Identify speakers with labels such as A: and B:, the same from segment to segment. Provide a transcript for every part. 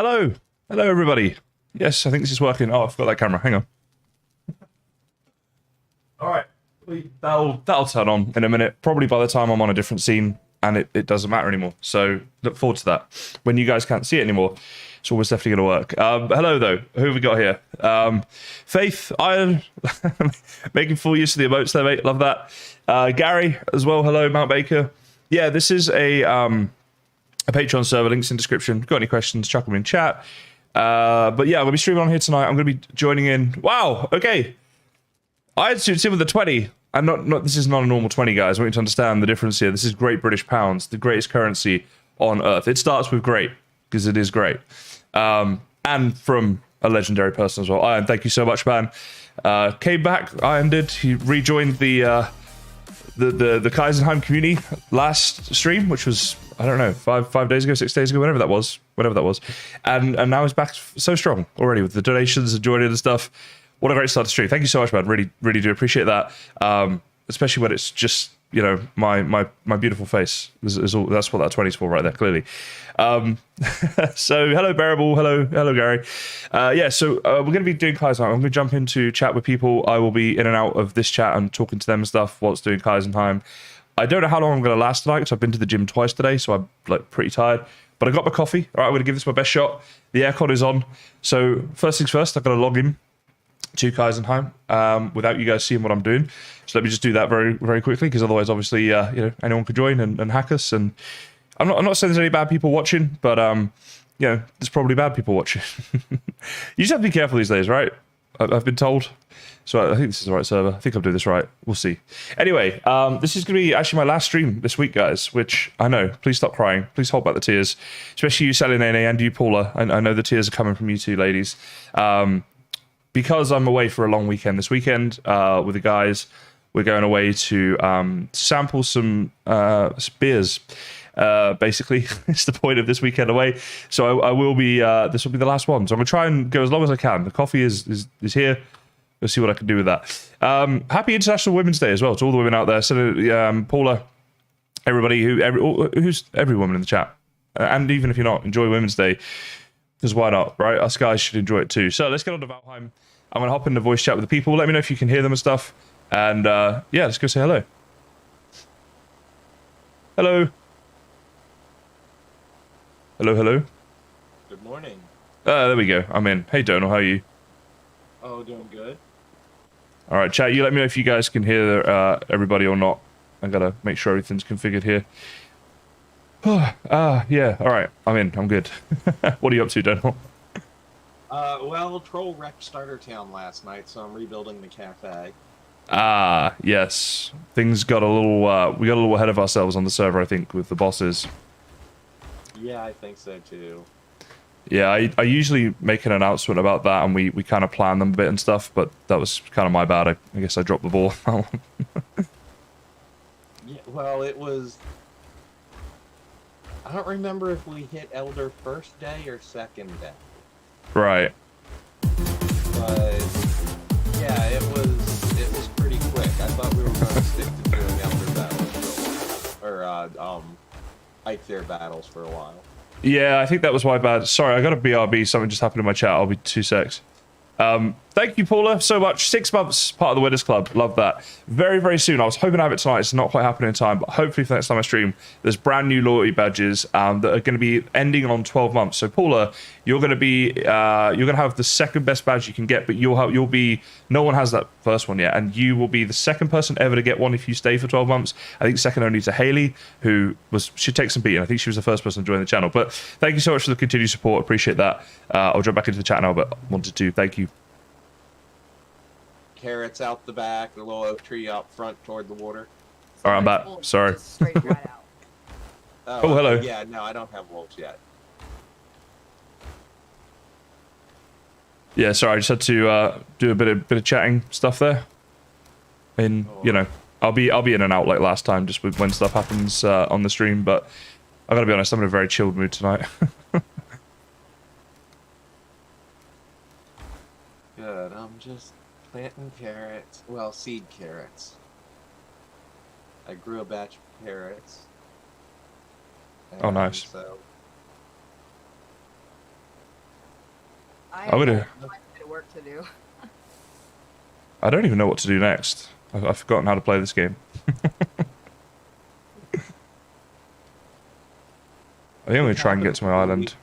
A: Hello. Hello, everybody. Yes, I think this is working. Oh, I forgot that camera. Hang on. All right. That'll turn on in a minute. Probably by the time I'm on a different scene, and it doesn't matter anymore. So look forward to that. When you guys can't see it anymore, it's always definitely going to work. Hello, though. Who have we got here? Faith, Iron, making full use of the emotes there, mate. Love that. Gary as well. Hello, Mount Baker. Yeah, this is a Patreon server. Links in description. Got any questions, chuck them in chat. But yeah, I'm going to be streaming on here tonight. I'm going to be joining in. Wow, okay. I had suits in with a 20. And not this is not a normal 20, guys. I want you to understand the difference here. This is Great British Pounds, the greatest currency on Earth. It starts with great, because it is great. And from a legendary person as well. Iron, thank you so much, man. Came back, Iron did. He rejoined the KysenHeim community last stream, which was, I don't know, 5 days ago, 6 days ago, whatever that was. And now he's back so strong already with the donations and joining and stuff. What a great start to stream. Thank you so much, man. Really do appreciate that. Especially when it's just, you know, my beautiful face. That's what that 20's for right there, clearly. So hello, Bearable. Hello, Gary. Yeah, so we're going to be doing KysenHeim. I'm going to jump into chat with people. I will be in and out of this chat and talking to them and stuff whilst doing KysenHeim. I don't know how long I'm going to last tonight because I've been to the gym twice today, so I'm like pretty tired. But I got my coffee. All right, I'm going to give this my best shot. The aircon is on. So first things first, I've got to log in to KysenHeim without you guys seeing what I'm doing. So let me just do that very, very quickly, because otherwise, obviously, you know, anyone could join and hack us. And I'm not saying there's any bad people watching, but you know, there's probably bad people watching. You just have to be careful these days, right? I've been told. So I think this is the right server. I think I'll do this right. We'll see. Anyway, this is going to be actually my last stream this week, guys, which I know. Please stop crying. Please hold back the tears, especially you, Sally Nene, and you, Paula. I know the tears are coming from you two ladies. Because I'm away for a long weekend this weekend with the guys, we're going away to sample some beers. Basically, it's the point of this weekend away. So I will be. This will be the last one. So I'm gonna try and go as long as I can. The coffee is here. Let's see what I can do with that. Happy International Women's Day as well to all the women out there. So Paula, everybody who's every woman in the chat, and even if you're not, enjoy Women's Day. Because why not, right? Us guys should enjoy it too. So let's get on to Valheim. I'm going to hop in the voice chat with the people. Let me know if you can hear them and stuff. And yeah, let's go say hello. Hello. Hello.
B: Good morning.
A: There we go. I'm in. Hey, Donal, how are you?
B: Oh, doing good.
A: All right, chat. You let me know if you guys can hear everybody or not. I got to make sure everything's configured here. Yeah, all right. I'm in. I'm good. What are you up to, Donal?
B: Well, Troll wrecked Starter Town last night, so I'm rebuilding the cafe.
A: Ah, yes. Things got a little, we got a little ahead of ourselves on the server, I think, with the bosses.
B: Yeah, I think so, too.
A: Yeah, I usually make an announcement about that, and we kind of plan them a bit and stuff, but that was kind of my bad. I guess I dropped the ball.
B: Yeah, well, it was... I don't remember if we hit Elder first day or second day.
A: Right.
B: But yeah, it was pretty quick. I thought we were going to stick to doing Elder battles or Ike Fair battles for a while.
A: Yeah, I think that was my bad. Sorry, I got a BRB. Something just happened in my chat. I'll be 2 secs. Thank you, Paula, so much. 6 months, part of the Winners Club. Love that. Very, very soon. I was hoping to have it tonight. It's not quite happening in time, but hopefully for next time I stream, there's brand new loyalty badges that are going to be ending on 12 months. So, Paula, you're going to be, you're going to have the second best badge you can get, but you'll be, no one has that first one yet, and you will be the second person ever to get one if you stay for 12 months. I think second only to Haley, she takes some beating. I think she was the first person to join the channel. But thank you so much for the continued support. Appreciate that. I'll jump back into the chat now, but wanted to. Thank you.
B: Carrots out the back, the little oak tree out front toward the water.
A: All right, I'm back. Sorry.
C: Straight right out.
A: Oh, hello.
B: Yeah, no, I don't have wolves yet.
A: Yeah, sorry, I just had to do a bit of chatting stuff there. And you know, I'll be in and out like last time, just with when stuff happens on the stream. But I gotta be honest, I'm in a very chilled mood tonight.
B: Good. I'm just planting carrots. Well, seed carrots. I grew a batch of carrots.
A: Oh, nice.
B: So
C: I
A: I'm gonna.
C: have quite a bit of work to do.
A: I don't even know what to do next. I've forgotten how to play this game. I think I'm gonna try and get to my island.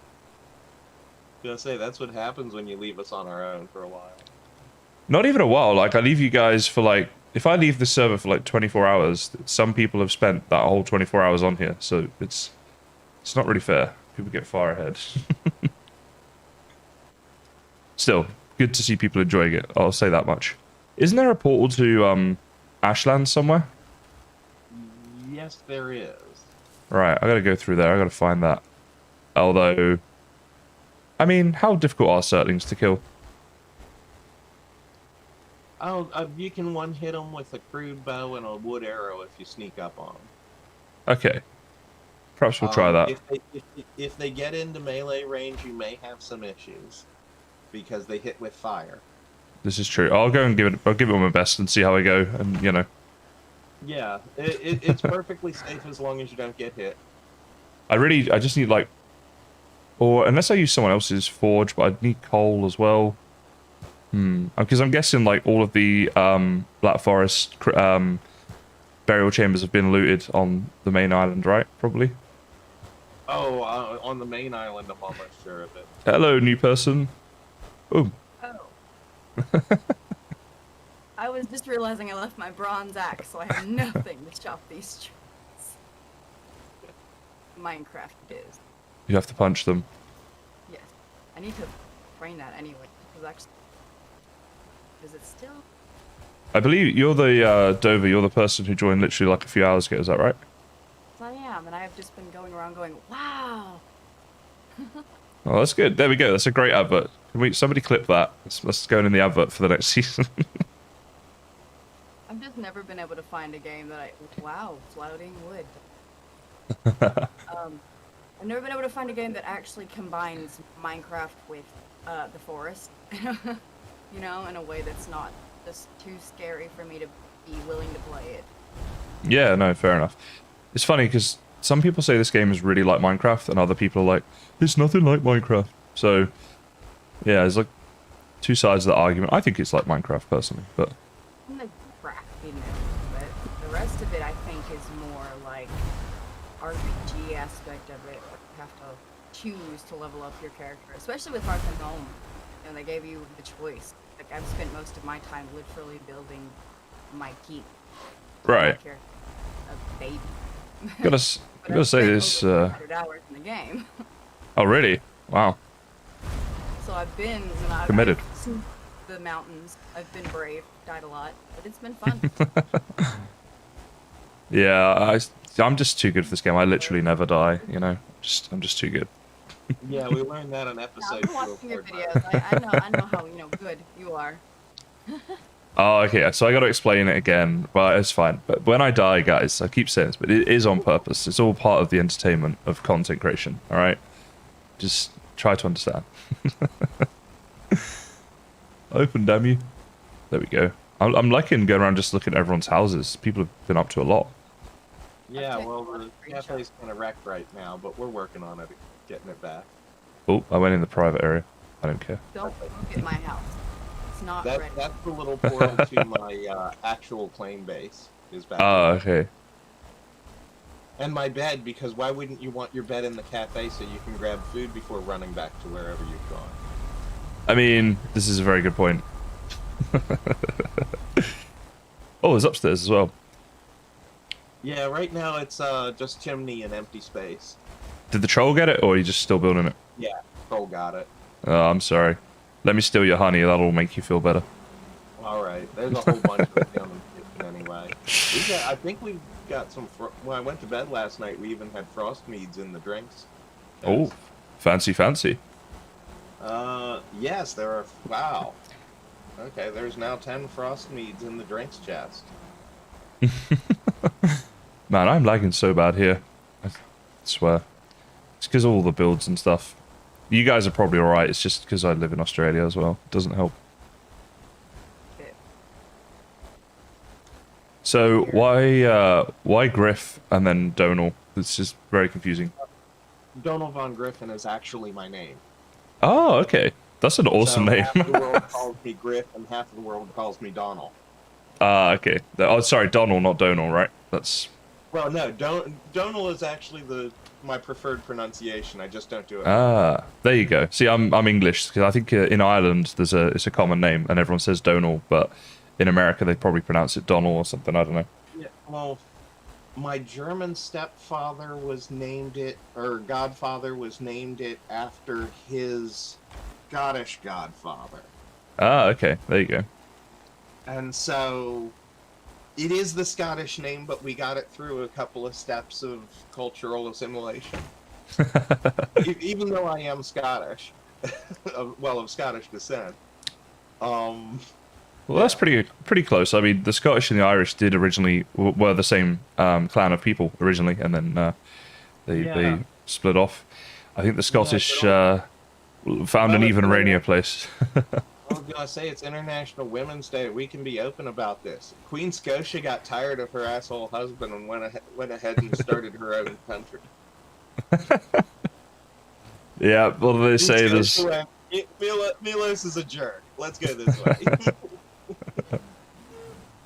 B: Gonna say that's what happens when you leave us on our own for a while.
A: Not even a while. Like I leave you guys for like. If I leave the server for like 24 hours, some people have spent that whole 24 hours on here, so it's not really fair. People get far ahead. Still, good to see people enjoying it. I'll say that much. Isn't there a portal to Ashland somewhere?
B: Yes, there is.
A: Right, I gotta go through there. I gotta find that. Although, I mean, how difficult are Surtlings to kill?
B: Oh, you can one-hit them with a crude bow and a wood arrow if you sneak up on them.
A: Okay. Perhaps we'll try that.
B: If they get into melee range, you may have some issues because they hit with fire.
A: This is true. I'll go and give it my best and see how I go, and you know.
B: Yeah, it's perfectly safe as long as you don't get hit.
A: I just need like, or unless I use someone else's forge, but I'd need coal as well. Because I'm guessing like all of the Black Forest burial chambers have been looted on the main island, right? Probably.
B: Oh, on the main island, I'm almost sure of it.
A: Hello, new person. Oh.
C: Oh. I was just realizing I left my bronze axe, so I have nothing to chop these trees. Minecraft is.
A: You have to punch them.
C: Yes. I need to train that anyway. Because actually, is it still?
A: I believe you're the Dover. You're the person who joined literally like a few hours ago. Is that right?
C: Yes, I am, and I have just been going around going, wow.
A: Oh, that's good. There we go. That's a great advert. Can somebody clip that? Let's go in the advert for the next season.
C: I've just never been able to find a game that wow, flouting wood. I've never been able to find a game that actually combines Minecraft with the forest, you know, in a way that's not just too scary for me to be willing to play it.
A: Yeah, no, fair enough. It's funny because some people say this game is really like Minecraft, and other people are like, it's nothing like Minecraft. So, yeah, there's like two sides of the argument. I think it's like Minecraft personally, but
C: The craftiness, but the rest of it I think is more like RPG aspect of it. You have to choose to level up your character, especially with Hearth and Home. You know, they gave you the choice. Like I've spent most of my time literally building my keep.
A: right.
C: My character, a baby.
A: Gotta say this.
C: 100 hours in the game.
A: Oh, really? Wow.
C: So I've been
A: Committed.
C: I've seen the mountains. I've been brave. Died a lot, but it's been fun.
A: Yeah, I'm just too good for this game. I literally never die. You know, I'm just too good.
B: Yeah, we learned that on
C: I've
B: episode
C: been watching your videos. I know how good you are.
A: Oh, okay. So I got to explain it again, but it's fine. But when I die, guys, I keep saying this, but it is on purpose. It's all part of the entertainment of content creation. All right, just try to understand. Open, damn you. There we go. I'm liking going around just looking at everyone's houses. People have been up to a lot.
B: Yeah, well, the cafe's kind of wrecked right now, but we're working on it, getting it back.
A: Oh, I went in the private area. I don't care.
C: Don't look at my house. It's not ready.
B: That's the little portal to my actual plane base. Is back.
A: Oh, okay.
B: And my bed, because why wouldn't you want your bed in the cafe so you can grab food before running back to wherever you've gone?
A: I mean, this is a very good point. Oh, it's upstairs as well.
B: Yeah, right now it's just chimney and empty space.
A: Did the troll get it, or are you just still building it?
B: Yeah, Troll got it.
A: Oh, I'm sorry. Let me steal your honey. That'll make you feel better.
B: All right, there's a whole bunch of it down in the kitchen anyway. I think we got some. When I went to bed last night, we even had frost meads in the drinks.
A: Oh, fancy, fancy.
B: Yes, there are. Wow. Okay, there's now 10 frost meads in the drinks chest.
A: Man, I'm lagging so bad here. I swear. It's because of all the builds and stuff. You guys are probably alright. It's just because I live in Australia as well. It doesn't help. So why Griff and then Donal? This is very confusing.
B: Donal von Griffin is actually my name.
A: Oh, okay. That's an awesome
B: So
A: name.
B: half of the world calls me Griff, and half of the world calls me Donald.
A: Ah, okay. Oh, sorry, Donald, not Donal, right? That's...
B: Well, no, Donal is actually my preferred pronunciation. I just don't do it.
A: Ah, there you go. See, I'm English, because I think in Ireland it's a common name, and everyone says Donal, but in America they probably pronounce it Donal or something, I don't know.
B: Yeah, well, my German stepfather was named it, or godfather was named it after his Scottish godfather.
A: Ah, okay, there you go.
B: And so it is the Scottish name, but we got it through a couple of steps of cultural assimilation. Even though I am Scottish, of Scottish descent.
A: Well, that's pretty close. I mean, the Scottish and the Irish did originally were the same clan of people originally, and then they split off. I think the Scottish found an even rainier place.
B: I was gonna say it's International Women's Day. We can be open about this. Queen Scotia got tired of her asshole husband and went ahead and started her own country.
A: Yeah, what do they say? There's...
B: Milos is a jerk. Let's go this way.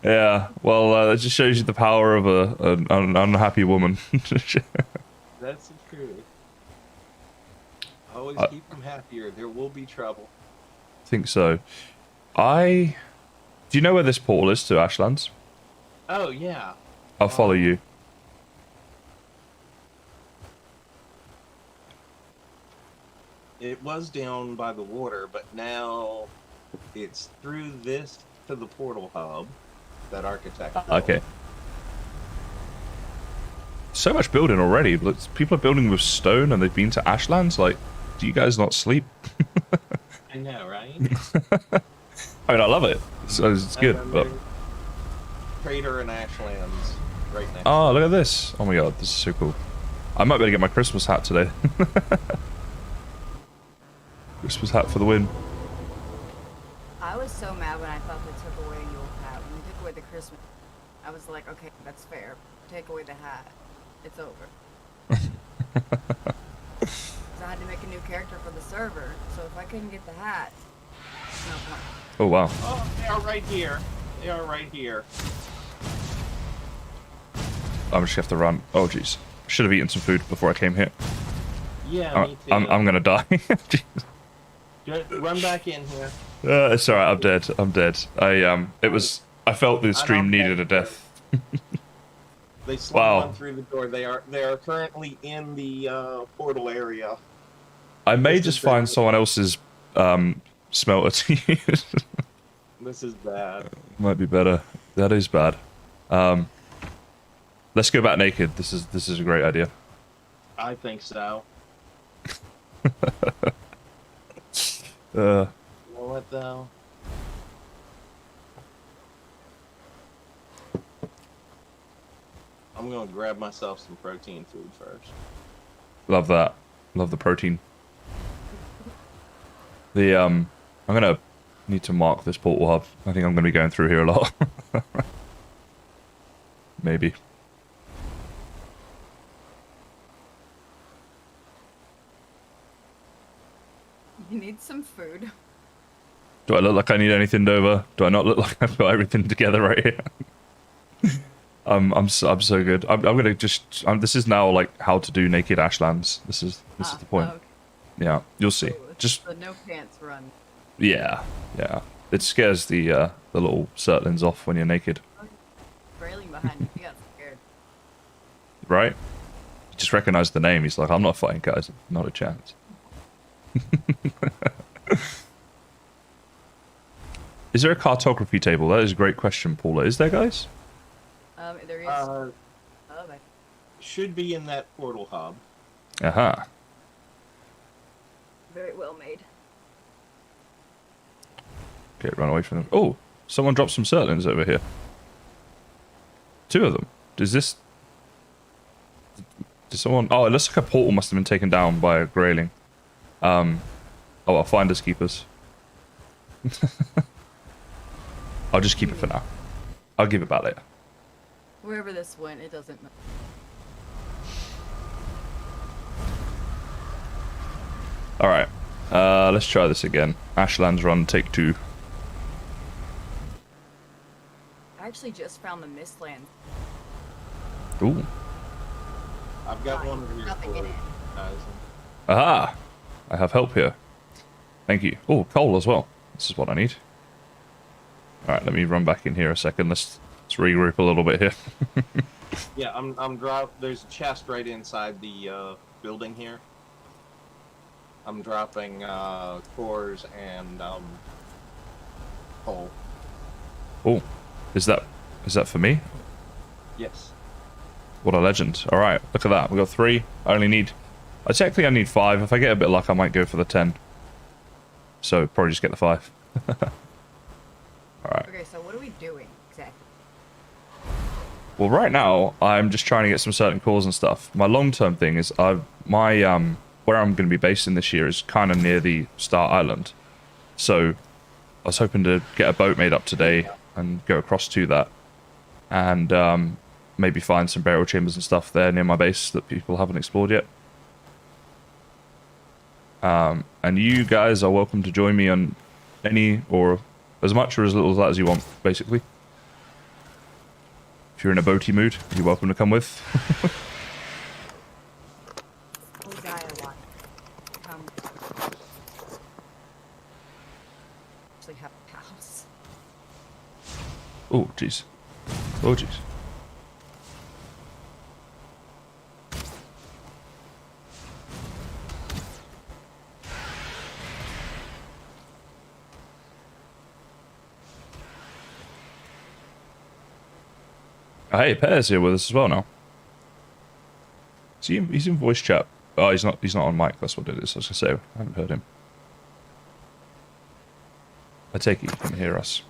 A: Yeah, well, it just shows you the power of an unhappy woman.
B: That's the truth. Always keep them happier. There will be trouble.
A: I think so. Do you know where this portal is to Ashlands?
B: Oh, yeah.
A: I'll follow you.
B: It was down by the water, but now it's through this to the portal hub that architect built.
A: Okay. So much building already. Look, people are building with stone and they've been to Ashlands. Like, do you guys not sleep?
B: I know, right?
A: I mean, I love it. It's good. But...
B: Crater and Ashlands right next.
A: Oh, look at this. Oh my god, this is so cool. I might be able to get my Christmas hat today. Christmas hat for the win.
C: I was so mad when I thought they took away Yule hat. When they took away the Christmas, I was like, okay, that's fair. Take away the hat. It's over. So I had to make a new character for the server. So if I couldn't get the hat, no point.
A: Oh wow.
B: Oh, they are right here. They are right here.
A: I'm just gonna have to run. Oh jeez. Should have eaten some food before I came here.
B: Yeah, me too.
A: I'm gonna die.
B: Just run back in here.
A: It's alright. I'm dead. I'm dead. I felt the stream needed a death.
B: They slammed on through the door. They are currently in the portal area.
A: I may just find someone else's smelter to use.
B: This is bad.
A: Might be better. That is bad. Let's go back naked. This is a great idea.
B: I think so.
A: You
B: know what though? I'm gonna grab myself some protein food first.
A: Love that. Love the protein. I'm gonna need to mark this portal hub. I think I'm gonna be going through here a lot. Maybe.
C: You need some food.
A: Do I look like I need anything, Dover? Do I not look like I've got everything together right here? I'm so good. I'm gonna just. This is now like how to do naked Ashlands. This is the point.
C: Okay.
A: Yeah, you'll see.
C: Ooh,
A: Just
C: the no pants run.
A: yeah. It scares the little surtlings off when you're naked,
C: Railing behind you. You got scared.
A: right? He just recognized the name. He's like, I'm not fighting guys. Not a chance. Is there a cartography table? That is a great question, Paula. Is there, guys?
C: There is.
B: Should be in that portal hub.
A: Aha.
C: Very well made.
A: Okay, run away from them. Oh, someone dropped some surtlings over here. 2 of them. Does someone... Oh, it looks like a portal must have been taken down by a grayling. Oh, I'll find us keepers. I'll just keep it for now. I'll give it back later.
C: Wherever this went, it doesn't matter.
A: Alright. Let's try this again. Ashlands Run, take 2.
C: I actually just found the Mistlands.
A: Ooh.
B: I've got one of your
C: Nothing in
B: for
C: it.
B: guys.
A: Aha! I have help here. Thank you. Oh, coal as well. This is what I need. Alright, let me run back in here a second. Let's regroup a little bit here.
B: Yeah, I'm drop. There's a chest right inside the building here. I'm dropping cores and coal.
A: Oh, is that for me?
B: Yes.
A: What a legend. Alright, look at that. We got 3. I need 5. If I get a bit of luck, I might go for the 10. So, probably just get the 5. Alright.
C: Okay, so what are we doing exactly?
A: Well, right now, I'm just trying to get some certain cores and stuff. My long-term thing is, where I'm going to be based in this year is kind of near the Star Island. So, I was hoping to get a boat made up today and go across to that. And maybe find some burial chambers and stuff there near my base that people haven't explored yet. And you guys are welcome to join me on any or as much or as little of that as you want, basically. If you're in a boaty mood, you're welcome to come with.
C: Oh, guy, I want. Actually have a house.
A: Oh, jeez. Oh, jeez. Oh, hey, Pear's here with us as well now. He's in voice chat. Oh, he's not on mic, that's what it is. I was gonna say, I haven't heard him. I take it you can hear us.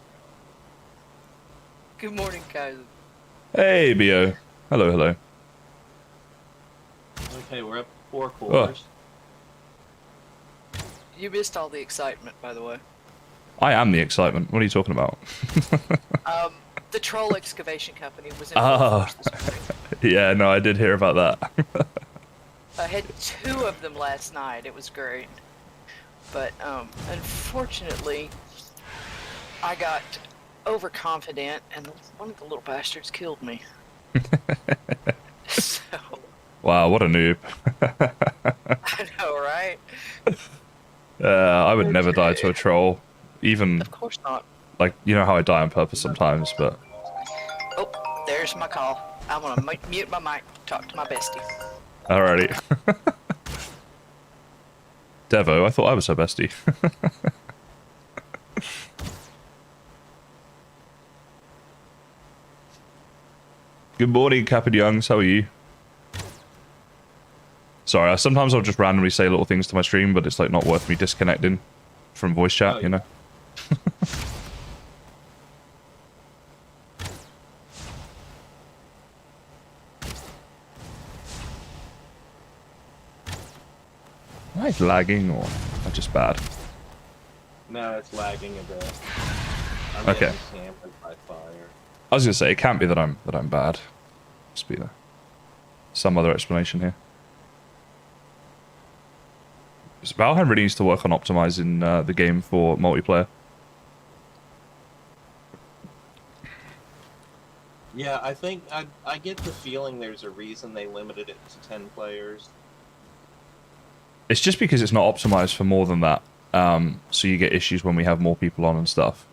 D: Good morning, guys.
A: Hey, Bo. Hello, hello.
B: Okay, we're up 4 cores.
D: You missed all the excitement, by the way.
A: I am the excitement. What are you talking about?
D: The Troll Excavation Company was in
A: Ah.
D: full force this morning.
A: Yeah, no, I did hear about that.
D: I had 2 of them last night. It was great. But, unfortunately, I got overconfident, and one of the little bastards killed me. So...
A: Wow, what a noob.
D: I know, right?
A: I would never die to a troll. Even,
D: Of course not.
A: like, you know how I die on purpose sometimes, but...
D: Oh, there's my call. I'm gonna mute my mic, talk to my bestie.
A: Alrighty. Devo, I thought I was her bestie. Good morning, Captain Youngs. How are you? Sorry, sometimes I'll just randomly say little things to my stream, but it's like not worth me disconnecting from voice chat,
B: Oh,
A: you know? Am I lagging or am I just bad?
B: No, it's lagging a bit. I'm
A: Okay.
B: getting hampered by fire.
A: I was gonna say it can't be that I'm bad. Must be some other explanation here. So Valheim really needs to work on optimizing the game for multiplayer.
B: Yeah, I think I get the feeling there's a reason they limited it to 10 players.
A: It's just because it's not optimized for more than that. So you get issues when we have more people on and stuff.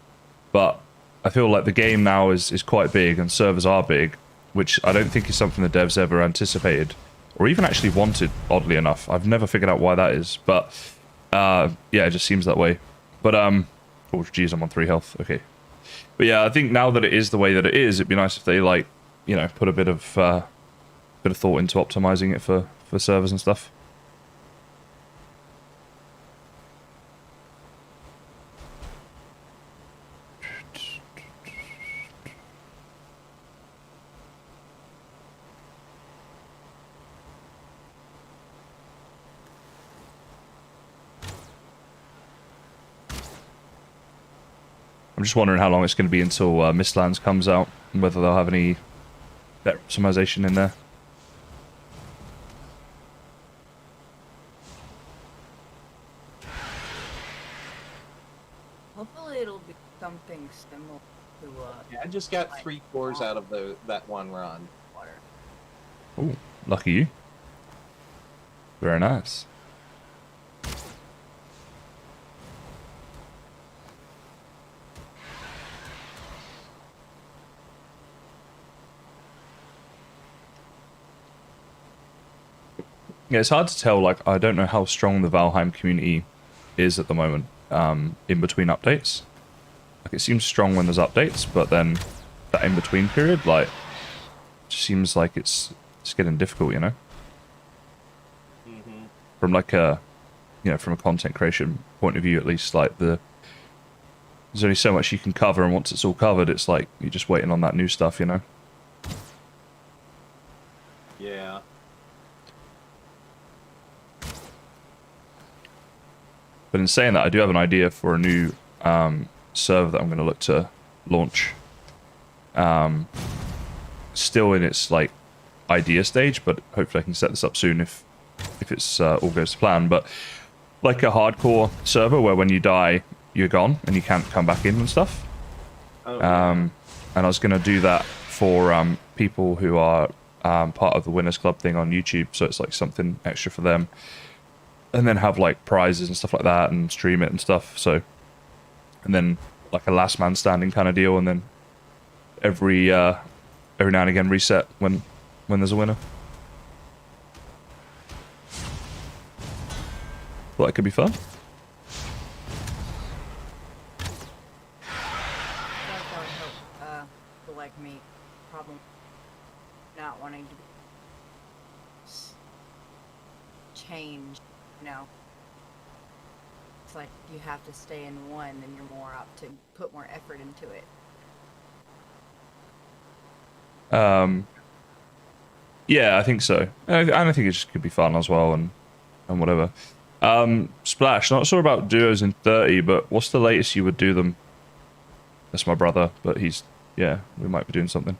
A: But I feel like the game now is quite big and servers are big, which I don't think is something the devs ever anticipated or even actually wanted, oddly enough. I've never figured out why that is, but yeah, it just seems that way. But oh geez, I'm on 3 health. Okay. But yeah, I think now that it is the way that it is, it'd be nice if they, like, you know, put a bit of thought into optimizing it for servers and stuff. I'm just wondering how long it's going to be until Mistlands comes out, and whether they'll have any better optimization in there.
B: I just got 3 cores out of that one run.
C: Water.
A: Oh, lucky you. Very nice. Yeah, it's hard to tell. Like, I don't know how strong the Valheim community is at the moment. In between updates, like it seems strong when there's updates, but then that in between period, like, just seems like it's getting difficult. You know, from like a, from a content creation point of view, at least, like there's only so much you can cover, and once it's all covered, it's like you're just waiting on that new stuff. You know.
B: Yeah.
A: But in saying that, I do have an idea for a new server that I'm going to look to launch. Still in its like idea stage, but hopefully I can set this up soon if it's all goes to plan. But like a hardcore server where when you die, you're gone and you can't come back in and stuff.
B: Oh,
A: And I was going to do that for people who are part of the Winners Club thing on YouTube, so it's like something extra for them. And then have like prizes and stuff like that, and stream it and stuff. So, and then like a last man standing kind of deal, and then every now and again reset when there's a winner. Well, that could be fun.
C: I feel like that would help people like me problem not wanting to change, It's like you have to stay in one, then you're more apt to put more effort into it.
A: Yeah, I think so. And I think it just could be fun as well, and whatever. Splash, not sure about duos in 30, but what's the latest you would do them? That's my brother, but we might be doing something.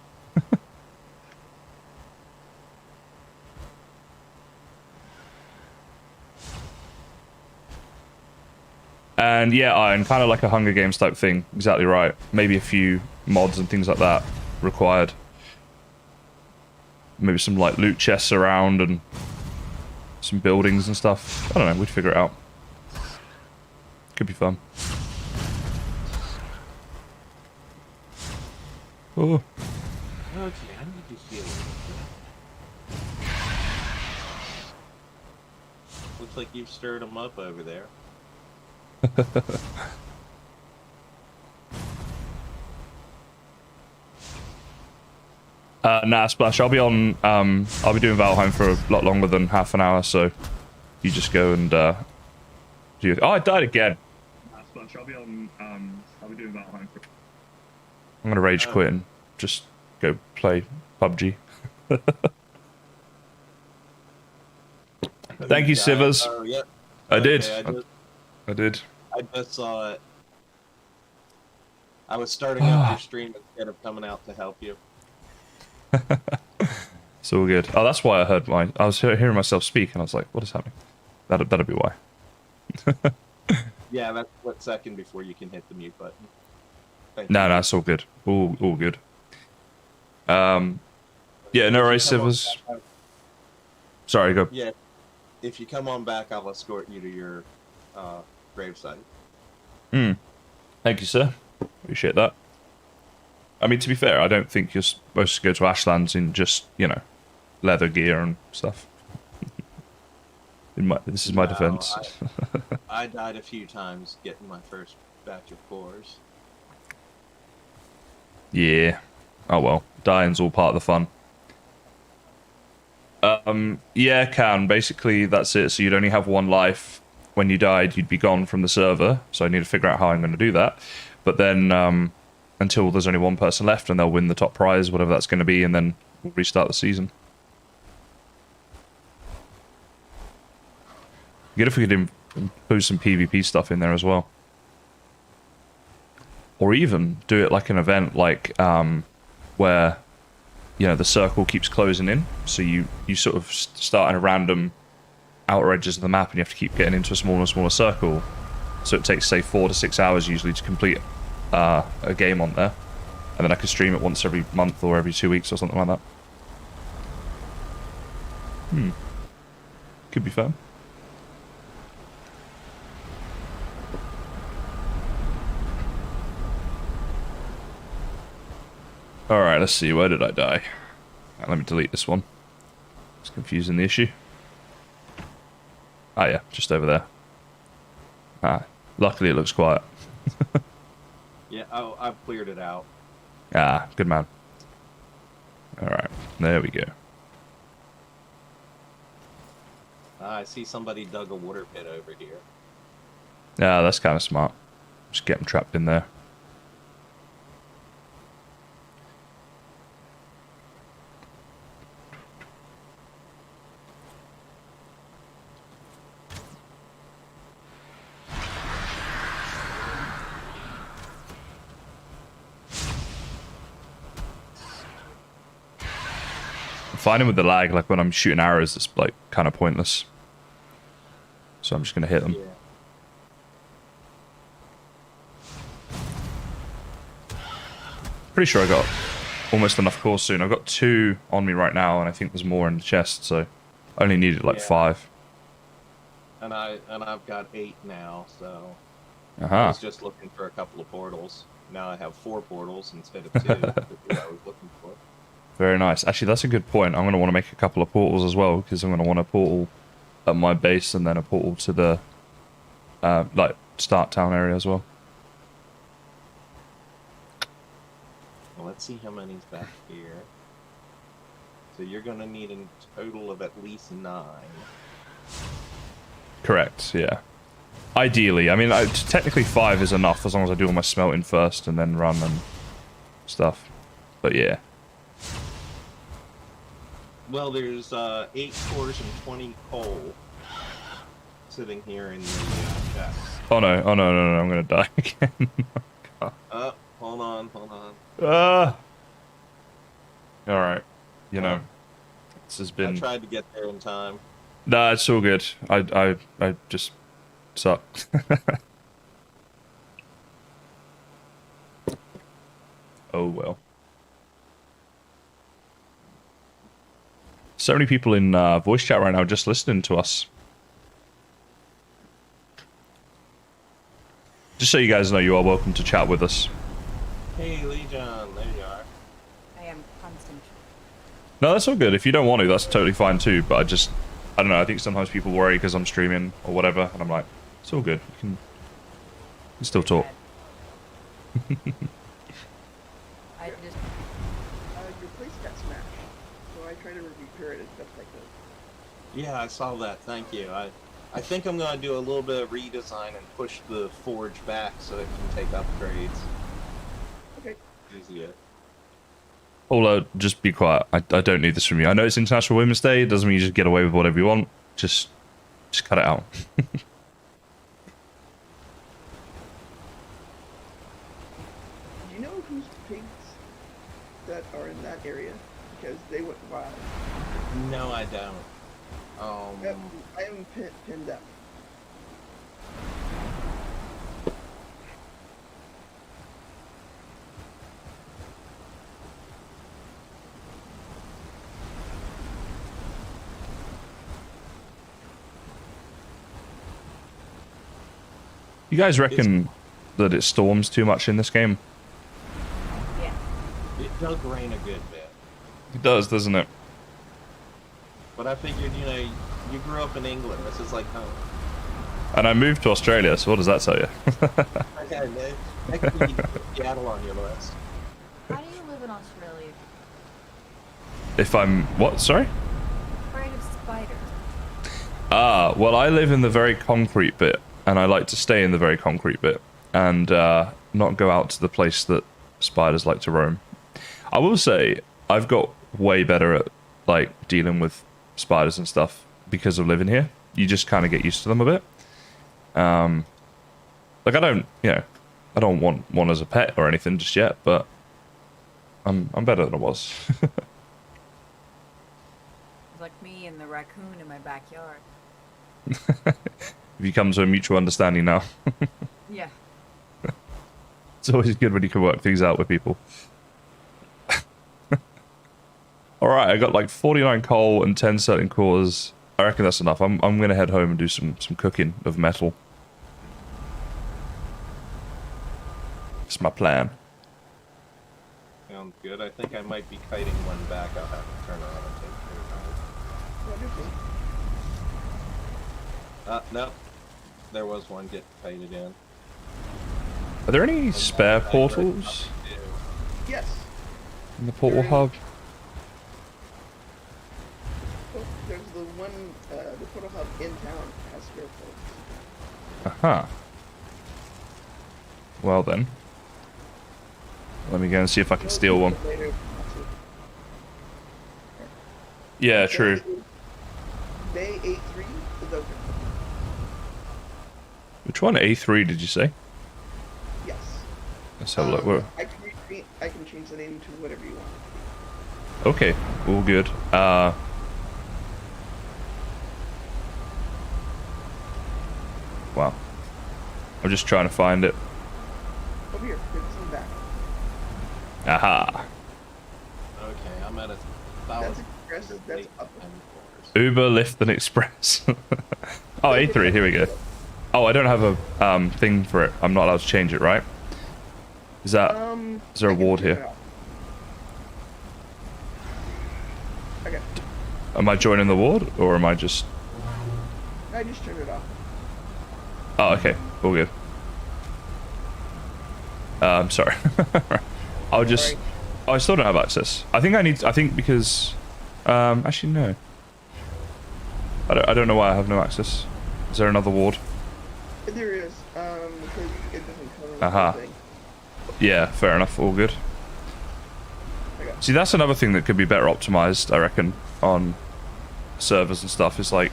A: And yeah, Iron, kind of like a Hunger Games type thing. Exactly right. Maybe a few mods and things like that required. Maybe some like loot chests around and some buildings and stuff. I don't know, we'd figure it out. Could be fun. Oh.
B: Okay, I need to heal. Looks like you've stirred them up over there.
A: Nah, Splash. I'll be doing Valheim for a lot longer than half an hour, so you just go and do. Oh, I died again. Nah, Splash. I'll be doing Valheim for. I'm gonna rage quit and just go play PUBG. Thank you, Sivers.
B: Oh, yep.
A: I did.
B: I just saw it. I was starting up your stream instead of coming out to help you.
A: It's all good. Oh, that's why I was hearing myself speak, and I was like, "What is happening?" That'll be why.
B: Yeah, that's what second before you can hit the mute button.
A: No, it's all good. All good. Yeah, no worries, Sivers. Sorry, go.
B: Yeah, if you come on back, I'll escort you to your gravesite.
A: Thank you, sir. Appreciate that. I mean, to be fair, I don't think you're supposed to go to Ashlands in just, leather gear and stuff. This is my defense.
B: I died a few times getting my first batch of cores.
A: Yeah. Oh well. Dying's all part of the fun. Yeah, Can. Basically, that's it. So you'd only have one life. When you died, you'd be gone from the server. So I need to figure out how I'm going to do that. But then, until there's only one person left, and they'll win the top prize, whatever that's going to be, and then we'll restart the season. Good if we could include some PvP stuff in there as well. Or even do it like an event, like where the circle keeps closing in, so you sort of start in a random outer edges of the map, and you have to keep getting into a smaller and smaller circle. So it takes, say, 4 to 6 hours usually to complete a game on there, And then I could stream it once every month or every 2 weeks or something like that. Could be fun. Alright, let's see. Where did I die? Let me delete this one. It's confusing the issue. Ah, yeah, just over there. Ah, luckily it looks quiet.
B: Yeah, oh, I've cleared it out.
A: Ah, good man. Alright, there we go.
B: I see somebody dug a water pit over here.
A: Yeah, that's kind of smart. Just get them trapped in there. Finding with the lag, like when I'm shooting arrows, it's like kind of pointless. So I'm just gonna hit them.
B: Yeah.
A: Pretty sure I got almost enough cores soon. I've got 2 on me right now, and I think there's more in the chest. So I only needed like 5.
B: And I've got 8 now, so I
A: Aha.
B: was just looking for a couple of portals. Now I have 4 portals instead of 2 that I was looking for.
A: Very nice. Actually, that's a good point. I'm going to want to make a couple of portals as well, because I'm going to want a portal at my base and then a portal to the like start town area as well.
B: Well, let's see how many's back here. So you're going to need a total of at least 9.
A: Correct, yeah. Ideally, I mean, technically 5 is enough as long as I do all my smelting first and then run and stuff. But yeah.
B: Well, there's 8 cores and 20 coal sitting here in the chest.
A: Oh no, oh no, no, no, I'm going to die again.
B: Hold on, hold on.
A: Alright. You know, this has been...
B: I tried to get there in time.
A: Nah, it's all good. I just suck. Oh well. So many people in voice chat right now just listening to us. Just so you guys know, you are welcome to chat with us.
B: Hey, Legion, there you are.
C: I am constant.
A: No, that's all good. If you don't want to, that's totally fine too. But I don't know. I think sometimes people worry because I'm streaming or whatever, and I'm like, it's all good. You can still talk.
C: I just
E: Your place got smashed, so I try to repair it as best I could.
B: Yeah, I saw that. Thank you. I think I'm going to do a little bit of redesign and push the forge back so it can take upgrades.
E: Okay.
B: Easier.
A: Although, just be quiet. I don't need this from you. I know it's International Women's Day. It doesn't mean you just get away with whatever you want. Just cut it out.
E: Do you know whose pigs that are in that area? Because they went wild.
B: No, I don't.
E: I haven't pinned them.
A: You guys reckon that it storms too much in this game?
C: yeah.
B: It does rain a good bit.
A: It does, doesn't it?
B: But I figured, you grew up in England. This is like home.
A: And I moved to Australia, so what does that tell you?
B: Okay, next you need to put Seattle on your list.
C: How do you live in Australia?
A: If I'm... What? Sorry?
C: Afraid of spiders.
A: Well, I live in the very concrete bit, and I like to stay in the very concrete bit, and not go out to the place that spiders like to roam. I will say, I've got way better at, like, dealing with spiders and stuff because of living here. You just kind of get used to them a bit. Like, I don't want one as a pet or anything just yet, but I'm better than I was.
C: Like me and the raccoon in my backyard.
A: If you come to a mutual understanding now.
C: Yeah.
A: It's always good when you can work things out with people. All right, I got like 49 coal and 10 certain cores. I reckon that's enough. I'm gonna head home and do some cooking of metal. It's my plan.
B: Sounds good. I think I might be kiting one back. I'll have to turn around and take care of it. No. There was one getting kited in.
A: Are there any spare portals
E: Yes.
A: in the portal hub?
E: Oh, there's the one, the portal hub in town has spare portals.
A: Aha. Well then. Let me go and see if I can steal one.
E: Later.
A: Yeah, true.
E: Bay 8-3 is open.
A: Which one? A3 did you say?
E: Yes.
A: Let's have a look. Whoa.
E: I can change the name to whatever you want.
A: Okay, all good. Wow. I'm just trying to find it.
E: Over here, there's some back.
A: Aha.
B: Okay, I'm at a
E: That's express. That's up.
A: Uber, Lyft, and Express. Oh, A3. Here we go. Oh, I don't have a thing for it. I'm not allowed to change it, right? Is that? Is there a ward here?
E: Okay.
A: Am I joining the ward, or am I just?
E: I just turned it off.
A: Oh, okay. All good. I'm sorry. I'll just.
E: Sorry.
A: Oh, I still don't have access. I think because. Actually, no. I don't know why I have no access. Is there another ward?
E: There is. Because it doesn't cover the
A: Aha.
E: whole thing.
A: Yeah, fair enough. All good.
E: Okay.
A: See, that's another thing that could be better optimized, I reckon, on servers and stuff. Is like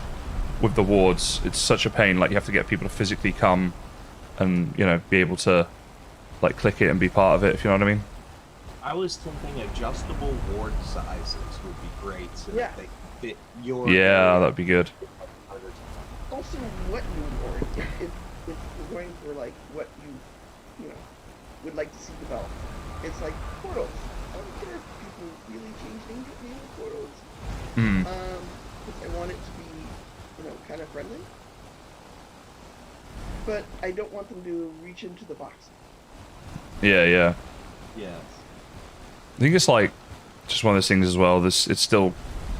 A: with the wards, it's such a pain. Like you have to get people to physically come and be able to like click it and be part of it. If you know what I mean.
B: I was thinking adjustable ward sizes would be great, so
E: Yeah.
B: that they fit your.
A: Yeah, that'd be good.
E: Also, what you ward, if you're going for like what you would like to see developed, it's like portals. I don't care if people really change things with name portals.
A: Hmm.
E: Because I want it to be, kind of friendly. But I don't want them to reach into the box.
A: Yeah, yeah.
B: Yes.
A: I think it's like just one of those things as well. It's still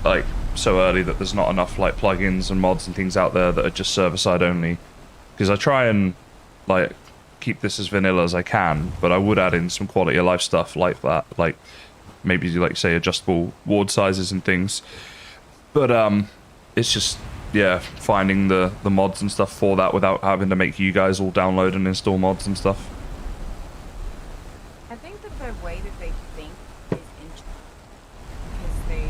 A: like so early that there's not enough like plugins and mods and things out there that are just server side only. Because I try and like keep this as vanilla as I can, but I would add in some quality of life stuff like that, like maybe like say adjustable ward sizes and things. But it's just finding the mods and stuff for that without having to make you guys all download and install mods and stuff.
C: I think that the way that they think is interesting because they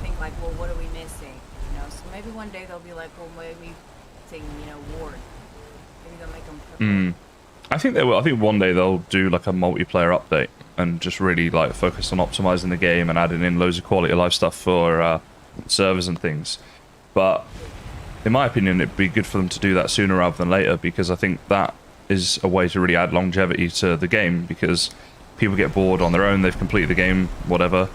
C: think like, well, what are we missing? So maybe one day they'll be like, well, maybe missing, ward. Maybe they'll make them.
A: I think they will. I think one day they'll do like a multiplayer update and just really like focus on optimizing the game and adding in loads of quality of life stuff for servers and things. But in my opinion, it'd be good for them to do that sooner rather than later, because I think that is a way to really add longevity to the game, because people get bored on their own, they've completed the game, whatever,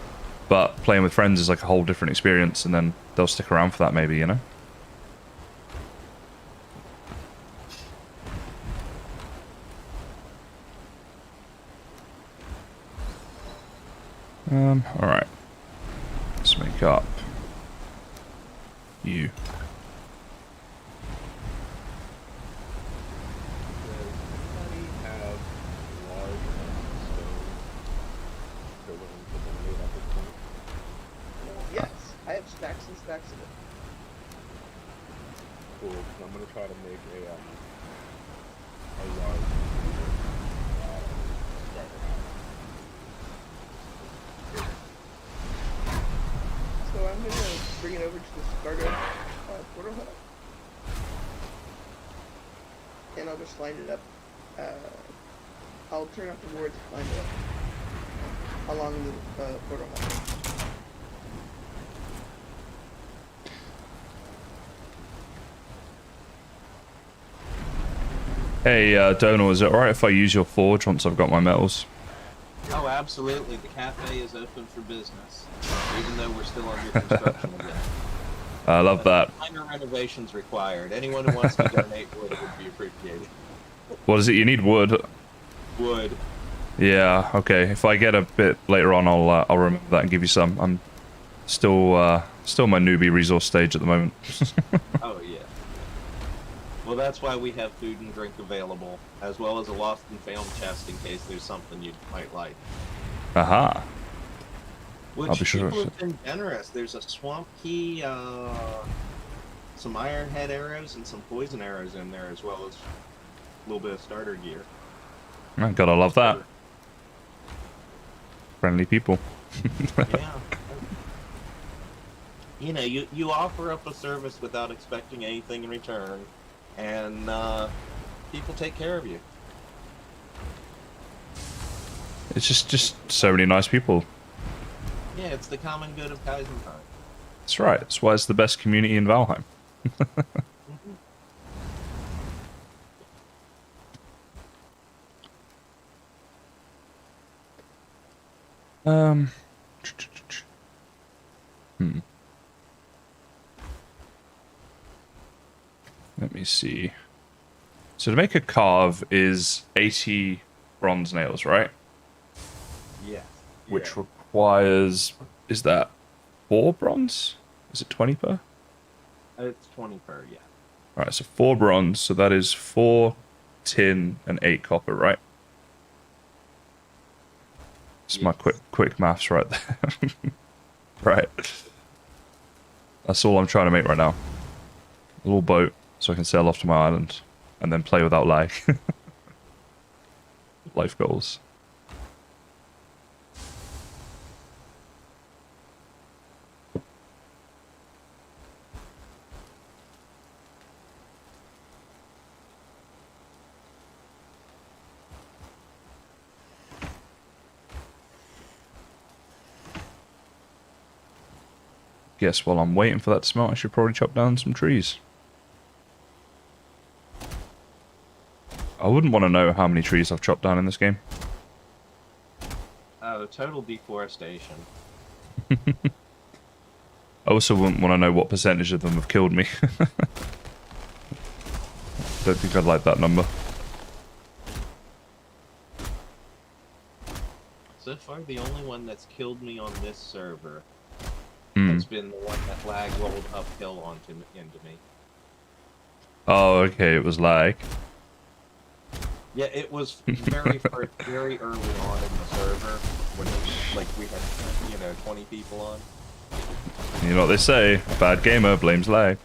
A: but playing with friends is like a whole different experience, and then they'll stick around for that maybe, Alright. Let's make up you.
E: Yes, I have stacks and stacks of it.
F: Cool. I'm gonna try to make a large
E: So I'm gonna bring it over to the starter portal hub, and I'll just line it up. I'll turn off the wards and line it up along the portal hub.
A: Hey, Donal, is it alright if I use your forge once I've got my metals?
B: Oh, absolutely. The cafe is open for business, even though we're still under construction again.
A: I love that.
B: Minor renovations required. Anyone who wants to donate wood would be appreciated.
A: What is it? You need wood.
B: Wood.
A: Yeah. Okay. If I get a bit later on, I'll remember that and give you some. I'm still my newbie resource stage at the moment.
B: Oh yeah. Well, that's why we have food and drink available, as well as a lost and found chest in case there's something you might like.
A: Aha.
B: Which
A: I'll be sure.
B: people have been generous. There's a swamp key, some iron head arrows, and some poison arrows in there, as well as a little bit of starter gear.
A: Oh, gotta love that. Friendly people.
B: Yeah. You know, you offer up a service without expecting anything in return, and people take care of you.
A: It's just so many nice people.
B: Yeah, it's the common good of KysenHeim.
A: That's right. That's why it's the best community in Valheim. Let me see. So to make a carve is 80 bronze nails, right?
B: Yeah.
A: Which requires, is that 4 bronze? Is it 20 per?
B: It's 20 per, yeah.
A: Alright, so 4 bronze, so that is 4 tin and 8 copper, right? It's my quick maths right there. Right. That's all I'm trying to make right now. A little boat, so I can sail off to my island, and then play without lag. Life goals. Guess while I'm waiting for that to smelt, I should probably chop down some trees. I wouldn't want to know how many trees I've chopped down in this game.
B: Total deforestation.
A: I also wouldn't want to know what percentage of them have killed me. Don't think I'd like that number.
B: So far, the only one that's killed me on this server
A: Hmm.
B: has been the one that lag rolled uphill into me.
A: Oh, okay, it was lag.
B: Yeah, it was very very early on in the server when we had 20 people on.
A: You know what they say, a bad gamer blames lag.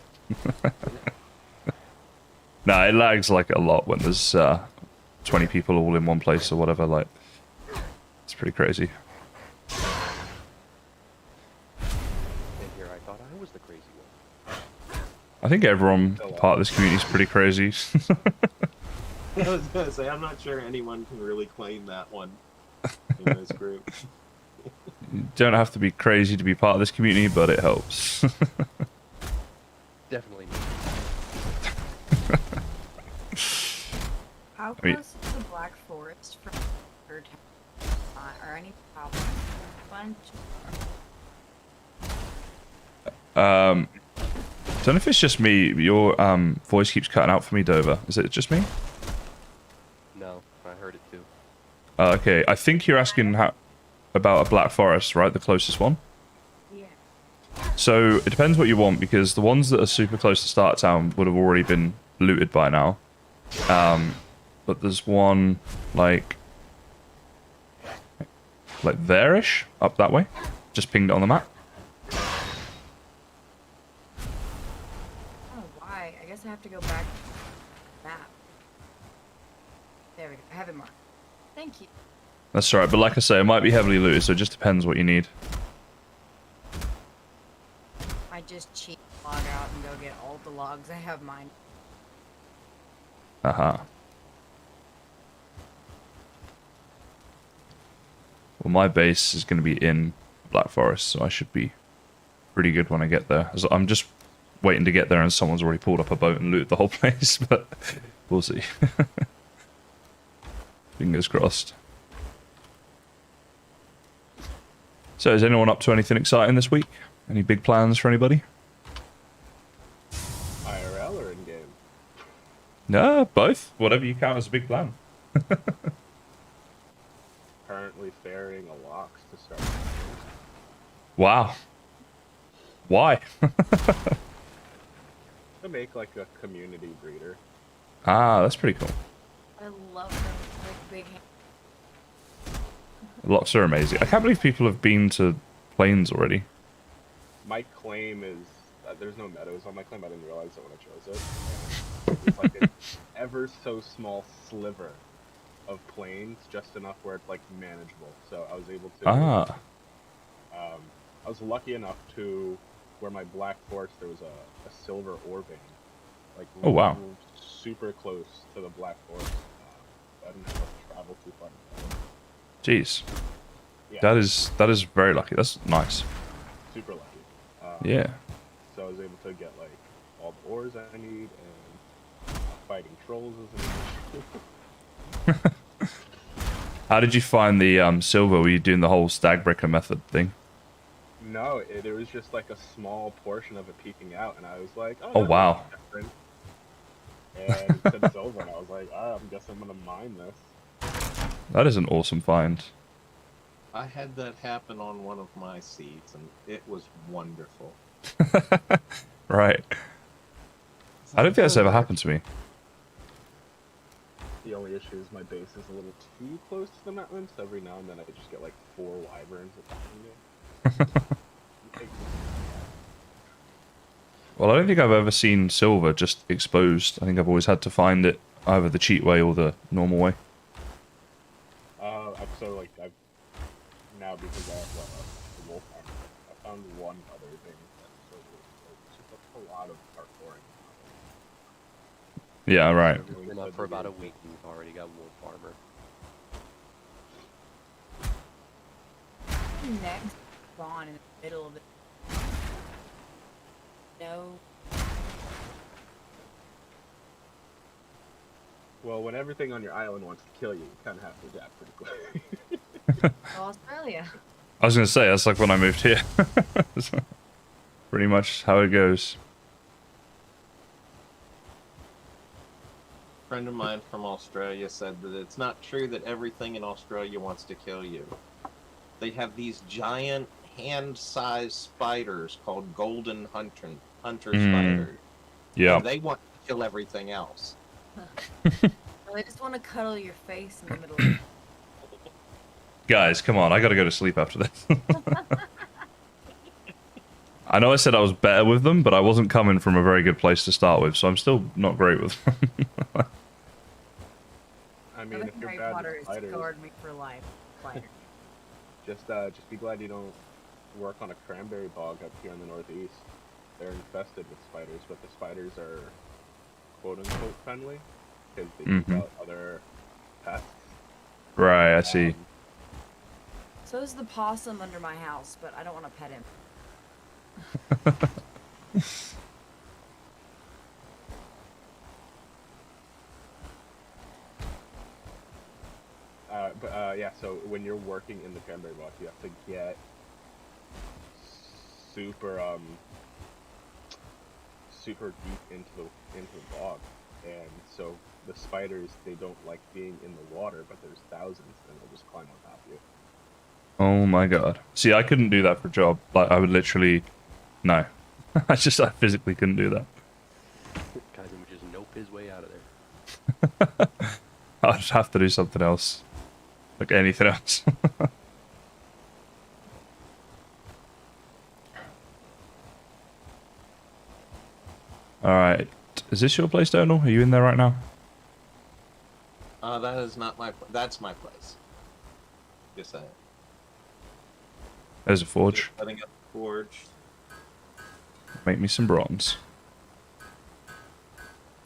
A: Nah, it lags like a lot when there's 20 people all in one place or whatever, like, it's pretty crazy.
F: And here I thought I was the crazy one.
A: I think everyone part of this community is pretty crazy.
B: I was gonna say, I'm not sure anyone can really claim that one in this group.
A: You don't have to be crazy to be part of this community, but it helps.
F: Definitely me.
C: How
A: I mean-
C: close is the Black Forest from your town? Are any problems? Bunch.
A: Don't know if it's just me. Your voice keeps cutting out for me, Dover. Is it just me?
F: No, I heard it too.
A: Okay, I think you're asking about a Black Forest, right? The closest one?
C: Yeah.
A: So it depends what you want, because the ones that are super close to start town would have already been looted by now. But there's one like there-ish, up that way. Just pinged it on the map.
C: Oh, why? I guess I have to go back to the map. There we go. I have it marked. Thank you.
A: That's alright, but like I say, it might be heavily looted, so it just depends what you need.
C: I just cheat, log out, and go get all the logs. I have mine.
A: Aha. Well, my base is going to be in Black Forest, so I should be pretty good when I get there. I'm just waiting to get there and someone's already pulled up a boat and looted the whole place, but we'll see. Fingers crossed. So is anyone up to anything exciting this week? Any big plans for anybody?
B: IRL or in game?
A: No, both. Whatever you count as a big plan.
B: Currently ferrying a lox to start.
A: Wow. Why?
B: To make like a community breeder.
A: Ah, that's pretty cool.
C: I love them with big hands.
A: Lots are amazing. I can't believe people have been to plains already.
B: My claim is there's no meadows on my claim. I didn't realize that when I chose it. And it's like an ever so small sliver of plains, just enough where it's like manageable. So I was able to.
A: Ah.
B: I was lucky enough to where my black forest there was a silver ore vein, like
A: Oh, wow.
B: super close to the black forest. I didn't have to travel too far.
A: Jeez.
B: Yeah,
A: That is very lucky. That's nice.
B: super lucky.
A: Yeah.
B: So I was able to get like all the ores I need, and fighting trolls is an issue.
A: How did you find the silver? Were you doing the whole stag breaker method thing?
B: No, there was just like a small portion of it peeking out, and I was like,
A: Oh,
B: that looks
A: wow.
B: different. And it said silver, and I was like, I guess I'm gonna mine this.
A: That is an awesome find.
G: I had that happen on one of my seeds, and it was wonderful.
A: Right. I don't think that's ever happened to me.
B: The only issue is my base is a little too close to the mountain, so every now and then I just get like 4 wyverns attacking me.
A: Well, I don't think I've ever seen silver just exposed. I think I've always had to find it either the cheat way or the normal way.
B: I've now because I have the wolf armor, I found one other thing that's so it's just a lot of parkouring.
A: Yeah, right.
F: It's been up for about a week and we've already got wolf armor.
C: Next spawn in the middle of it. No.
B: Well, when everything on your island wants to kill you, you kind of have to adapt pretty quick.
C: Australia.
A: I was going to say, that's like when I moved here. That's pretty much how it goes.
G: A friend of mine from Australia said that it's not true that everything in Australia wants to kill you. They have these giant hand-sized spiders called golden hunter spiders.
A: Yeah.
G: And they want to kill everything else.
C: I just want to cuddle your face in the middle of it.
A: Guys, come on. I got to go to sleep after this. I know I said I was better with them, but I wasn't coming from a very good place to start with, so I'm still not great with them.
B: I mean, if you're
C: Harry
B: bad
C: Potter
B: with
C: has
B: spiders,
C: scarred me for life. Spider.
B: just be glad you don't work on a cranberry bog up here in the northeast. They're infested with spiders, but the spiders are quote-unquote friendly because they keep out other pests.
A: Right, I see.
C: So is the possum under my house, but I don't want to pet him.
B: Yeah, so when you're working in the cranberry bog, you have to get super deep into the bog, and so the spiders, they don't like being in the water, but there's thousands, and they'll just climb on top of you.
A: Oh my god. See, I couldn't do that for a job. Like, I would literally... No. I physically couldn't do that.
F: Kysen would just nope his way out of there.
A: I'd just have to do something else. Like anything else. Alright. Is this your place, Donal? Are you in there right now?
G: That is not my that's my place. Just saying.
A: There's a forge.
G: Setting up the forge.
A: Make me some bronze.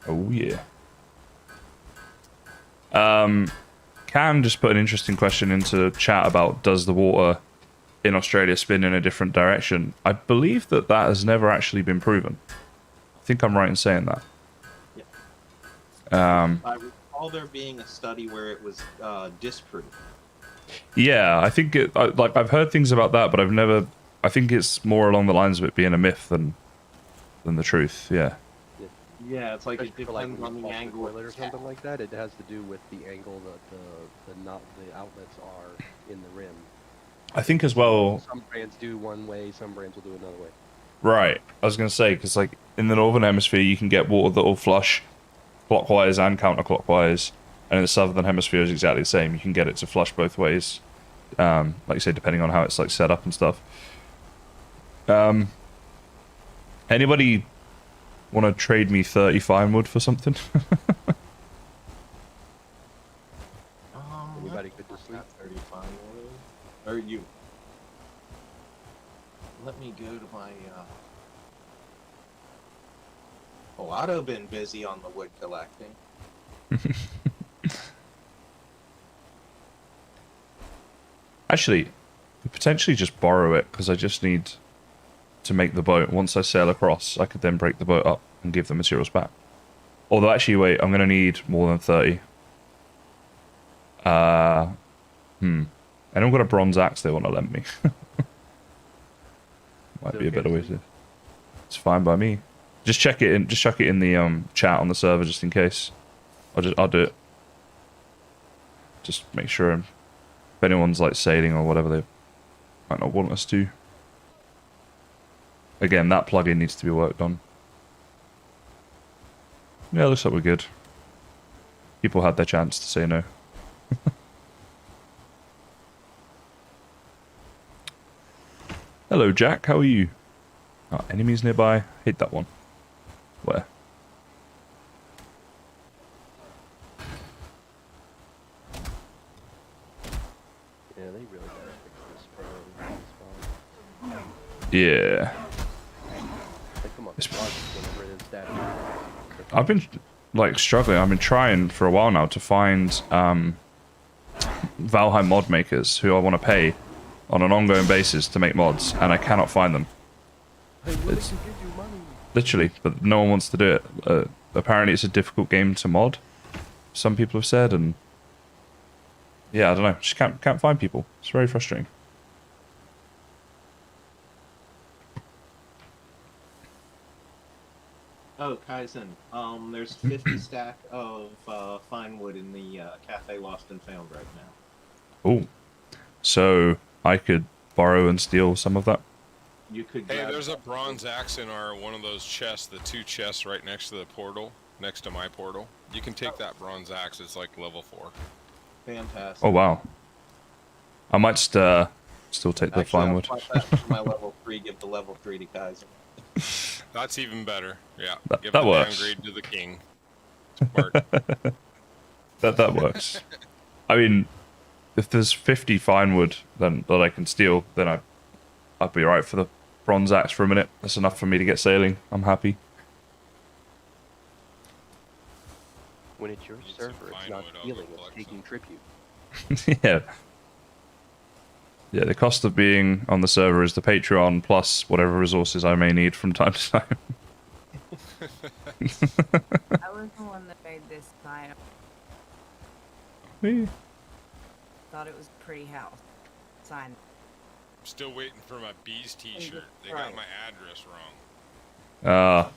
A: Oh yeah. Cam just put an interesting question into chat about does the water in Australia spin in a different direction. I believe that has never actually been proven. I think I'm right in saying that.
G: Yeah. I recall there being a study where it was disproved.
A: Yeah, I think like I've heard things about that, but I've never. I think it's more along the lines of it being a myth than the truth. Yeah.
G: Yeah, it's like it
F: Especially for, like,
G: depends
F: when
G: on
F: you
G: the
F: pop
G: angle of
F: toilet or
G: the
F: something
G: tap.
F: like that. It has to do with the angle that the outlets are in the rim.
A: I think as well.
F: Some brands do one way, some brands will do another way.
A: Right. I was gonna say because like in the northern hemisphere, you can get water that will flush clockwise and counterclockwise, and in the southern hemisphere is exactly the same. You can get it to flush both ways, like you say, depending on how it's like set up and stuff. Anybody want to trade me 30 fine wood for something?
F: Anybody
G: Let
F: could
G: me
F: just
G: grab 35 wood. Or you. Let me go to my. Oh, Otto been busy on the wood collecting.
A: Actually, potentially just borrow it because I just need to make the boat. Once I sail across, I could then break the boat up and give the materials back. Although, actually, wait, I'm going to need more than 30. Anyone got a bronze axe they want to lend me? Might be a better way to. It's fine by me. Just check it in. Just chuck it in the chat on the server just in case. I'll do it. Just make sure if anyone's like sailing or whatever, they might not want us to. Again, that plugin needs to be worked on. Yeah, looks like we're good. People had their chance to say no. Hello, Jack. How are you? Oh, enemies nearby. Hate that one. Where?
F: Yeah, they really gotta fix this from.
A: Yeah.
F: Like, come on, whenever it is that.
A: I've been like struggling. I've been trying for a while now to find Valheim mod makers who I want to pay on an ongoing basis to make mods, and I cannot find them. It's literally, but no one wants to do it. Apparently, it's a difficult game to mod. Some people have said, and yeah, I don't know. Just can't find people. It's very frustrating.
G: Oh, Kysen, there's 50 stack of fine wood in the Cafe Lost and Found right now.
A: Oh, so I could borrow and steal some of that.
G: You could.
H: Hey,
G: grab
H: there's a bronze axe in one of those chests, the 2 chests right next to the portal, next to my portal. You can take that bronze axe. It's like level 4.
G: Fantastic.
A: Oh wow. I might still take the
G: Actually,
A: fine
G: I'll
A: wood.
G: swap that for my level 3. Give the level 3 to Kysen.
H: That's even better. Yeah. Give
A: That
H: the
A: works.
H: downgrade to the king. Smart.
A: That works. I mean, if there's 50 fine wood then that I can steal, then I'd be alright for the bronze axe for a minute. That's enough for me to get sailing. I'm happy.
F: When it's your
H: Need some
F: server, it's
H: fine
F: not
H: wood, I'll
F: stealing,
H: go
F: it's
H: collect
F: taking
H: some.
F: tribute.
A: Yeah. Yeah, the cost of being on the server is the Patreon plus whatever resources I may need from time to time.
C: I was the one that made this sign.
A: Me.
C: Thought it was a pretty house sign.
H: I'm still waiting for my bees t-shirt. They got
C: Right.
H: my address wrong.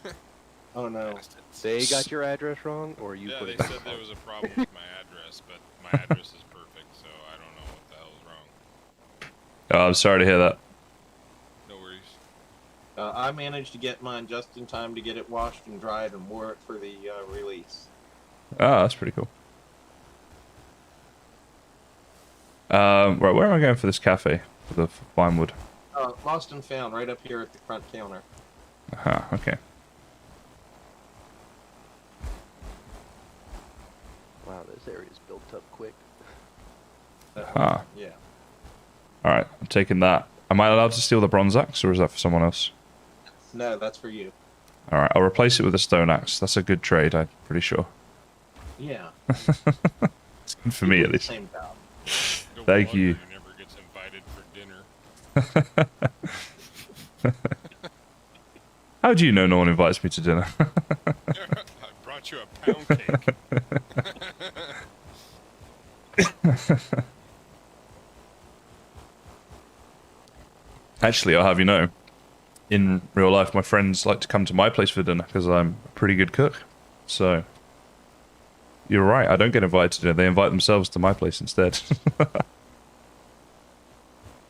G: Oh no.
H: Bastards.
F: They got your address wrong, or you
H: Yeah,
F: put
H: they
F: it
H: said there was a problem with my address, but my address is perfect, so I don't know what the hell's wrong.
A: I'm sorry to hear that.
H: No worries.
G: I managed to get mine just in time to get it washed and dried and wore it for the release.
A: Ah, that's pretty cool. Right, where am I going for this cafe? For the fine wood.
G: Lost and Found, right up here at the front counter.
A: Aha, okay.
F: Wow, this area's built up quick.
A: Ah.
G: Yeah.
A: Alright, I'm taking that. Am I allowed to steal the bronze axe, or is that for someone else?
G: No, that's for you.
A: Alright, I'll replace it with a stone axe. That's a good trade, I'm pretty sure.
G: Yeah.
A: It's good for me, at least.
G: Same job.
H: No
A: Thank
H: wonder
A: you.
H: He never gets invited for dinner.
A: How do you know no one invites me to dinner?
H: I brought you a pound cake.
A: Actually, I'll have you know, in real life, my friends like to come to my place for dinner because I'm a pretty good cook. So, you're right. I don't get invited to dinner. They invite themselves to my place instead.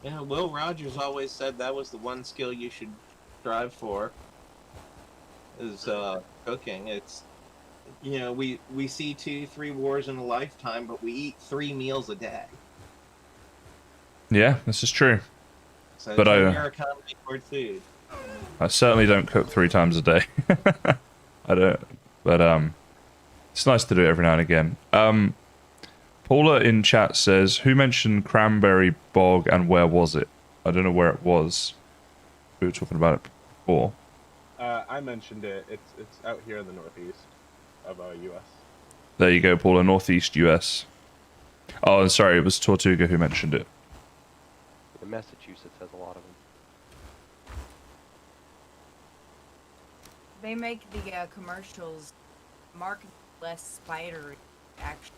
G: Yeah, Will Rogers always said that was the one skill you should strive for. Is cooking. It's, you know, we see 2-3 wars in a lifetime, but we eat 3 meals a day.
A: Yeah, this is true.
G: So
A: But
G: enjoy your economy toward food.
A: I certainly don't cook 3 times a day. I don't. But it's nice to do it every now and again. Paula in chat says, "Who mentioned Cranberry Bog and where was it?" I don't know where it was. We were talking about it before.
I: I mentioned it. It's out here in the northeast of U.S.
A: There you go, Paula. Northeast US. Oh, and sorry, it was Tortuga who mentioned it.
F: Massachusetts has a lot of them.
C: They make the commercials market less spidery, actually.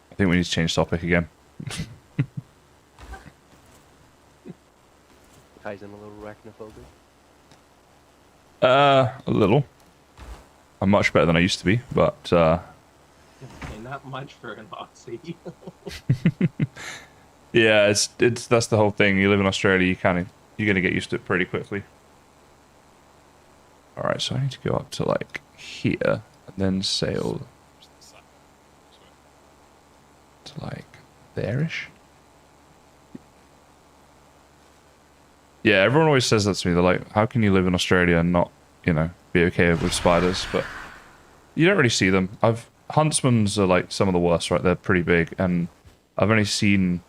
A: I think we need to change topic again.
F: Kysen a little arachnophobic?
A: A little. I'm much better than I used to be, but
G: Hey, not much for an Aussie.
A: yeah, it's that's the whole thing. You live in Australia, you're gonna get used to it pretty quickly. All right, so I need to go up to like here and then sail to like there-ish. Yeah, everyone always says that to me. They're like, "How can you live in Australia and not, you know, be okay with spiders?" But you don't really see them. Huntsmans are like some of the worst, right? They're pretty big, and I've only seen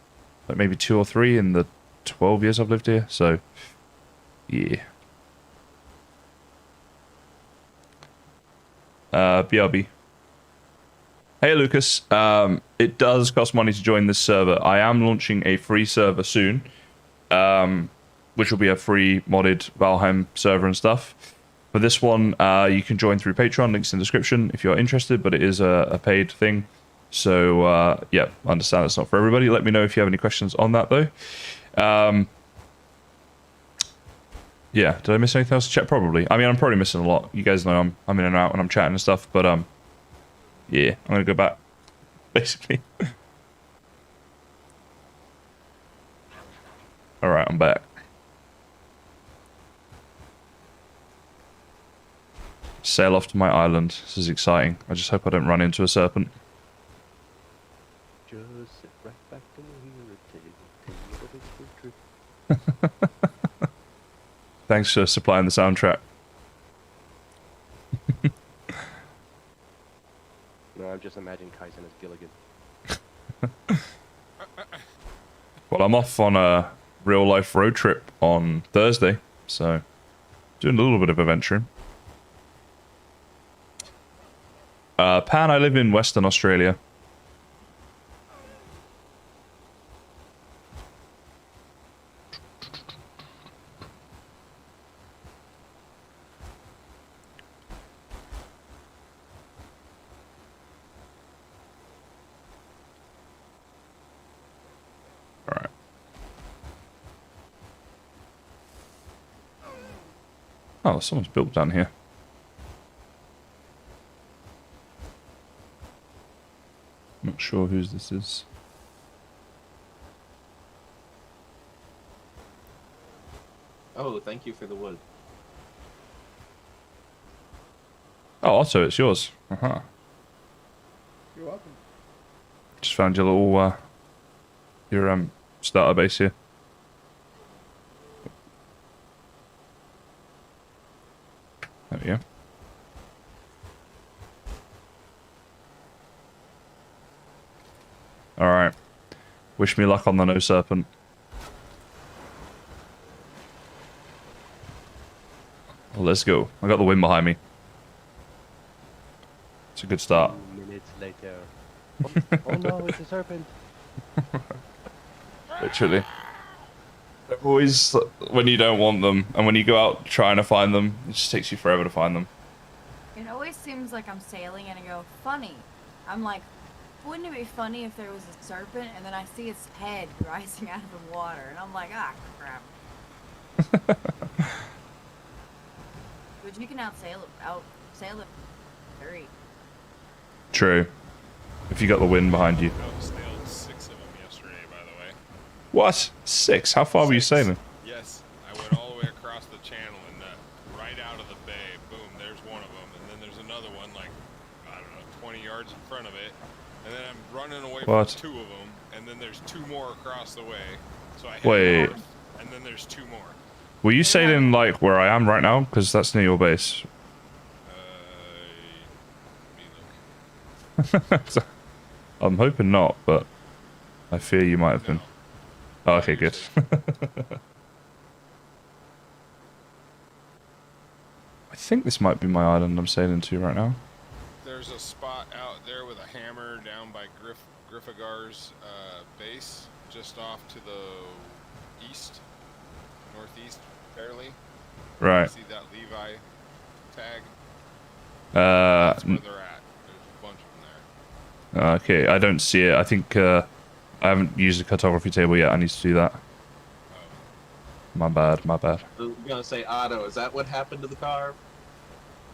A: like maybe 2 or 3 in the 12 years I've lived here. So, yeah. BRB. Hey Lucas, it does cost money to join this server. I am launching a free server soon, which will be a free modded Valheim server and stuff. For this one, you can join through Patreon, links in the description if you're interested, but it is a paid thing. So, yeah, I understand it's not for everybody. Let me know if you have any questions on that, though. Yeah, did I miss anything else to chat? Probably. I mean, I'm probably missing a lot. You guys know I'm in and out when I'm chatting and stuff, but, yeah, I'm going to go back, basically. All right, I'm back. Sail off to my island. This is exciting. I just hope I don't run into a serpent.
F: Just sit right back and take a trip.
A: Thanks for supplying the soundtrack.
F: No, I'm just imagining Kysen as Gilligan.
A: Well, I'm off on a real-life road trip on Thursday, so doing a little bit of adventuring. Pan, I live in Western Australia. Alright. Oh, someone's built down here. Not sure whose this is.
G: Oh, thank you for the wood.
A: Oh, Otto, it's yours. Uh-huh.
E: You're welcome.
A: Just found your little, your, starter base here. There we go. Alright. Wish me luck on the no serpent. Well, let's go. I got the wind behind me. It's a good start.
F: 2 minutes later. Oh no, it's a serpent.
A: Literally. They're always when you don't want them, and when you go out trying to find them, it just takes you forever to find them.
C: It always seems like I'm sailing and I go, funny. I'm like Wouldn't it be funny if there was a serpent and then I see its head rising out of the water and I'm like, ah, crap. But you can outsail it very.
A: True. If you got the wind behind you.
H: Sailed 6 of them yesterday, by the way.
A: What? 6? How far were you
H: 6.
A: sailing?
H: Yes, I went all the way across the channel and right out of the bay, boom, there's one of them. And then there's another one, like, I don't know, 20 yards in front of it. And then I'm running away
A: What?
H: from 2 of them. And then there's 2 more across the way. So I head
A: Wait.
H: north, and then there's 2 more.
A: Were you sailing like where I am right now? Because that's near your base.
H: Let me look.
A: I'm hoping not, but I fear you might have been.
H: No.
A: Oh, okay, good. I think this might be my island I'm sailing to right now.
H: There's a spot out there with a hammer down by Griffigar's base, just off to the east, northeast, barely.
A: Right.
H: See that Levi tag?
A: Uh,
H: That's where they're at. There's a bunch of them there.
A: okay, I don't see it. I think I haven't used the cartography table yet. I need to do that.
H: Oh.
A: My bad, my bad.
G: I was gonna say, Otto, is that what happened to the car?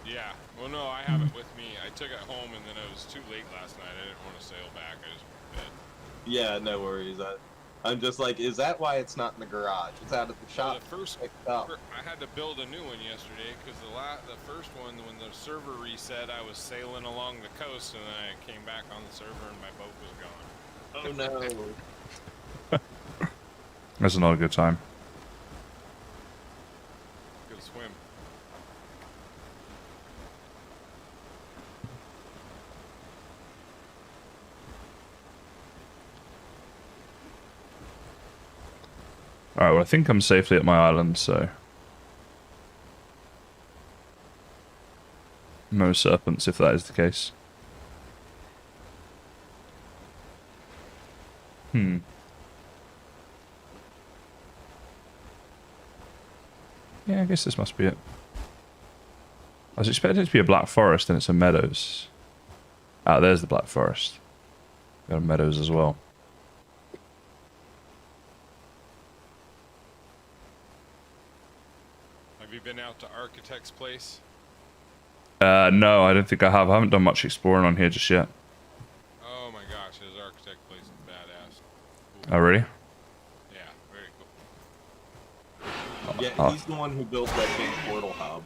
H: Yeah. Well, no, I have it with me. I took it home, and then it was too late last night. I didn't want to sail back. I just went to bed.
G: Yeah, no worries. I'm just like, is that why it's not in the garage? It's out at the
H: Well,
G: shop.
H: the first,
G: picked up.
H: I had to build a new one yesterday because the first one, when the server reset, I was sailing along the coast, and then I came back on the server, and my boat was gone.
G: Oh no.
A: That's not a good time.
H: Good swim.
A: Alright, well I think I'm safely at my island, so... No serpents, if that is the case. Hmm. Yeah, I guess this must be it. I was expecting it to be a black forest and it's a meadows. Ah, there's the black forest. Got a meadows as well.
H: Have you been out to Architect's place?
A: No, I don't think I have. I haven't done much exploring on here just yet.
H: Oh my gosh, his Architect place is badass.
A: Oh, really?
H: Yeah, very cool.
G: Yeah, he's the one who built that big portal hub.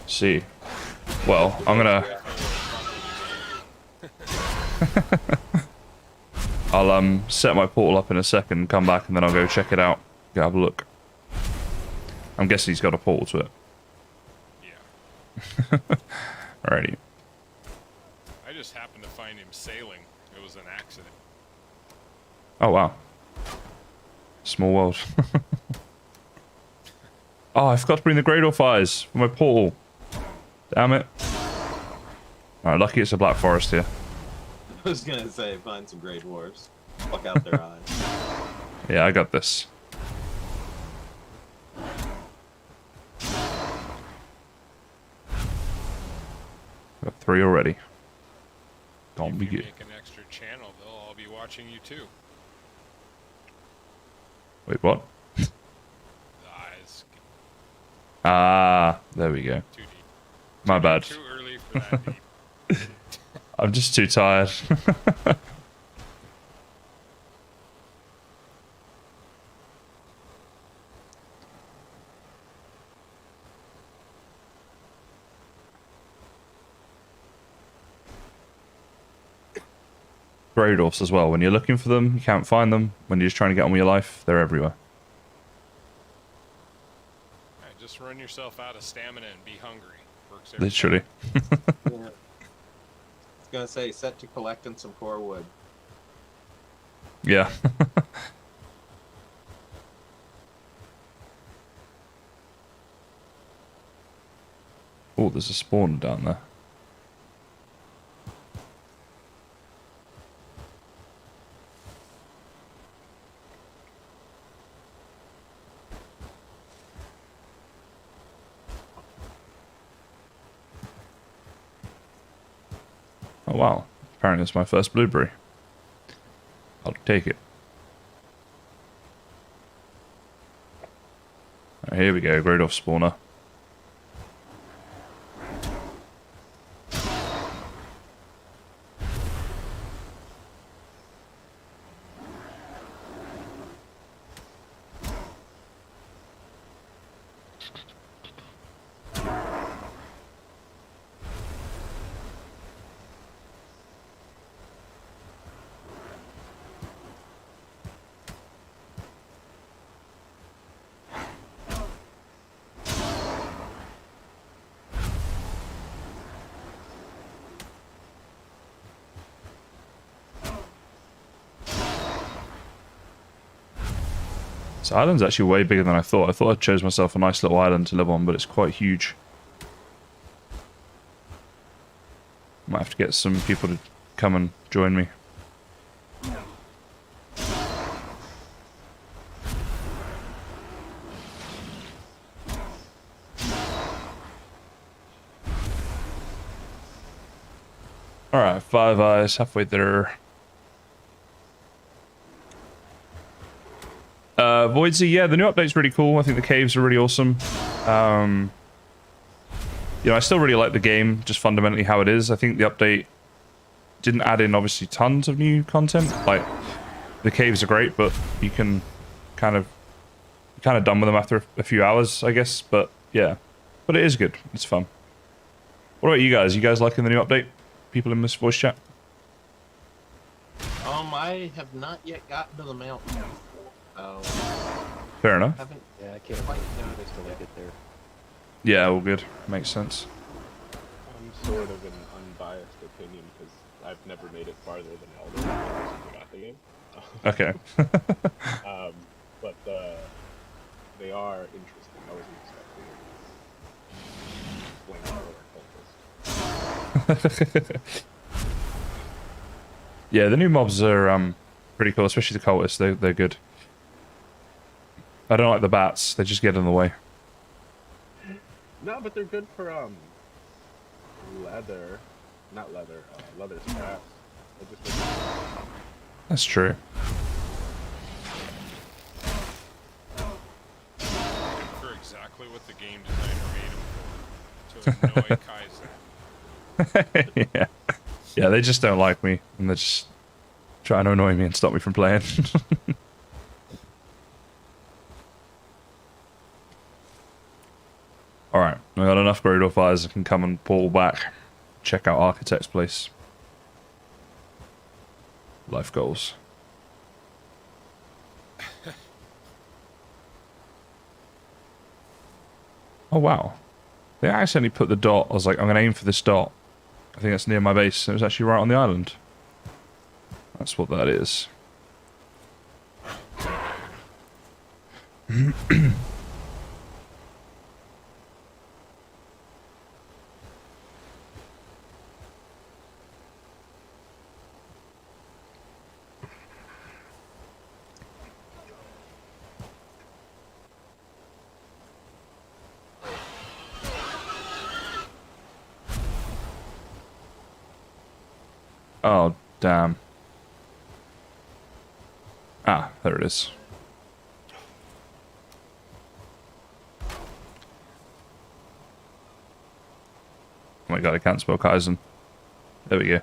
A: See. Well, I'm gonna... I'll set my portal up in a second, come back, and then I'll go check it out. Go have a look. I'm guessing he's got a portal to it.
H: Yeah.
A: Alrighty.
H: I just happened to find him sailing. It was an accident.
A: Oh, wow. Small world. Oh, I forgot to bring the Greydor fires for my portal. Damn it. Alright, lucky it's a black forest here.
G: I was gonna say, find some Great Dwarfs. Fuck out their eyes.
A: Yeah, I got this. Got 3 already. Don't
H: If
A: be
H: you
A: good.
H: make an extra channel, they'll all be watching you too.
A: Wait, what?
H: The eyes
A: Ah, there we go.
H: too deep.
A: My bad.
H: Too early for that deep.
A: I'm just too tired. Greydorfs as well. When you're looking for them, you can't find them. When you're just trying to get on with your life, they're everywhere.
H: Alright, just run yourself out of stamina and be hungry. Works every
A: Literally.
G: Yeah. I was gonna say, set to collecting some core wood.
A: Yeah. Oh, there's a spawner down there. Oh wow. Apparently it's my first blueberry. I'll take it. Right, here we go, Great Off spawner. This island's actually way bigger than I thought. I thought I chose myself a nice little island to live on, but it's quite huge. Might have to get some people to come and join me. Alright, 5 eyes, halfway there. Voidsy, yeah, the new update's really cool. I think the caves are really awesome. You know, I still really like the game, just fundamentally how it is. I think the update didn't add in, obviously, tons of new content. Like, the caves are great, but you can kind of done with them after a few hours, I guess. But, yeah. But it is good. It's fun. What about you guys? You guys liking the new update? People in this voice chat?
G: I have not yet gotten to the mountain. So
A: Fair enough.
F: Yeah, I can't quite notice till I get there.
A: Yeah, all good. Makes sense.
I: I'm sort of an unbiased opinion because I've never made it farther than Elder since I got the game.
A: Okay.
I: But they are interesting. I wasn't expecting Flame cultist.
A: Yeah, the new mobs are pretty cool, especially the cultists. They're good. I don't like the bats. They just get in the way.
I: No, but they're good for leather, leather scraps. They just
A: That's true.
H: For exactly what the game designer made them for. To annoy Kysen.
A: Yeah. Yeah, they just don't like me, and they're just trying to annoy me and stop me from playing. Alright, I got enough grade off eyes I can come and pull back. Check out Architect's place. Life goals. Oh wow. They accidentally put the dot. I was like, I'm going to aim for this dot. I think that's near my base. It was actually right on the island. That's what that is. Oh, damn. Ah, there it is. Oh my god, I can't spell Kysen. There we go.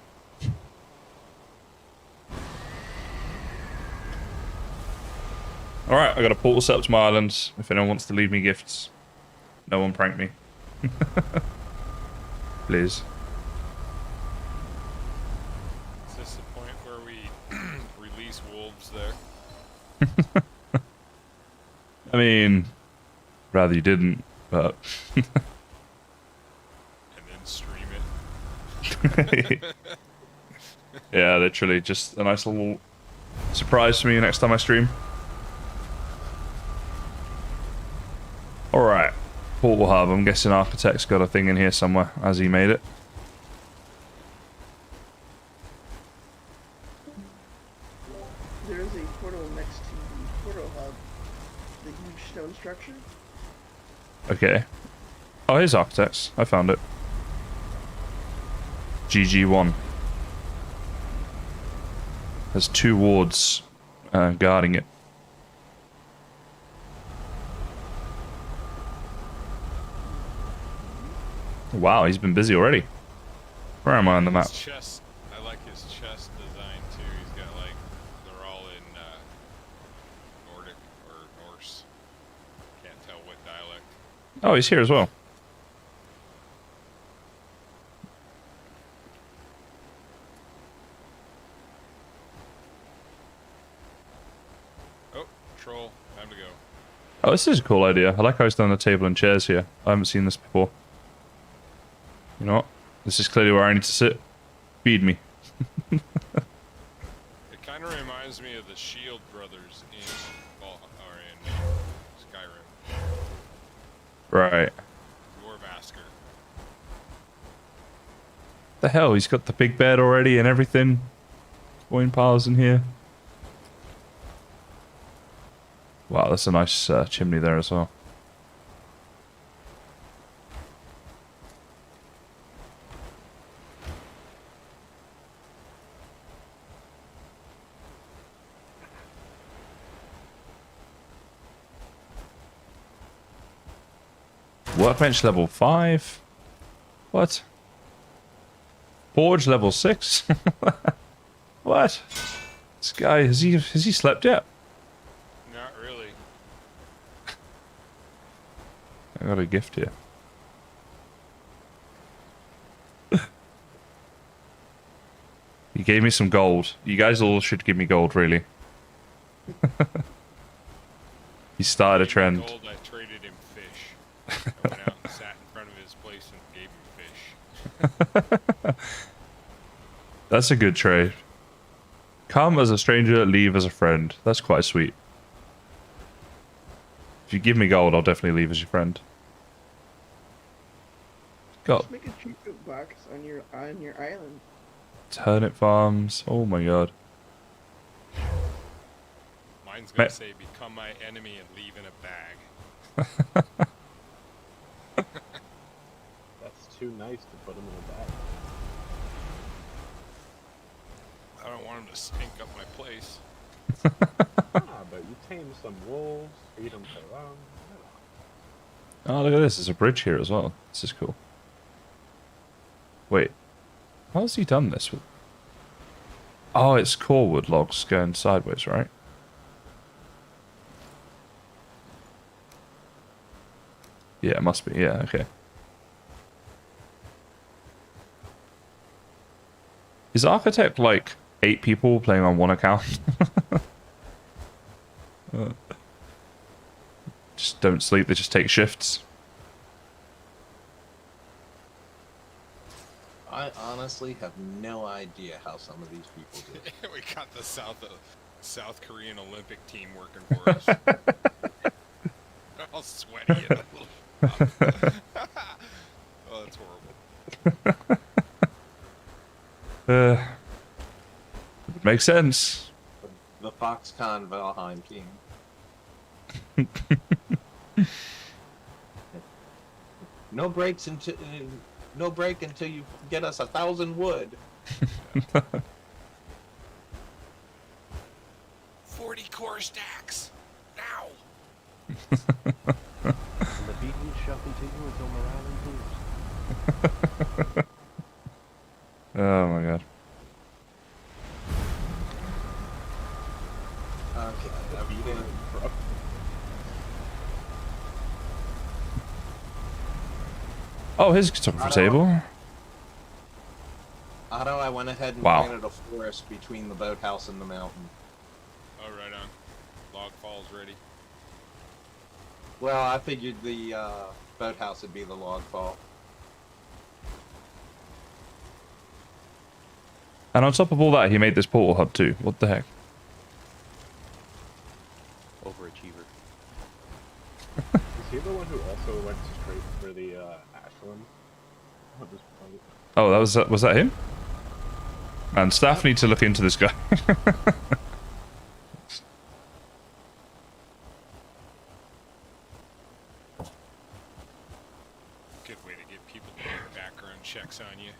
A: Alright, I got a portal set up to my island. If anyone wants to leave me gifts. No one prank me. Please.
H: Is this the point where we release wolves there?
A: I mean, rather you didn't, but...
H: And then stream it?
A: Yeah, literally, just a nice little surprise for me next time I stream. Alright, Portal Hub. I'm guessing Architect's got a thing in here somewhere, as he made it.
E: There is a portal next to the portal hub, the huge stone structure.
A: Okay. Oh, here's Architects. I found it. GG1. There's 2 wards guarding it. Wow, he's been busy already. Where am I on the map?
H: His chest, I like his chest design too. He's got like, they're all in Nordic or Norse. Can't tell what dialect.
A: Oh, he's here as well.
H: Oh, troll, time to go.
A: Oh, this is a cool idea. I like how it's done the table and chairs here. I haven't seen this before. You know what? This is clearly where I need to sit. Feed me.
H: It kind of reminds me of the Shield brothers in Skyrim.
A: Right.
H: Dwarvasker.
A: The hell? He's got the big bed already and everything. Coin piles in here. Wow, that's a nice chimney there as well. Workbench level 5? What? Forge level 6? What? This guy, has he slept yet?
H: Not really.
A: I got a gift here. He gave me some gold. You guys all should give me gold, really. He started a trend.
H: Gold, I traded him fish. I went out and sat in front of his place and gave him fish.
A: That's a good trade. Come as a stranger, leave as a friend. That's quite sweet. If you give me gold, I'll definitely leave as your friend. Got
E: Just make a tribute box on your island.
A: turnip farms. Oh my god.
H: Mine's gonna say, become my enemy and leave in a bag.
I: That's too nice to put them in a bag.
H: I don't want him to stink up my place.
I: But you tame some wolves, feed them to them.
A: Oh, look at this. There's a bridge here as well. This is cool. Wait. How has he done this? Oh, it's core wood logs going sideways, right? Yeah, it must be. Yeah, okay. Is Architect like 8 people playing on one account? Just don't sleep, they just take shifts.
G: I honestly have no idea how some of these people do it.
H: We got the South Korean Olympic team working for us. They're all sweaty and a little. Oh, that's horrible.
A: Makes sense.
G: The Foxconn Valheim team. No breaks until no break until you get us 1,000 wood.
H: 40 core stacks now.
F: And the beating shall continue until morale improves.
A: Oh my god.
G: Okay, I'm beating.
A: Oh, his photography table.
G: Otto, I went ahead and
A: Wow.
G: planted a forest between the boathouse and the mountain.
H: Oh, right on. Log falls ready.
G: Well, I figured the boathouse would be the log fall.
A: And on top of all that, he made this portal hub too. What the heck?
F: Overachiever.
I: Is he the one who also went straight for the Ashland at this point?
A: Oh, was that him? And staff need to look into this guy.
H: Good way to get people to do background checks on you.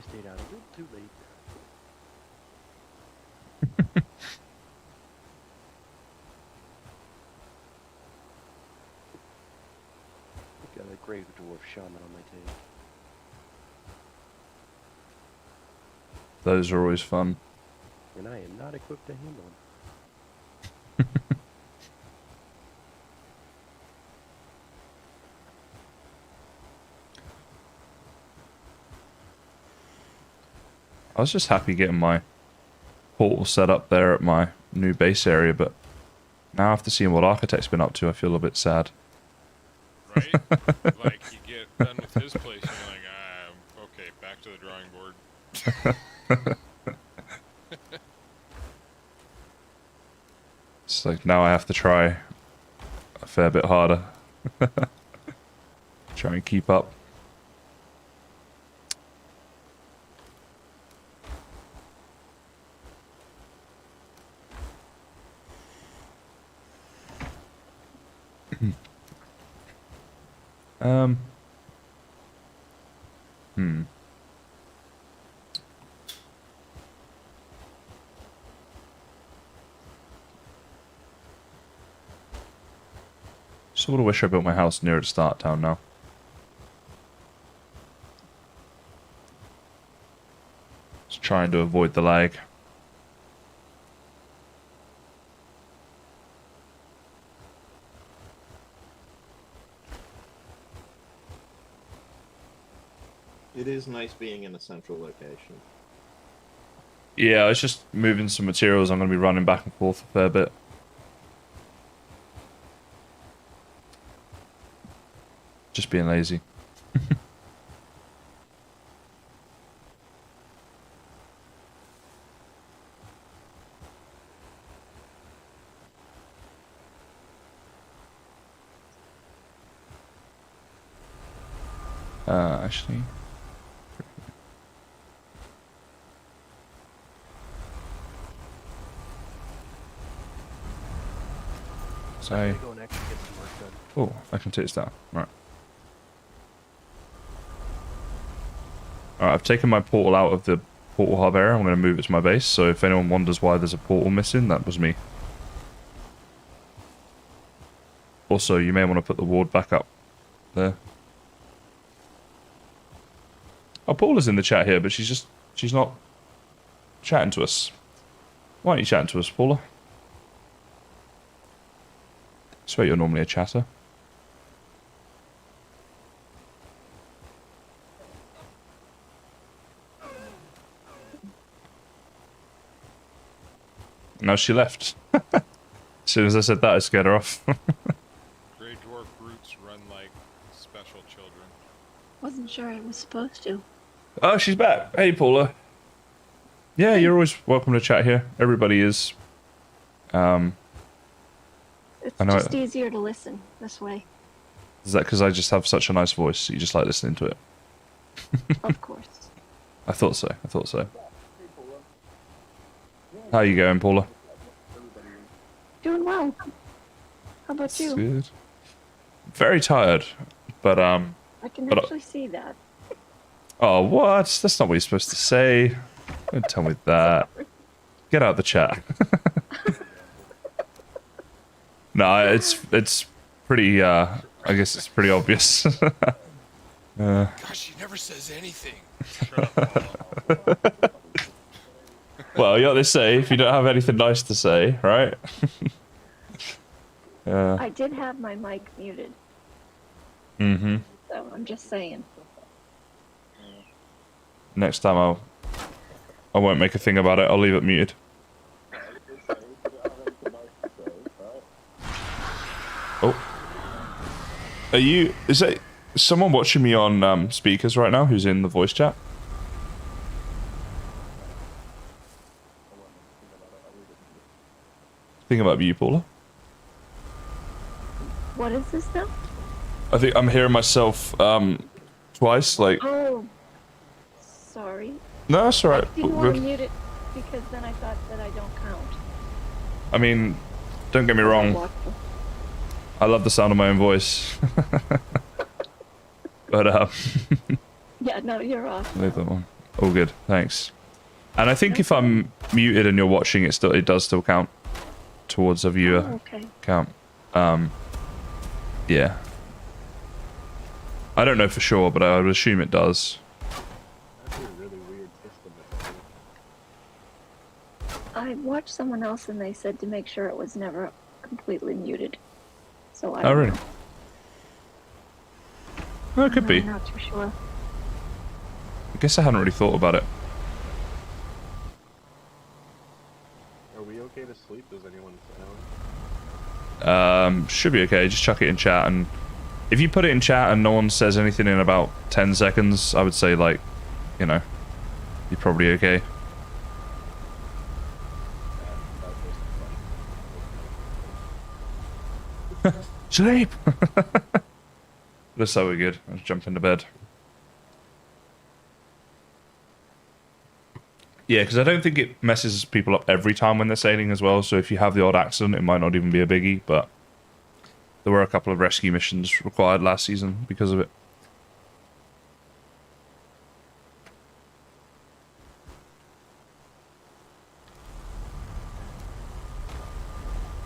F: stayed out a little too late. Got a grave dwarf shaman on my tail.
A: Those are always fun.
F: And I am not equipped to handle him.
A: I was just happy getting my portal set up there at my new base area, but now after seeing what Architect's been up to, I feel a bit sad.
H: Right? Like, you get done with his place, and you're like, okay, back to the drawing board.
A: It's like now I have to try a fair bit harder. Try and keep up. Sort of wish I built my house nearer to start town now. Just trying to avoid the lag.
G: It is nice being in a central location.
A: Yeah, I was just moving some materials. I'm going to be running back and forth a fair bit. Just being lazy. Actually.
F: I'm
A: So,
F: gonna go and actually get some work done.
A: oh, I can take this down. Right. Alright, I've taken my portal out of the portal hub area. I'm going to move it to my base. So if anyone wonders why there's a portal missing, that was me. Also, you may want to put the ward back up there. Oh, Paula's in the chat here, but she's not chatting to us. Why aren't you chatting to us, Paula? I swear you're normally a chatter. No, she left. As soon as I said that, I scared her off.
H: Grey dwarf brutes run like special children.
J: Wasn't sure I was supposed to.
A: Oh, she's back. Hey, Paula. Yeah, you're always welcome to chat here. Everybody is.
J: It's
A: I know
J: just easier to listen this way.
A: Is that because I just have such a nice voice, so you just like listening to it?
J: Of course.
A: I thought so. I thought so. How you going, Paula?
J: Doing well. How about
A: That's
J: you?
A: good. Very tired, but
J: I can actually see that.
A: Oh, what? That's not what you're supposed to say. Don't tell me that. Get out of the chat. No, it's pretty. I guess it's pretty obvious.
H: Gosh, she never says anything.
A: Well, you know what they say, if you don't have anything nice to say, right?
J: I did have my mic muted.
A: Mm-hmm.
J: So I'm just saying.
A: Next time I won't make a thing about it. I'll leave it muted. Oh. Is that someone watching me on speakers right now who's in the voice chat? Think about you, Paula.
J: What is this now?
A: I think I'm hearing myself twice, like...
J: Oh, sorry.
A: No, that's alright.
J: I didn't want to mute it because then I thought that I don't count.
A: I mean, don't get me wrong. I love the sound of my own voice. But,
J: Yeah, no, you're off.
A: leave that one. All good, thanks. And I think if I'm muted and you're watching, it does still count towards a viewer
J: okay.
A: count. Yeah. I don't know for sure, but I would assume it does.
I: That's a really weird system.
J: I watched someone else and they said to make sure it was never completely muted. So I
A: Oh,
J: don't
A: really?
J: know.
A: Oh, it could
J: I'm
A: be.
J: not too sure.
A: I guess I hadn't really thought about it.
I: Are we okay to sleep? Does anyone sound?
A: Should be okay. Just chuck it in chat, and if you put it in chat and no one says anything in about 10 seconds, I would say, like, you know, you're probably okay. Sleep! Looks like we're good. Let's jump into bed. Yeah, because I don't think it messes people up every time when they're sailing as well, so if you have the odd accident, it might not even be a biggie, but there were a couple of rescue missions required last season because of it.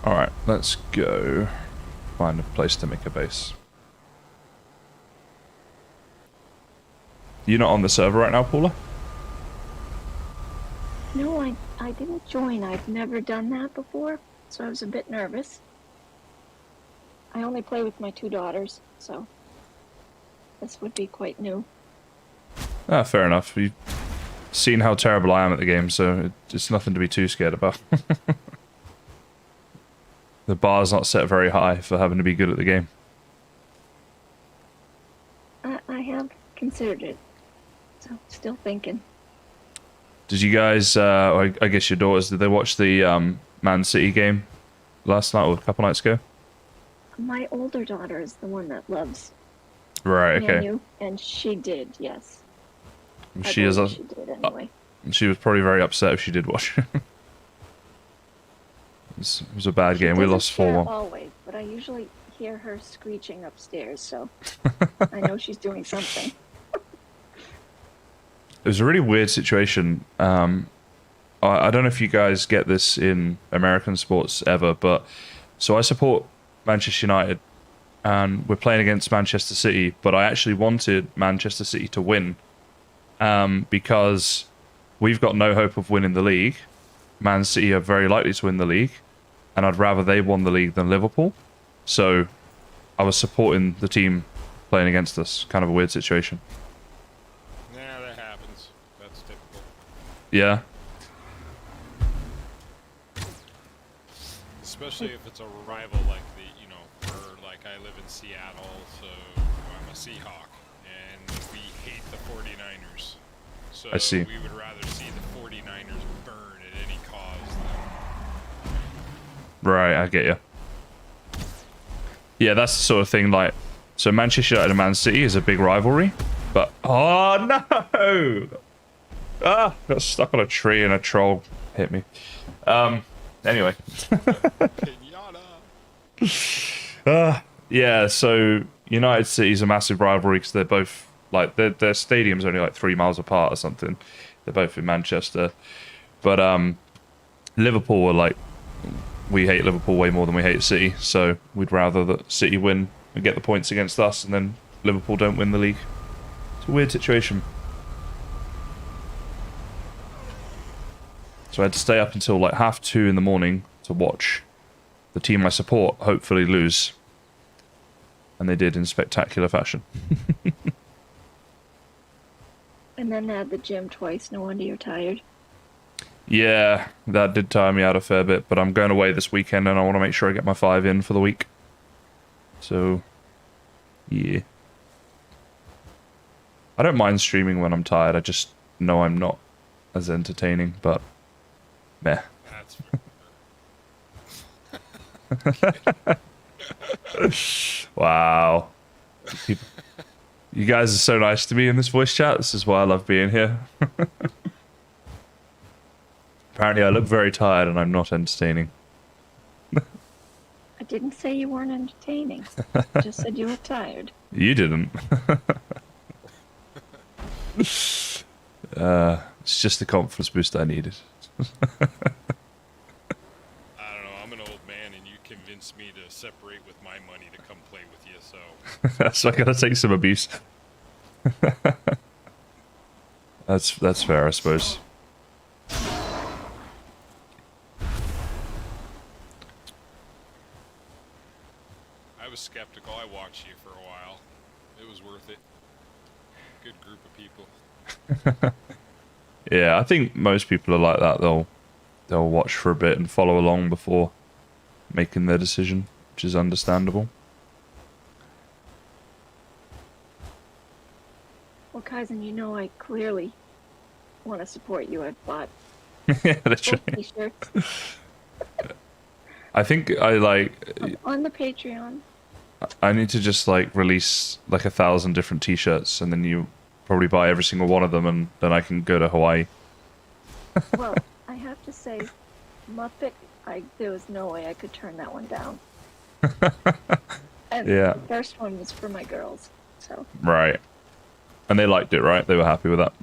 A: Alright, let's go find a place to make a base. You're not on the server right now, Paula?
J: No, I didn't join. I've never done that before, so I was a bit nervous. I only play with my 2 daughters, so this would be quite new.
A: Ah, fair enough. You've seen how terrible I am at the game, so it's nothing to be too scared about. The bar's not set very high for having to be good at the game.
J: I have considered it, so still thinking.
A: Did you guys, I guess your daughters, did they watch the Man City game last night or a couple nights ago?
J: My older daughter is the one that loves
A: Right, okay.
J: Manu, and she did, yes.
A: She is.
J: She did anyway.
A: She was probably very upset if she did watch. It was a bad game. We
J: doesn't
A: lost
J: share
A: 4-1.
J: always, but I usually hear her screeching upstairs, so I know she's doing something.
A: It was a really weird situation. I don't know if you guys get this in American sports ever, but so I support Manchester United, and we're playing against Manchester City, but I actually wanted Manchester City to win because we've got no hope of winning the league. Man City are very likely to win the league, and I'd rather they won the league than Liverpool. So I was supporting the team playing against us. Kind of a weird situation.
H: Yeah, that happens. That's typical.
A: Yeah.
H: Especially if it's a rival like I live in Seattle, so I'm a Seahawk, and we hate the 49ers. So
A: I see.
H: We would rather see the 49ers burn at any cause than...
A: Right, I get you. Yeah, that's the sort of thing, like, so Manchester United and Man City is a big rivalry, but, oh no! Ah, got stuck on a tree and a troll hit me. Anyway. Yeah, so United City's a massive rivalry because they're both, like, their stadium's only like 3 miles apart or something. They're both in Manchester. But Liverpool are like, we hate Liverpool way more than we hate City, so we'd rather that City win and get the points against us, and then Liverpool don't win the league. It's a weird situation. So I had to stay up until like 2:30 in the morning to watch the team I support hopefully lose. And they did in spectacular fashion.
J: And then at the gym twice, no wonder you're tired.
A: Yeah, that did tire me out a fair bit, but I'm going away this weekend and I want to make sure I get my 5 in for the week. So, yeah. I don't mind streaming when I'm tired, I just know I'm not as entertaining, but meh. Wow. You guys are so nice to me in this voice chat. This is why I love being here. Apparently I look very tired and I'm not entertaining.
J: I didn't say you weren't entertaining. I just said you were tired.
A: You didn't. It's just the confidence boost I needed.
H: I don't know. I'm an old man, and you convinced me to separate with my money to come play with you. So
A: So I gotta take some abuse. That's fair, I suppose.
H: I was skeptical. I watched you for a while. It was worth it. Good group of people.
A: Yeah, I think most people are like that. They'll watch for a bit and follow along before making their decision, which is understandable.
J: Well, Kysen, you know I clearly want to support you. I've bought
A: Yeah, that's
J: full
A: right.
J: t-shirts
A: I think
J: on the Patreon.
A: I need to just like release like 1,000 different t-shirts, and then you probably buy every single one of them, and then I can go to Hawaii.
J: Well, I have to say, Muppet, there was no way I could turn that one down. And
A: Yeah.
J: the first one was for my girls, so
A: Right. And they liked it, right? They were happy with that.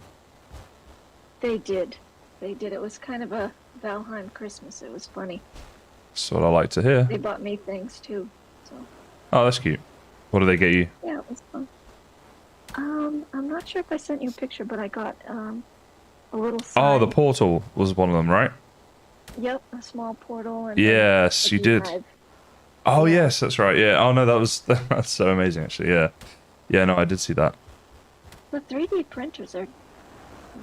J: they did. They did. It was kind of a Valheim Christmas. It was funny.
A: That's what I like to hear.
J: They bought me things too, so
A: Oh, that's cute. What did they get you?
J: yeah, it was fun. I'm not sure if I sent you a picture, but I got a little sign.
A: Oh, the portal was one of them, right?
J: Yep, a small portal. And
A: Yes,
J: a
A: you did.
J: beehive.
A: Oh,
J: Yeah.
A: yes, that's right. Yeah. Oh no, that's so amazing, actually. Yeah. Yeah. No, I did see that.
J: The 3D printers are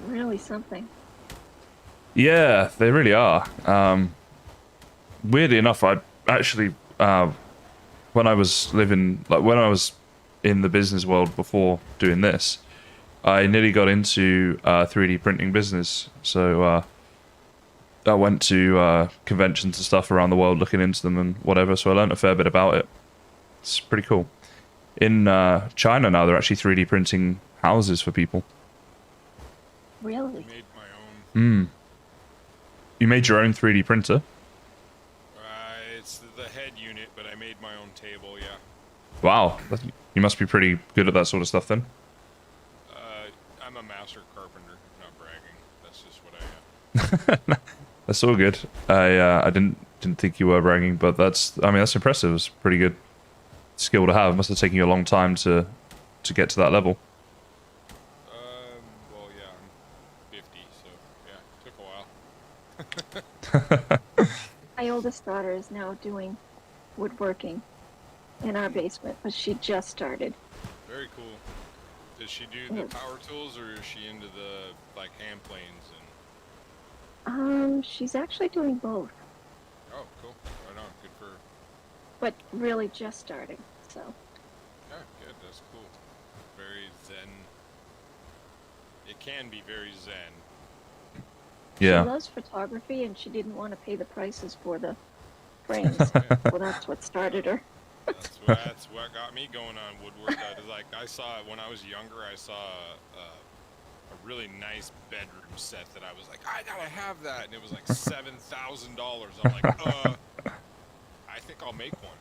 J: really something.
A: Yeah, they really are. Weirdly enough, I actually, when I was in the business world before doing this, I nearly got into 3D printing business. So I went to conventions and stuff around the world looking into them and whatever. So I learned a fair bit about it. It's pretty cool. In China now, they're actually 3D printing houses for people.
J: Really?
H: Made my own.
A: You made your own 3D printer?
H: It's the head unit, but I made my own table. Yeah.
A: Wow, you must be pretty good at that sort of stuff then.
H: I'm a master carpenter. Not bragging. That's just what I am.
A: That's all good. I didn't think you were bragging, but that's impressive. It's a pretty good skill to have. It must have taken you a long time to get to that level.
H: Well, yeah, I'm 50, so yeah, took a while.
J: My oldest daughter is now doing woodworking in our basement, but she just started.
H: Very cool. Does she do the
J: Yes.
H: power tools, or is she into the like hand planes and?
J: She's actually doing both,
H: Oh, cool. Right on. Good for her.
J: but really just starting. So
H: Yeah, good. That's cool. Very zen. It can be very zen.
A: Yeah.
J: she loves photography, and she didn't want to pay the prices for the frames. Well, that's what started her.
H: That's what got me going on woodwork. I saw it when I was younger. I saw a really nice bedroom set that I was like, I gotta have that, and it was like $7,000. I'm like, I think I'll make one.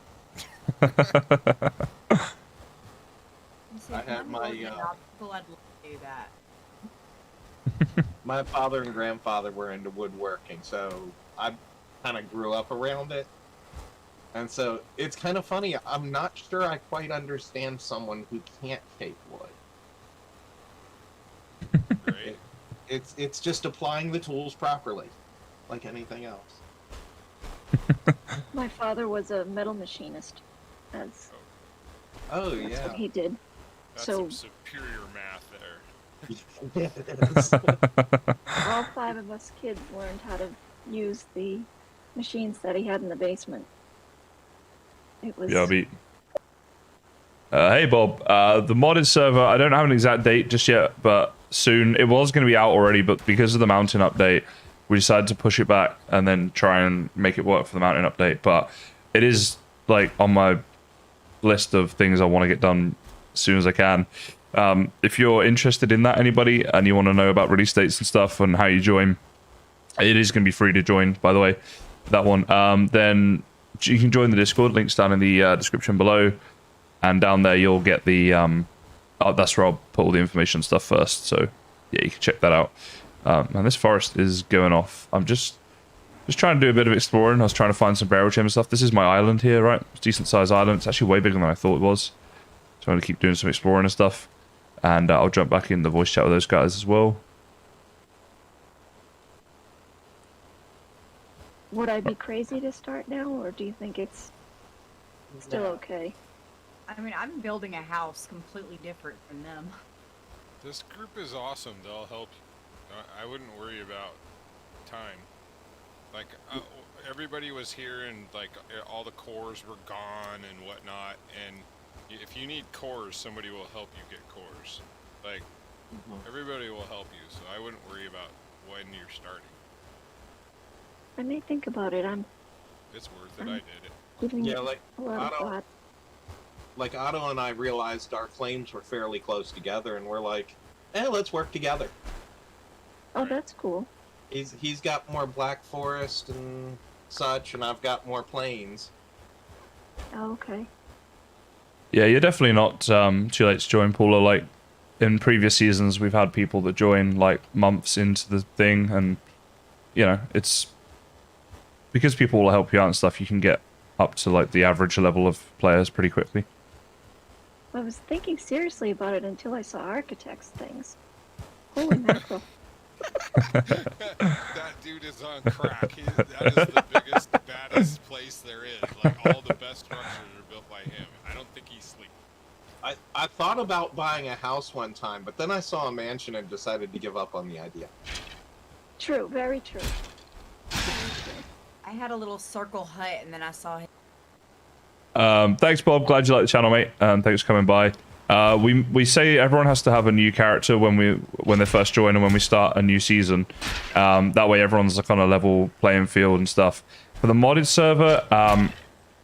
C: You see,
G: I had
C: I'm
G: my,
C: old enough, bloodline to do that.
G: My father and grandfather were into woodworking, so I kind of grew up around it. And so it's kind of funny. I'm not sure I quite understand someone who can't take wood.
H: Great.
G: It's just applying the tools properly, like anything else.
J: My father was a metal machinist. That's
G: Oh
J: what
G: yeah.
J: he did.
H: That's
J: So
H: some superior math there.
G: It is.
J: all 5 of us kids learned how to use the machines that he had in the basement. It was
A: Yeah, beat. Hey Bob, the modded server, I don't have an exact date just yet, but soon. It was going to be out already, but because of the mountain update, we decided to push it back and then try and make it work for the mountain update. But it is like on my list of things I want to get done as soon as I can. If you're interested in that, anybody, and you want to know about release dates and stuff and how you join, it is going to be free to join, by the way, that one. Then you can join the Discord. Links down in the description below. And down there, you'll get the... that's where I'll put all the information and stuff first. So, yeah, you can check that out. And this forest is going off. I'm just trying to do a bit of exploring. I was trying to find some barrel gem and stuff. This is my island here, right? It's a decent sized island. It's actually way bigger than I thought it was. Trying to keep doing some exploring and stuff. And I'll jump back in the voice chat with those guys as well.
J: Would I be crazy to start now, or do you think it's still
B: No.
J: okay?
C: I mean, I'm building a house completely different from them.
H: This group is awesome. They'll help you. I wouldn't worry about time. Like, everybody was here and, like, all the cores were gone and whatnot. And if you need cores, somebody will help you get cores. Like, everybody will help you. So I wouldn't worry about when you're starting.
J: I may think about it.
H: It's worth it. I did it.
J: Giving
G: Yeah,
J: it
G: like,
J: a lot of
G: Otto,
J: thought.
G: like Otto and I realized our flames were fairly close together, and we're like, let's work together.
J: Oh, that's cool.
G: He's got more Black Forest and such, and I've got more plains.
J: Oh, okay.
A: Yeah, you're definitely not too late to join, Paula. Like, in previous seasons, we've had people that join, like, months into the thing, and, you know, it's... Because people will help you out and stuff, you can get up to, like, the average level of players pretty quickly.
J: I was thinking seriously about it until I saw architects things. Holy mackerel.
H: That dude is on crack. That is the biggest, baddest place there is. Like, all the best structures are built by him. I don't think he's sleeping.
G: I thought about buying a house one time, but then I saw a mansion and decided to give up on the idea.
J: True, very true.
C: I had a little circle hut, and then I saw him.
A: Thanks, Bob. Glad you like the channel, mate. Thanks for coming by. We say everyone has to have a new character when they first join and when we start a new season. That way, everyone's like on a level playing field and stuff. For the modded server,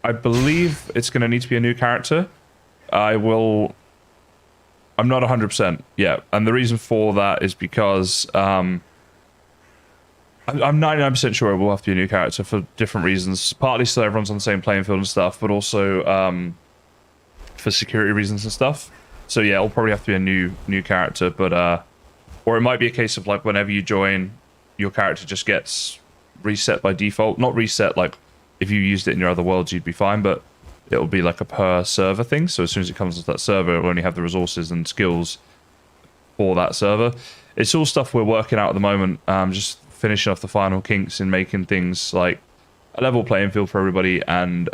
A: I believe it's going to need to be a new character. I'm not 100% yet, and the reason for that is because I'm 99% sure it will have to be a new character for different reasons. Partly so everyone's on the same playing field and stuff, but also for security reasons and stuff. So yeah, it'll probably have to be a new character, but or it might be a case of like whenever you join, your character just gets reset by default. Not reset like if you used it in your other worlds, you'd be fine, but it'll be like a per server thing. So as soon as it comes to that server, it'll only have the resources and skills for that server. It's all stuff we're working out at the moment. Just finishing off the final kinks in making things like a level playing field for everybody and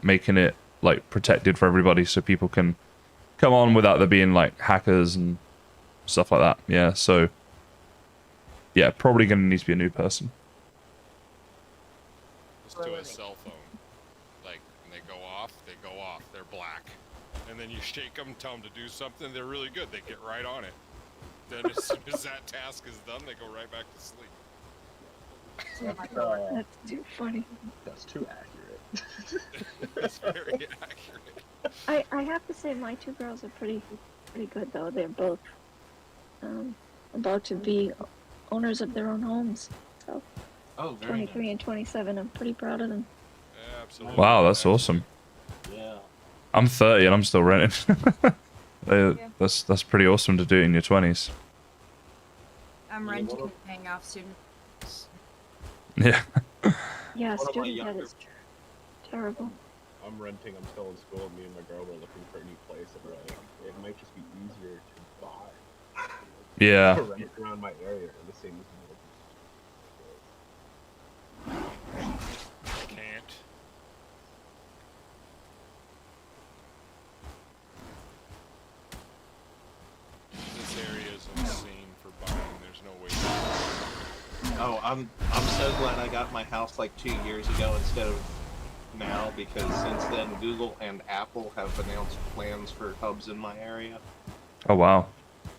A: making it like protected for everybody so people can come on without there being like hackers and stuff like that. Yeah, so yeah, probably going to need to be a new person.
H: Just to a cell phone. Like, when they go off, they're black. And then you shake them, tell them to do something, they're really good. They get right on it. Then as soon as that task is done, they go right back to sleep.
J: That's too funny.
I: That's too accurate.
H: It's very accurate.
J: I have to say my two girls are pretty good though. They're both about to be owners of their own homes. So
G: Oh, very
J: 23
G: nice.
J: and 27. I'm pretty proud of them.
H: Yeah, absolutely.
A: Wow, that's awesome.
G: Yeah.
A: I'm 30 and I'm still renting. That's pretty awesome to do it in your 20s.
C: I'm renting and paying off student.
A: Yeah.
J: Yeah,
G: One of my
J: student debt
G: younger-
J: is terrible.
I: I'm renting, I'm still in school, me and my girl were looking for a new place, and we're like, it might just be easier to buy.
A: Yeah.
I: To rent around my area, the same as
H: Can't. This area is insane for buying. There's no way.
G: Oh, I'm so glad I got my house like 2 years ago instead of now, because since then Google and Apple have announced plans for hubs in my area.
A: Oh wow,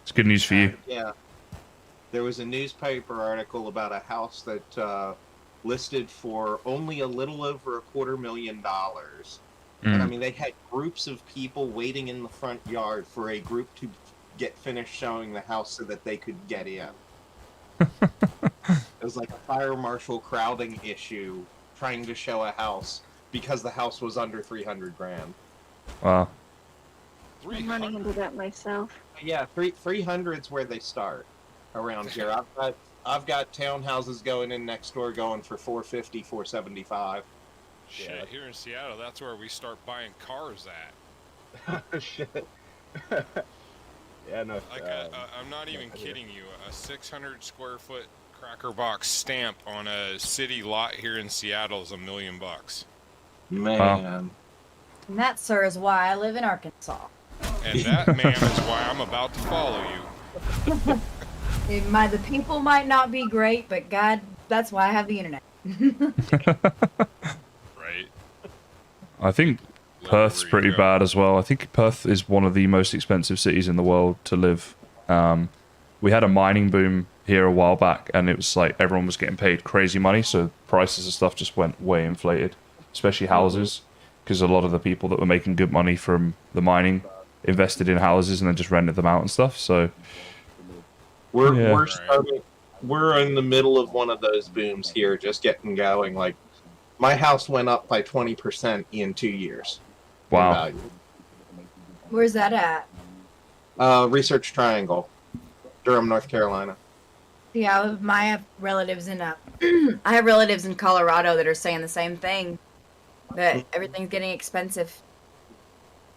A: it's good news for you.
G: Yeah. There was a newspaper article about a house that listed for only a little over $250,000. And I mean, they had groups of people waiting in the front yard for a group to get finished showing the house so that they could get in. It was like a fire marshal crowding issue trying to show a house because the house was under 300 grand.
A: Wow.
J: I'm running into that myself.
G: Yeah, 300's where they start. around here. I've got townhouses going in next door going for 450, 475.
H: Shit,
I: Yeah.
H: here in Seattle, that's where we start buying cars at.
I: Shit. Yeah, no.
H: Like, I'm not even kidding you. A 600 square foot cracker box stamp on a city lot here in Seattle is $1 million.
G: Man.
C: And that, sir, is why I live in Arkansas.
H: And that, ma'am, is why I'm about to follow you.
C: The people might not be great, but God, that's why I have the internet.
H: Right?
A: I think
H: Look
A: Perth's
H: where you
A: pretty
H: go.
A: bad as well. I think Perth is one of the most expensive cities in the world to live. We had a mining boom here a while back, and it was like everyone was getting paid crazy money, so prices of stuff just went way inflated, especially houses, because a lot of the people that were making good money from the mining invested in houses and then just rented them out and stuff. So Yeah.
G: We're in the middle of one of those booms here, just getting going. Like, my house went up by 20% in 2 years. in
A: wow.
G: value.
C: Where's that at?
G: Research Triangle, Durham, North Carolina.
C: Yeah, I have relatives in I have relatives in Colorado that are saying the same thing. That everything's getting expensive.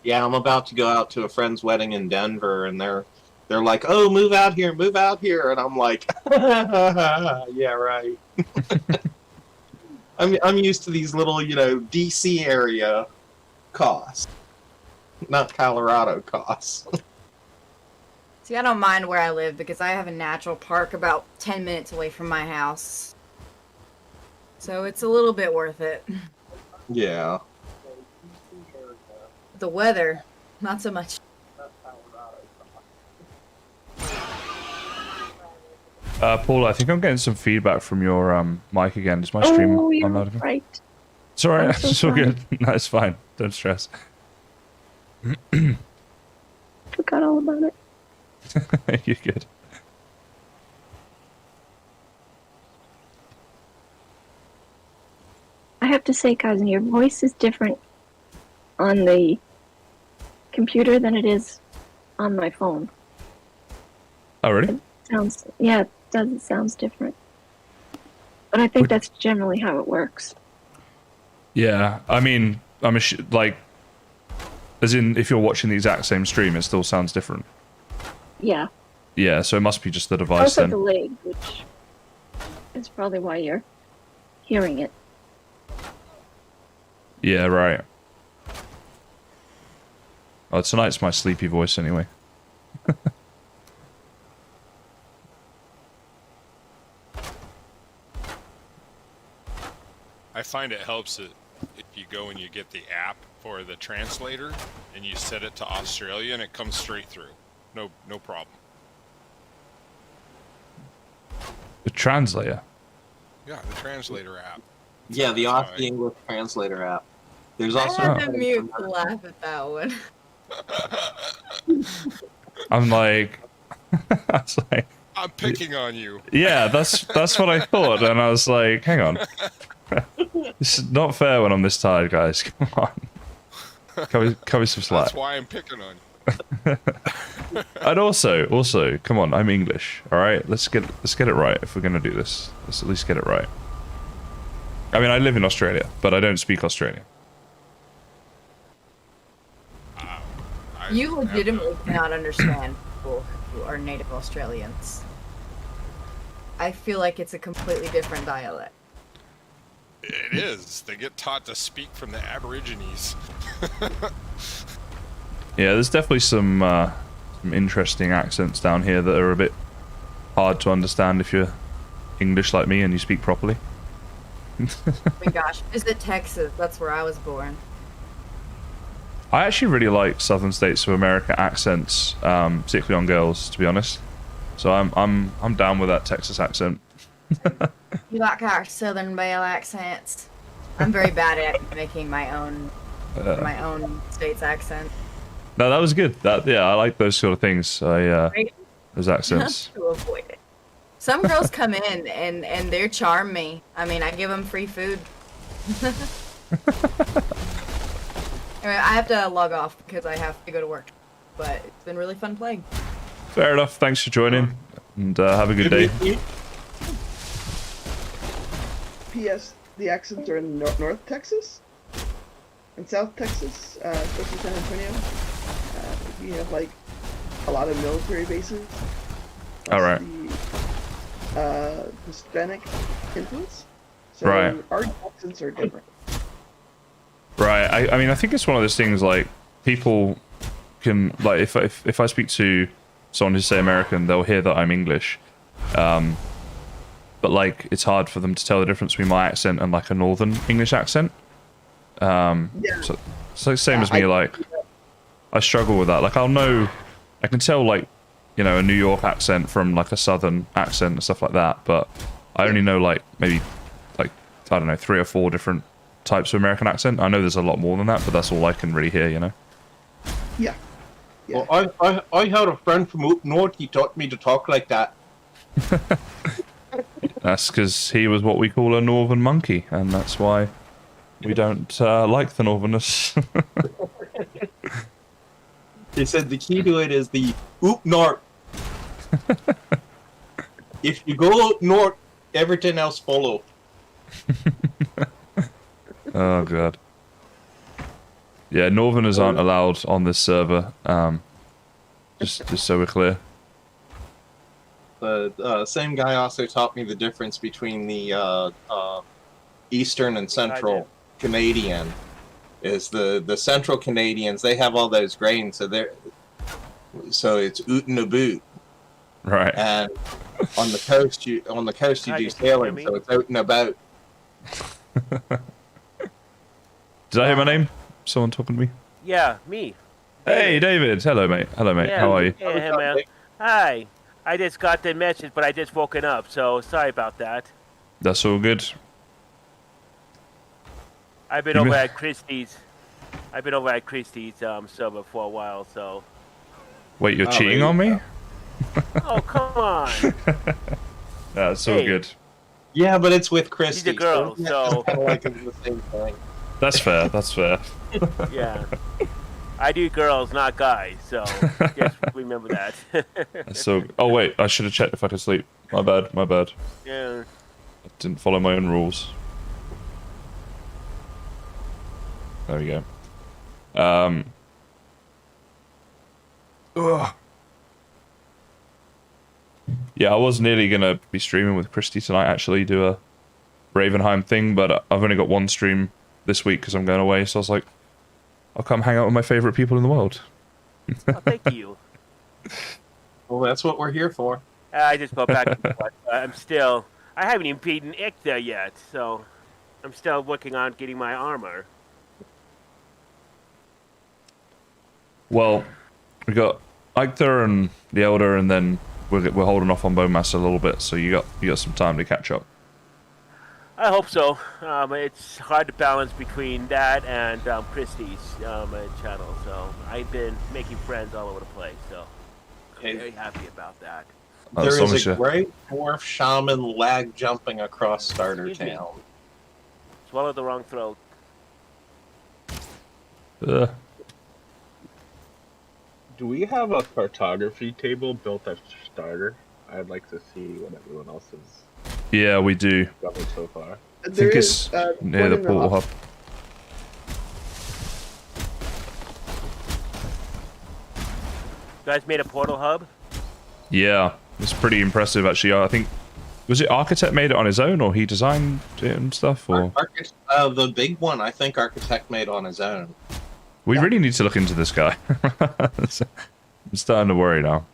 G: Yeah, I'm about to go out to a friend's wedding in Denver, and they're like, "Oh, move out here," and I'm like, "Yeah, right." I'm used to these little, DC area costs, not Colorado costs.
C: See, I don't mind where I live because I have a natural park about 10 minutes away from my house. So it's a little bit worth it.
G: Yeah.
C: The weather, not so much.
A: Paul, I think I'm getting some feedback from your mic again. Is my stream
J: Oh, you're
A: on loud again?
J: right.
A: It's alright,
J: I'm so
A: it's all
J: sorry.
A: good. No, it's fine. Don't stress.
J: Forgot all about it.
A: You're good.
J: I have to say, Kysen, your voice is different on the computer than it is on my phone.
A: Oh, really?
J: Yeah, it does. It sounds different. But I think that's generally how it works.
A: Yeah, I mean, like, as in, if you're watching the exact same stream, it still sounds different.
J: Yeah.
A: Yeah, so it must be just the device
J: Also
A: then.
J: delayed, which is probably why you're hearing it.
A: Yeah, right. Oh, tonight's my sleepy voice anyway.
H: I find it helps it if you go and you get the app for the translator and you set it to Australia and it comes straight through. No problem.
A: The translator.
H: Yeah, the translator app.
G: Yeah, the
H: That's
G: Aussie
H: why.
G: English translator app. There's
C: I
G: also
C: had to mute to laugh at that one.
A: I'm like, that's like,
H: I'm picking on you.
A: yeah, that's what I thought, and I was like, hang on, this is not fair when I'm this tired, guys. Come on, cut me some slack.
H: That's why I'm picking on you.
A: And also, come on, I'm English. All right, let's get it right. If we're gonna do this, let's at least get it right. I mean, I live in Australia, but I don't speak Australian.
C: You legitimately cannot understand people who are native Australians. I feel like it's a completely different dialect.
H: It is. They get taught to speak from the Aborigines.
A: Yeah, there's definitely some interesting accents down here that are a bit hard to understand if you're English like me and you speak properly.
C: Oh my gosh, visit Texas. That's where I was born.
A: I actually really like southern states of America accents, particularly on girls, to be honest. So I'm down with that Texas accent.
C: You like our Southern Belle accents? I'm very bad at making my own state's accent.
A: No, that was good. I like those sort of things.
C: Right?
A: Those accents.
C: To avoid it. Some girls come in and they charm me. I mean, I give them free food. Anyway, I have to log off because I have to go to work. But it's been really fun playing.
A: Fair enough. Thanks for joining. and have a good day.
E: P.S. The accents are in North Texas and South Texas, especially San Antonio. We have like a lot of military bases.
A: All right.
E: The Hispanic influence. So
A: Right.
E: our accents are different.
A: Right. I mean, I think it's one of those things like people can like if I speak to someone who's say American, they'll hear that I'm English. But like it's hard for them to tell the difference between my accent and like a northern English accent.
E: Yeah.
A: So it's like same as me. Like I struggle with that. Like I can tell like a New York accent from like a southern accent and stuff like that. But I only know like maybe like I don't know 3 or 4 different types of American accent. I know there's a lot more than that, but that's all I can really hear.
E: Yeah.
G: Well, I had a friend from up north. He taught me to talk like that.
A: That's because he was what we call a northern monkey, and that's why we don't like the northerners.
G: He said the key to it is the oop north. If you go up north, everything else follow.
A: Oh god. Yeah, northerners aren't allowed on this server. Just so we're clear.
G: The same guy also taught me the difference between the Eastern and Central Canadian. Is the Central Canadians, they have all those grains, so it's oot and a boot.
A: Right.
G: And on the coast you do sailing, so it's out and about.
A: Did I hear my name? Someone talking to me?
K: Yeah, me.
A: Hey, David. Hello, mate. Hello, mate.
K: Yeah,
A: How are you?
K: Hey, man. Hi. I just got the message, but I just woken up, so sorry about that.
A: That's all good.
K: I've been over at Christie's. Server for a while, so.
A: Wait, you're cheating on me?
K: Oh, come on.
A: That's all good.
G: Yeah, but it's with Christy.
K: She's a girl, so.
G: Kind of like it's the same thing.
A: That's fair. That's fair.
K: Yeah. I do girls, not guys, so just remember that.
A: So, oh wait, I should have checked if I could sleep. My bad. My bad.
K: Yeah.
A: I didn't follow my own rules. There we go. Ugh. Yeah, I was nearly gonna be streaming with Christy tonight. Actually, do a Ravenheim thing, but I've only got one stream this week because I'm going away. So I was like, I'll come hang out with my favorite people in the world.
K: Oh, thank you.
G: Well, that's what we're here for.
K: I just got back. I haven't even beaten Icta yet, so I'm still working on getting my armor.
A: Well, we got Eikther and the Elder, and then we're holding off on Bowmaster a little bit. So you got some time to catch up.
K: I hope so. It's hard to balance between that and Christie's channel. So I've been making friends all over the place. So I'm very happy about that.
G: There is a great dwarf shaman lag jumping across Starter Town.
K: Swallow the wrong throat.
I: Do we have a cartography table built at Starter? I'd like to see what everyone else has
A: Yeah, we do.
I: discovered so far.
A: I think it's near the portal hub.
K: You guys made a portal hub?
A: Yeah, it's pretty impressive actually. I think was it Architect made it on his own, or he designed it and stuff, or
G: The big one, I think Architect made on his own.
A: we really need to look into this guy. I'm starting to worry now.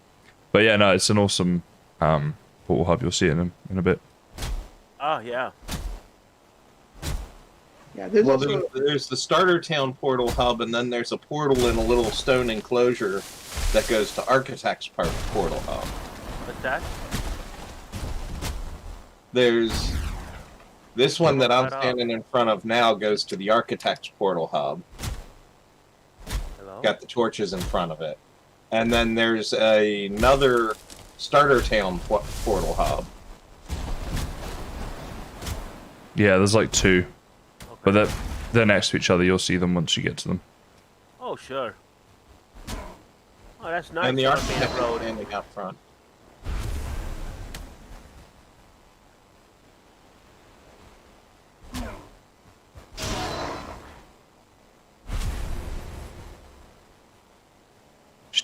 A: But yeah, no, it's an awesome portal hub. You'll see it in a bit.
K: Oh yeah.
E: Yeah,
G: there's the Starter Town portal hub, and then there's a portal in a little stone enclosure that goes to Architect's portal hub.
K: What's that?
G: There's this one that I'm standing in front of now goes to the Architect's portal hub.
K: Hello?
G: Got the torches in front of it. And then there's another Starter Town portal hub.
A: Yeah, there's like 2. Okay. But they're next to each other. You'll see them once you get to them.
K: Oh, sure. Oh, that's nice.
G: And the Architect road ending up front.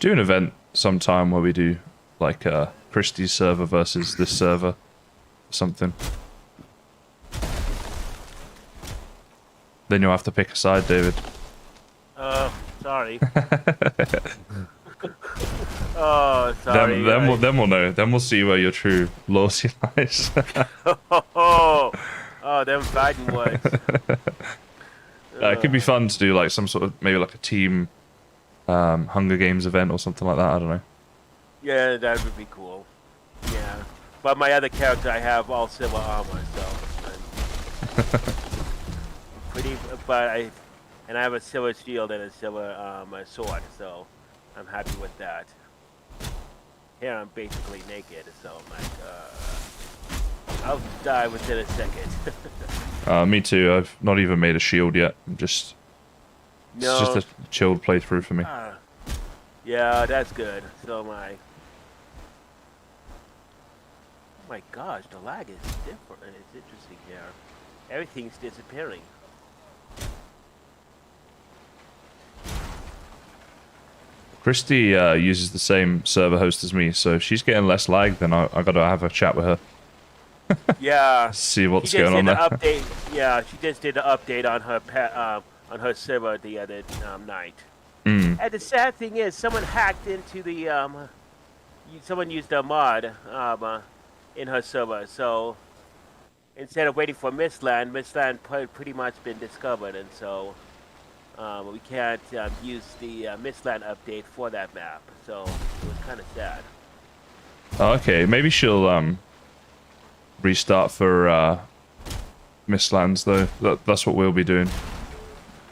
A: do an event sometime where we do like Christie's server versus this server or something. Then you'll have to pick a side, David.
K: Sorry. Oh, sorry.
A: Then we'll know. Then we'll see where your true loyalty lies.
K: Oh, them fighting ones.
A: It could be fun to do like some sort of maybe like a team Hunger Games event or something like that. I don't know.
K: Yeah, that would be cool. Yeah, but my other character, I have all silver armor, so I'm pretty. But I have a silver shield and a silver sword, so I'm happy with that. Here I'm basically naked, so I'm like, I'll die within a second.
A: Me too. I've not even made a shield yet. It's just a chilled playthrough for me.
K: Yeah, that's good. So oh my gosh, the lag is different. It's interesting here. Everything's disappearing.
A: Christy uses the same server host as me, so if she's getting less lag, then I gotta have a chat with her.
K: Yeah.
A: See what's going on there.
K: Update. Yeah, she just did an update on her server the other night.
A: Mm.
K: And the sad thing is, someone hacked into the someone used a mod in her server. So instead of waiting for Mistland pretty much been discovered, and so we can't use the Mistland update for that map. So it was kind of sad.
A: Okay, maybe she'll restart for Mistlands though. That's what we'll be doing.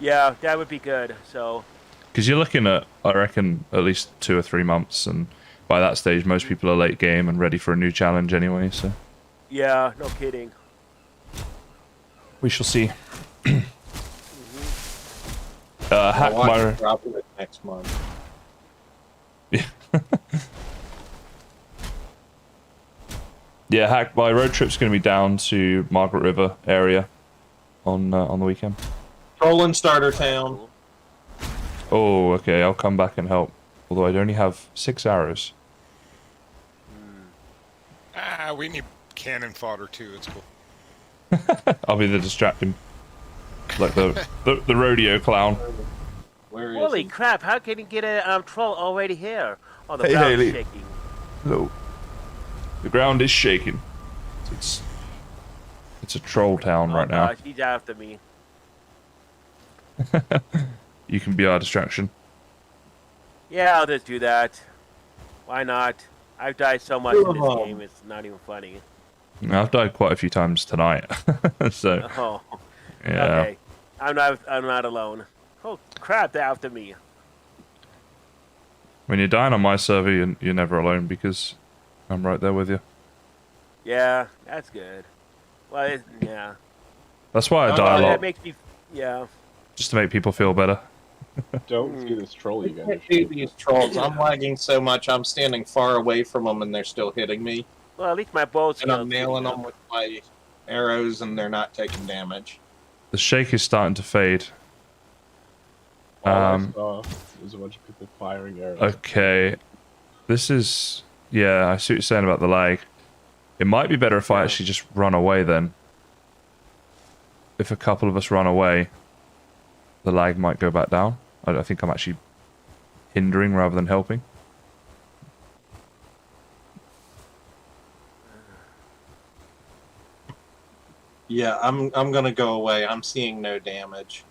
K: Yeah, that would be good. So.
A: Because you're looking at, I reckon, at least 2 or 3 months, and by that stage, most people are late game and ready for a new challenge anyway. So.
K: Yeah, no kidding.
A: We shall see. Hack my
G: drop it next month.
A: Yeah. Yeah, Hack my road trip's going to be down to Margaret River area on the weekend.
G: Trolling starter town.
A: Oh, okay. I'll come back and help. Although I'd only have 6 arrows.
H: We need cannon fodder too. It's cool.
A: I'll be the distracting, like the rodeo clown.
G: Where is
K: Holy
G: he?
K: crap! How can you get a troll already here? Oh, the
A: Hey,
K: ground's
A: Haley.
K: shaking.
A: Hello. The ground is shaking. It's a troll town right now.
K: Gosh, he's after me.
A: You can be our distraction.
K: Yeah, I'll just do that. Why not? I've died so much in this game, it's not even funny.
A: I've died quite a few times tonight, so
K: Oh,
A: yeah.
K: okay. I'm not alone. Oh crap! They're after me.
A: When you're dying on my server, you're never alone because I'm right there with you.
K: Yeah, that's good. Well, yeah.
A: That's why I die a
K: That
A: lot,
K: makes me. Yeah.
A: just to make people feel better.
I: Don't see this troll
G: I
I: again.
G: can't do these trolls. I'm lagging so much. I'm standing far away from them, and they're still hitting me.
K: Well, at least my bow's.
G: And I'm nailing them with my arrows, and they're not taking damage.
A: The shake is starting to fade.
I: All I saw was a bunch of people firing arrows.
A: Okay, this is yeah. I see what you're saying about the lag. It might be better if I actually just run away then. If a couple of us run away, the lag might go back down. I think I'm actually hindering rather than helping.
G: Yeah, I'm gonna go away. I'm seeing no damage.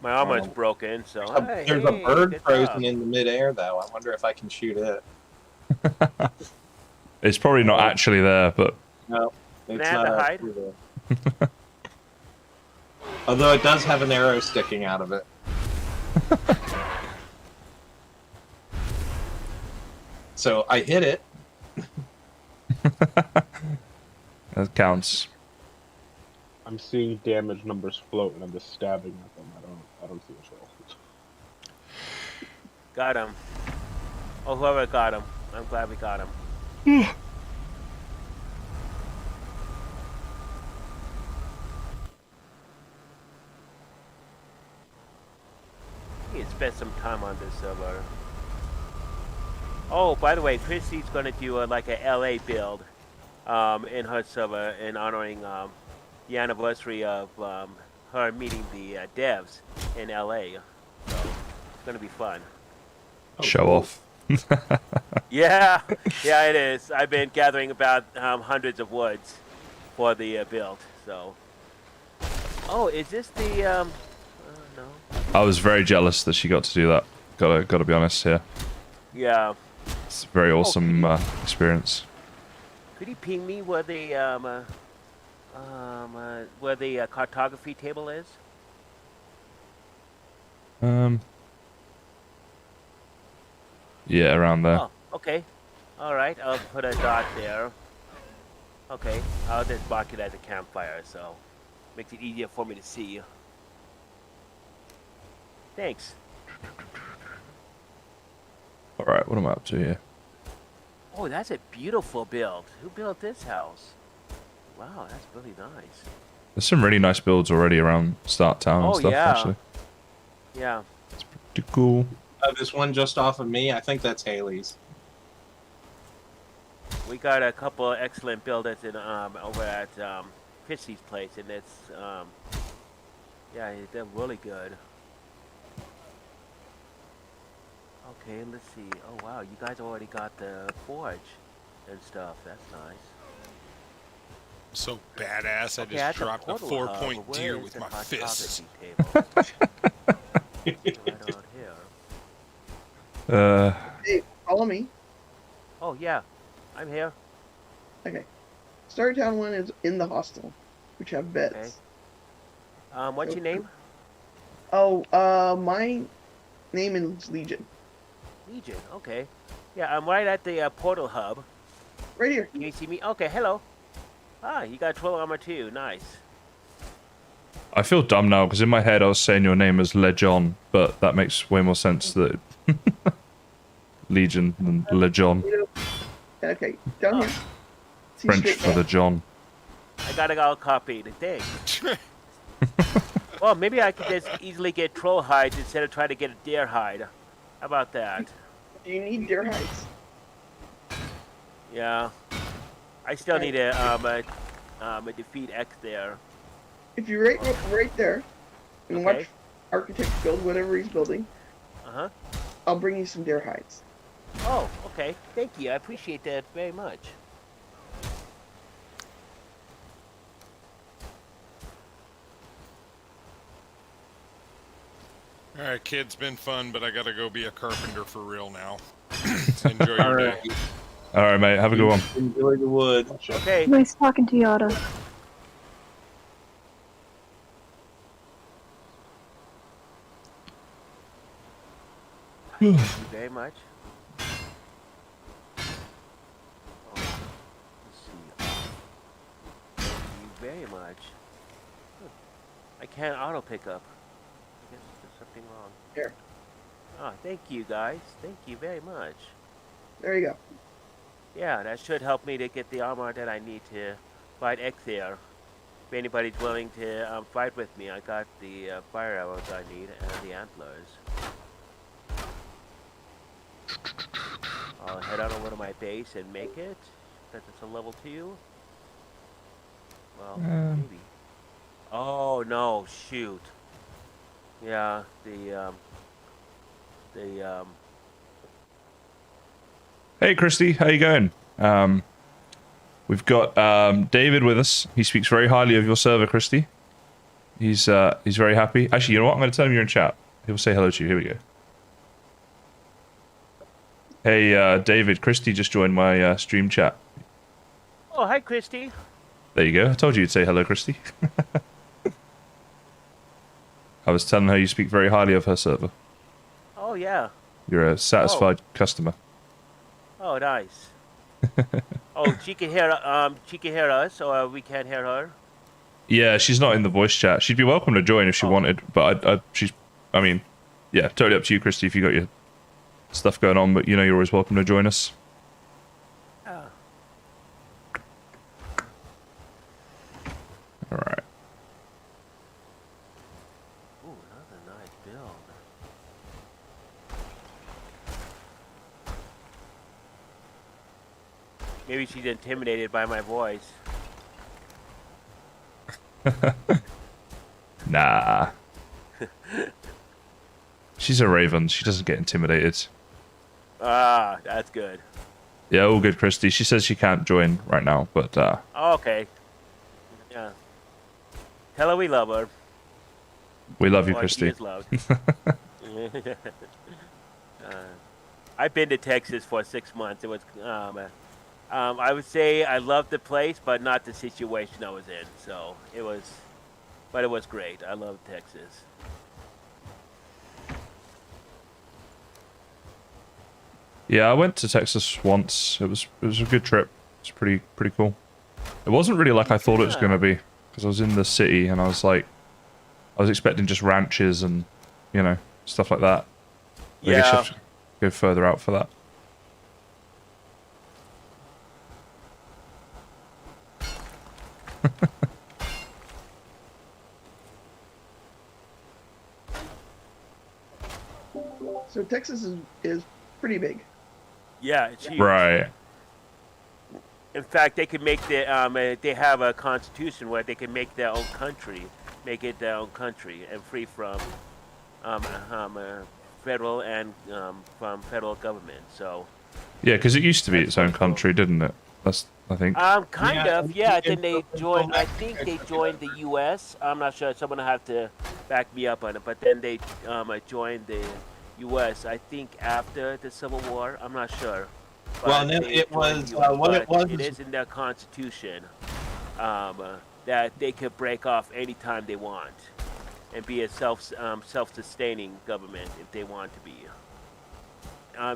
K: My armor's broken, so.
G: There's a bird frozen in the midair, though. I wonder if I can shoot it.
A: It's probably not actually there, but
G: No,
K: Can
G: it's
K: I have
G: not
K: to hide?
G: actually there. Although it does have an arrow sticking out of it. So I hit it.
A: that counts.
I: I'm seeing damage numbers float, and I'm just stabbing at them. I don't see a troll.
K: Got him. Oh, whoever got him. I'm glad we got him. You can spend some time on this server. Oh, by the way, Christy's gonna do like a LA build, in her server in honoring the anniversary of her meeting the devs in LA. So it's gonna be fun.
A: Show off.
K: Yeah, yeah, it is. I've been gathering about hundreds of woods for the build. So, oh, is this the no?
A: I was very jealous that she got to do that. Gotta be honest here.
K: Yeah.
A: It's a very awesome experience.
K: Could you ping me where the cartography table is?
A: Yeah, around there.
K: Oh, okay. All right, I'll put a dot there. Okay, I'll just mark it as a campfire, so makes it easier for me to see. Thanks.
A: All right, what am I up to here?
K: Oh, that's a beautiful build. Who built this house? Wow, that's really nice.
A: There's some really nice builds already around Start Town and stuff,
K: yeah.
A: actually.
K: Yeah.
A: It's pretty cool.
G: This one just off of me, I think that's Haley's.
K: We got a couple of excellent builders in over at Chrissy's place, and it's yeah, they're really good. Okay, let's see. Oh wow, you guys already got the forge and stuff. That's nice.
H: So badass, I
K: Okay,
H: just
K: that's
H: dropped a
K: portal hub,
H: 4-point
K: but where
H: deer
K: is
H: with
K: the
H: my fists.
K: cartography table? Right on here.
E: Hey, follow me.
K: Oh yeah, I'm here.
E: Okay. Startown 1 is in the hostel, which have beds.
K: Okay. What's your name?
E: Oh, my name is Legion.
K: Legion. Okay. Yeah, I'm right at the portal hub.
E: Right here.
K: Can you see me? Okay, hello. Ah, you got troll armor too. Nice.
A: I feel dumb now because in my head I was saying your name as Legion, but that makes way more sense that Legion than Legion.
E: Okay, down here. See
A: French
E: straight
A: for the
E: down.
A: John.
K: I got it all copied. Dang. Well, maybe I could just easily get troll hides instead of trying to get a deer hide. How about that?
E: Do you need deer hides?
K: Yeah. I still need a defeat X there.
E: If you right there, and watch Architect build whatever he's building,
K: Uh-huh.
E: I'll bring you some deer hides.
K: Oh, okay. Thank you. I appreciate that very much.
H: All right, kids, been fun, but I gotta go be a carpenter for real now. Enjoy your day.
A: All right, mate. Have a good one.
G: Enjoy the wood.
K: Okay.
J: Nice talking to you, Otto.
K: Thank you very much. Oh, let's see. Thank you very much. I can't auto pick up. I guess there's something wrong.
E: Here.
K: Ah, thank you guys. Thank you very much.
E: There you go.
K: Yeah, that should help me to get the armor that I need to fight Exir. If anybody's willing to fight with me, I got the fire arrows I need and the antlers. I'll head on over to my base and make it, since it's a level 2. Well, maybe. Oh no, shoot. Yeah,
A: Hey, Christy. How you going? We've got David with us. He speaks very highly of your server, Christy. He's very happy. Actually, you know what? I'm going to tell him you're in chat. He'll say hello to you. Here we go. Hey, David. Christy just joined my stream chat.
K: Oh, hi, Christy.
A: There you go. I told you you'd say hello, Christy. I was telling her you speak very highly of her server.
K: Oh, yeah.
A: You're a satisfied customer.
K: Oh, nice. Oh, she can hear us, or we can't hear her.
A: Yeah, she's not in the voice chat. She'd be welcome to join if she wanted, but I mean, yeah, totally up to you, Christy, if you got your stuff going on, but you know you're always welcome to join us.
K: Oh.
A: All right.
K: Ooh, another nice build. Maybe she's intimidated by my voice.
A: Nah. She's a raven. She doesn't get intimidated.
K: Ah, that's good.
A: Yeah, all good, Christy. She says she can't join right now, but
K: Oh, okay. Yeah. Tell her we love her.
A: we love you,
K: Or
A: Christy.
K: She is loved. I've been to Texas for 6 months. It was, I would say I loved the place, but not the situation I was in. So it was great. I love Texas.
A: Yeah, I went to Texas once. It was a good trip. It's pretty cool. It wasn't really like I thought it was going to be, because I was in the city and I was expecting just ranches and, you know, stuff like that. I guess you have to go further out for that.
E: So Texas is pretty big.
K: Yeah, it's huge.
A: Right.
K: In fact, they could make they have a constitution where they can make their own country, make it their own country, and free from federal and from federal government. So.
A: Yeah, because it used to be its own country, didn't it? That's, I think.
K: Kind of. Yeah. Then they joined. I think they joined the U.S. I'm not sure. Someone will have to back me up on it. But then they joined the U.S. I think after the Civil War. I'm not sure. But
G: Well, no, it was what it was.
K: It is in their constitution that they could break off anytime they want and be a self-sustaining government if they want to be.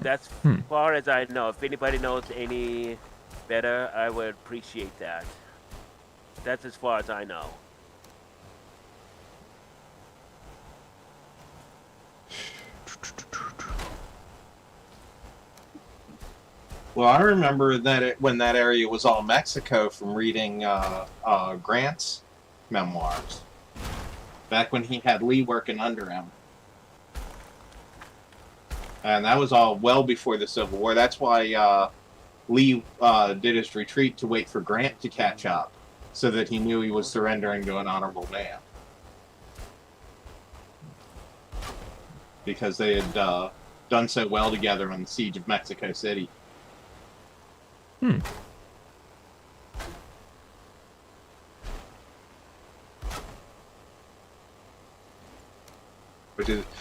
K: That's as far as I know. If anybody knows any better, I would appreciate that. That's as far as I know.
G: Well, I remember that when that area was all Mexico from reading Grant's memoirs, back when he had Lee working under him. And that was all well before the Civil War. That's why Lee did his retreat to wait for Grant to catch up, so that he knew he was surrendering to an honorable man. Because they had done so well together on the siege of Mexico City.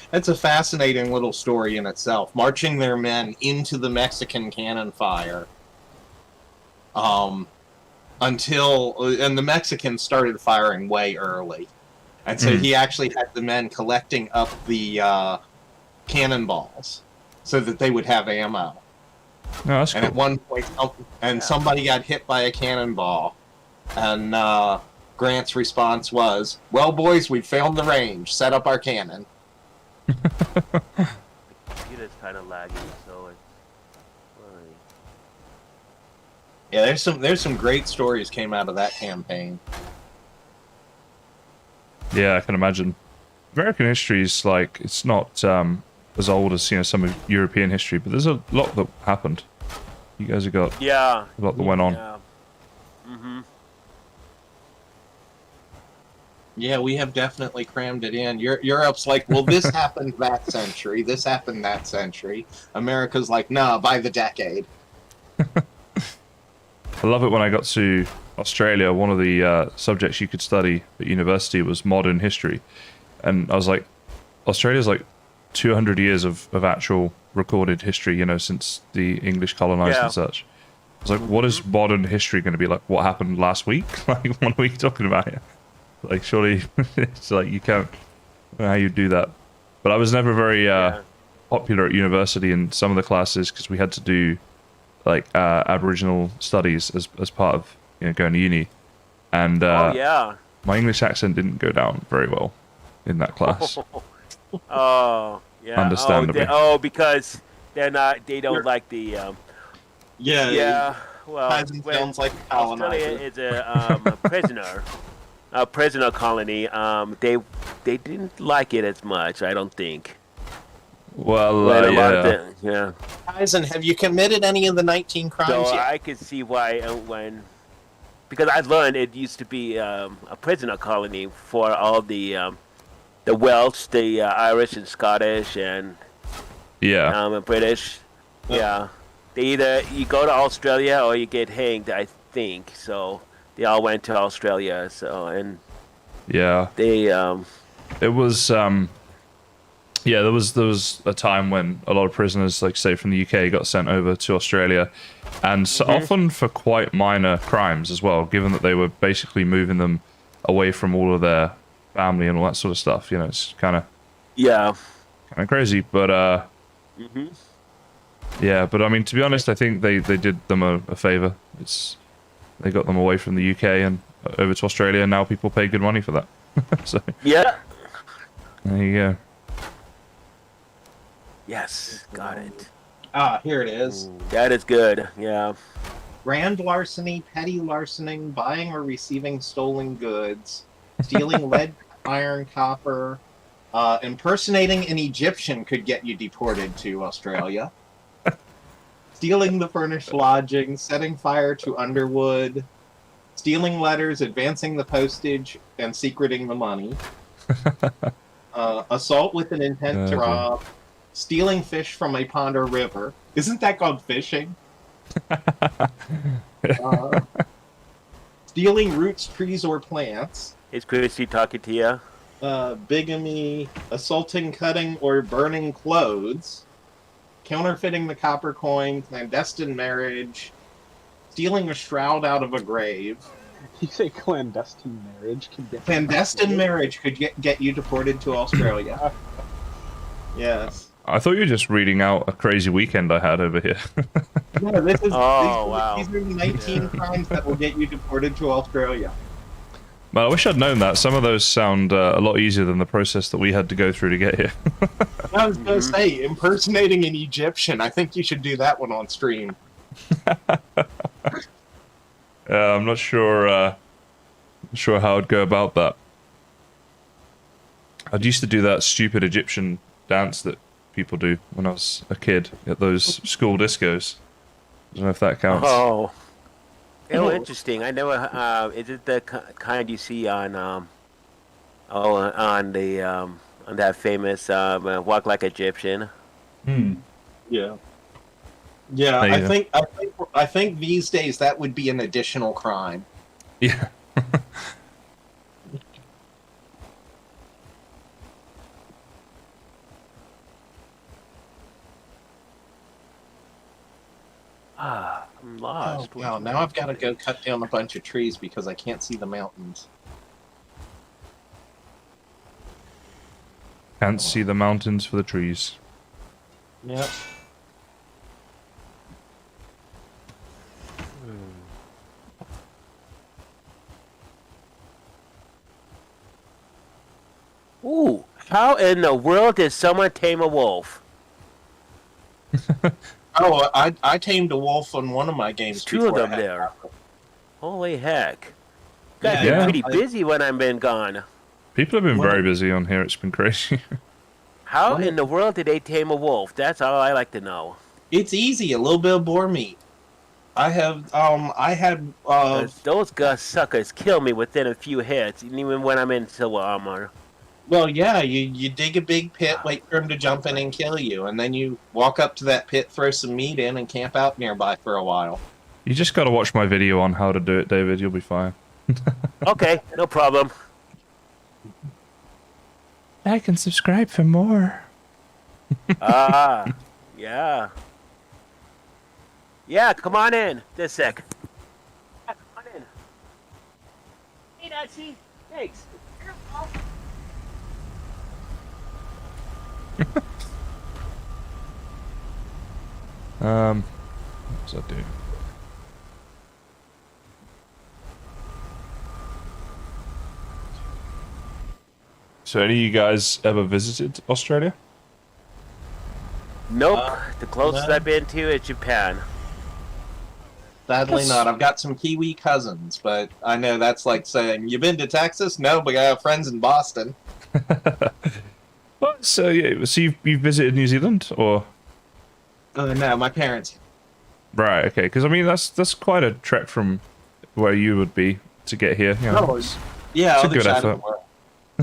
G: That's a fascinating little story in itself. Marching their men into the Mexican cannon fire until the Mexicans started firing way early. And so he actually had the men collecting up the cannonballs so that they would have ammo.
A: No, that's
G: and
A: cool.
G: At one point, somebody got hit by a cannonball, and Grant's response was, "Well, boys, we found the range. Set up our cannon."
K: The computer's kind of laggy, so it's.
G: Yeah, there's some great stories came out of that campaign.
A: Yeah, I can imagine. American history is like, it's not as old as, you know, some of European history, but there's a lot that happened. You guys have got a lot that went on.
K: Yeah.
G: Yeah, we have definitely crammed it in. Europe's like, well, this happened that century, this happened that century. America's like, nah, by the decade.
A: I love it when I got to Australia. One of the subjects you could study at university was modern history. And I was like, Australia's like 200 years of actual recorded history, you know, since the English colonized and such. I was like, what is modern history going to be like? What happened last week? Like, what are we talking about here? Like, surely it's like you can't. I don't know how you do that. But I was never very popular at university in some of the classes because we had to do like Aboriginal studies as part of, you know, going to uni. And my English accent didn't go down very well in that class.
K: Oh, yeah.
A: Understandably.
K: Because they don't like the. Yeah. Well,
G: sounds like
K: Australia is a prisoner colony. They didn't like it as much, I don't think.
A: Well,
K: When a lot
A: yeah.
K: of things, yeah.
G: Kysen, have you committed any of the 19 crimes
K: So
G: yet?
K: I could see why because I learned it used to be a prisoner colony for all the Welsh, the Irish and Scottish and
A: Yeah.
K: British. Yeah, they either you go to Australia or you get hanged. I think so. They all went to Australia. So and
A: Yeah.
K: they
A: It was yeah, there was a time when a lot of prisoners, like say from the UK, got sent over to Australia, and so often for quite minor crimes as well, given that they were basically moving them away from all of their family and all that sort of stuff. You know, it's kind of crazy, but yeah, but I mean, to be honest, I think they did them a favor. They got them away from the UK and over to Australia, and now people pay good money for that. So
K: yeah.
A: there you go.
K: Yes, got it.
G: Ah, here it is.
K: That is good. Yeah.
G: Grand larceny, petty larcening, buying or receiving stolen goods, stealing lead, iron, copper, impersonating an Egyptian could get you deported to Australia. Stealing the furnished lodging, setting fire to underwood, stealing letters, advancing the postage, and secreting the money. Assault with an intent to rob, stealing fish from a pond or river. Isn't that called fishing? Stealing roots, trees, or plants.
K: Is Christy talking to you?
G: Bigamy, assaulting, cutting, or burning clothes. Counterfeiting the copper coin, clandestine marriage, stealing a shroud out of a grave.
I: You say clandestine marriage can get
G: Clandestine marriage could get you deported to Australia. Yes.
A: I thought you were just reading out a crazy weekend I had over here.
G: No, this is,
K: wow.
G: These are the 19 crimes that will get you deported to Australia.
A: Well, I wish I'd known that. Some of those sound a lot easier than the process that we had to go through to get here.
G: I was going to say, impersonating an Egyptian. I think you should do that one on stream.
A: I'm not sure how I'd go about that. I used to do that stupid Egyptian dance that people do when I was a kid at those school discos. I don't know if that counts.
K: Oh, interesting. I never. Is it the kind you see on on that famous Walk Like Egyptian?
G: Yeah. Yeah, I think these days that would be an additional crime.
A: Yeah.
K: I'm lost.
G: Oh, wow, now I've got to go cut down a bunch of trees because I can't see the mountains.
A: Can't see the mountains for the trees.
G: Yep.
K: Ooh, how in the world did someone tame a wolf?
G: Oh, I tamed a wolf on one of my games.
K: Two of
G: before
K: them
G: I had
K: there.
G: copper.
K: Holy heck. You guys
G: Yeah,
K: been pretty
G: I-
K: busy when I've been gone.
A: People have been
G: Well-
A: very busy on here. It's been crazy.
K: How in the world did they tame a wolf? That's all I like to know.
G: It's easy, a little bit of boar meat. I had
K: 'Cause those suckers kill me within a few hits, even when I'm in silver armor.
G: well, yeah, you dig a big pit, wait for him to jump in and kill you, and then you walk up to that pit, throw some meat in, and camp out nearby for a while.
A: You just got to watch my video on how to do it, David. You'll be fine.
K: Okay, no problem.
A: Like and subscribe for more.
K: Yeah. Yeah, come on in. This sec. Yeah, come on in. Hey, Nazi. Thanks.
A: What does that do? So any of you guys ever visited Australia?
K: Nope. The closest
G: no.
K: I've been to is Japan.
G: Sadly not. I've got some Kiwi cousins, but I know that's like saying, you been to Texas? No, but I have friends in Boston.
A: What? So yeah, so you've visited New Zealand or?
G: No, my parents.
A: Right. Okay. Because I mean that's quite a trek from where you would be to get here. You know,
G: Yeah,
A: it's a
G: other
A: good
G: side
A: effort.
G: of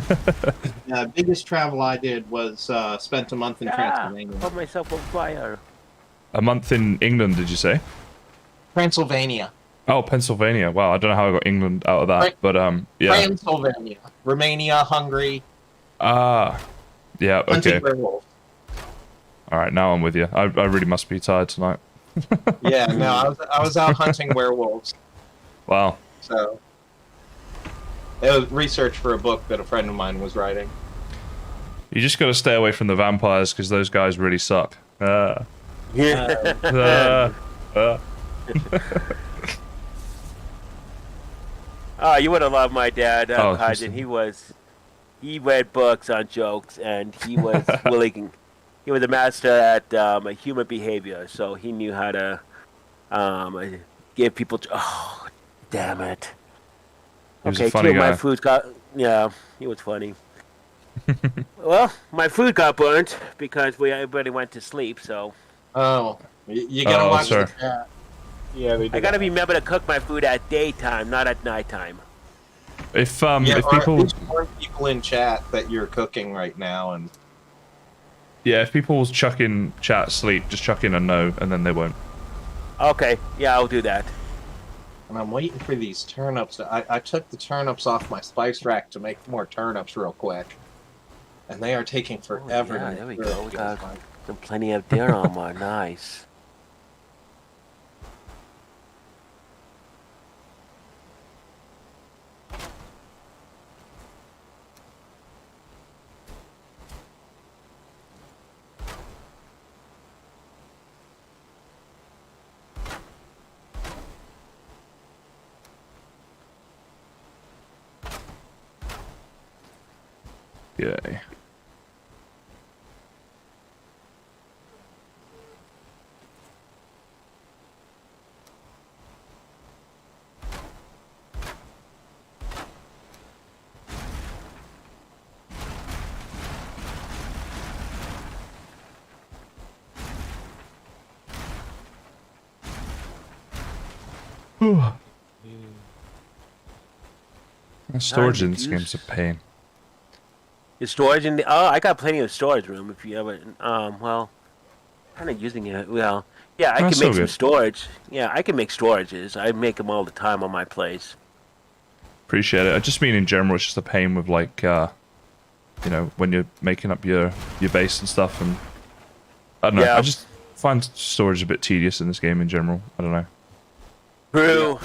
G: the world. Biggest travel I did was spent a month in Transylvania.
K: Put myself on fire.
A: A month in England, did you say?
G: Transylvania.
A: Oh, Pennsylvania. Wow, I don't know how I got England out of that, but yeah.
G: Transylvania, Romania, Hungary.
A: Ah, yeah. Okay.
G: Hunting werewolves.
A: All right, now I'm with you. I really must be tired tonight.
G: Yeah, no, I was out hunting werewolves.
A: Wow.
G: So it was research for a book that a friend of mine was writing.
A: You just got to stay away from the vampires because those guys really suck.
K: Oh, you would have loved my dad,
A: Oh,
K: Kysen. He read books on jokes, and he was willing. He was a master at human behavior, so he knew how to give people. Oh, damn it!
A: He was a
K: Okay,
A: funny
K: my
A: guy.
K: food got. Yeah, he was funny. Well, my food got burnt because everybody went to sleep. So.
G: Oh, you gotta watch
A: sorry.
G: the chat.
I: Yeah, they do.
K: I gotta remember to cook my food at daytime, not at nighttime.
A: If
G: Yeah,
A: if
G: or at
A: people
G: least warn people in chat that you're cooking right now, and
A: if people chuck in chat sleep, just chuck in a no, and then they won't.
K: Okay, yeah, I'll do that.
G: and I'm waiting for these turnips. I took the turnips off my spice rack to make more turnips real quick, and they are taking forever.
K: yeah,
G: to
K: there we
G: cook.
K: go. We got plenty of deer armor. Nice.
A: Yay. Storage in this game's a pain.
K: Your storage in the I got plenty of storage room if you ever well kind of using it. Well, yeah, I
A: That's
K: can make
A: so
K: some
A: good.
K: storage. Yeah, I can make storages. I make them all the time on my place.
A: Appreciate it. I just mean in general, it's just a pain with like, you know, when you're making up your base and stuff, and I don't know.
K: Yeah.
A: I just find storage a bit tedious in this game in general. I don't know.
K: True,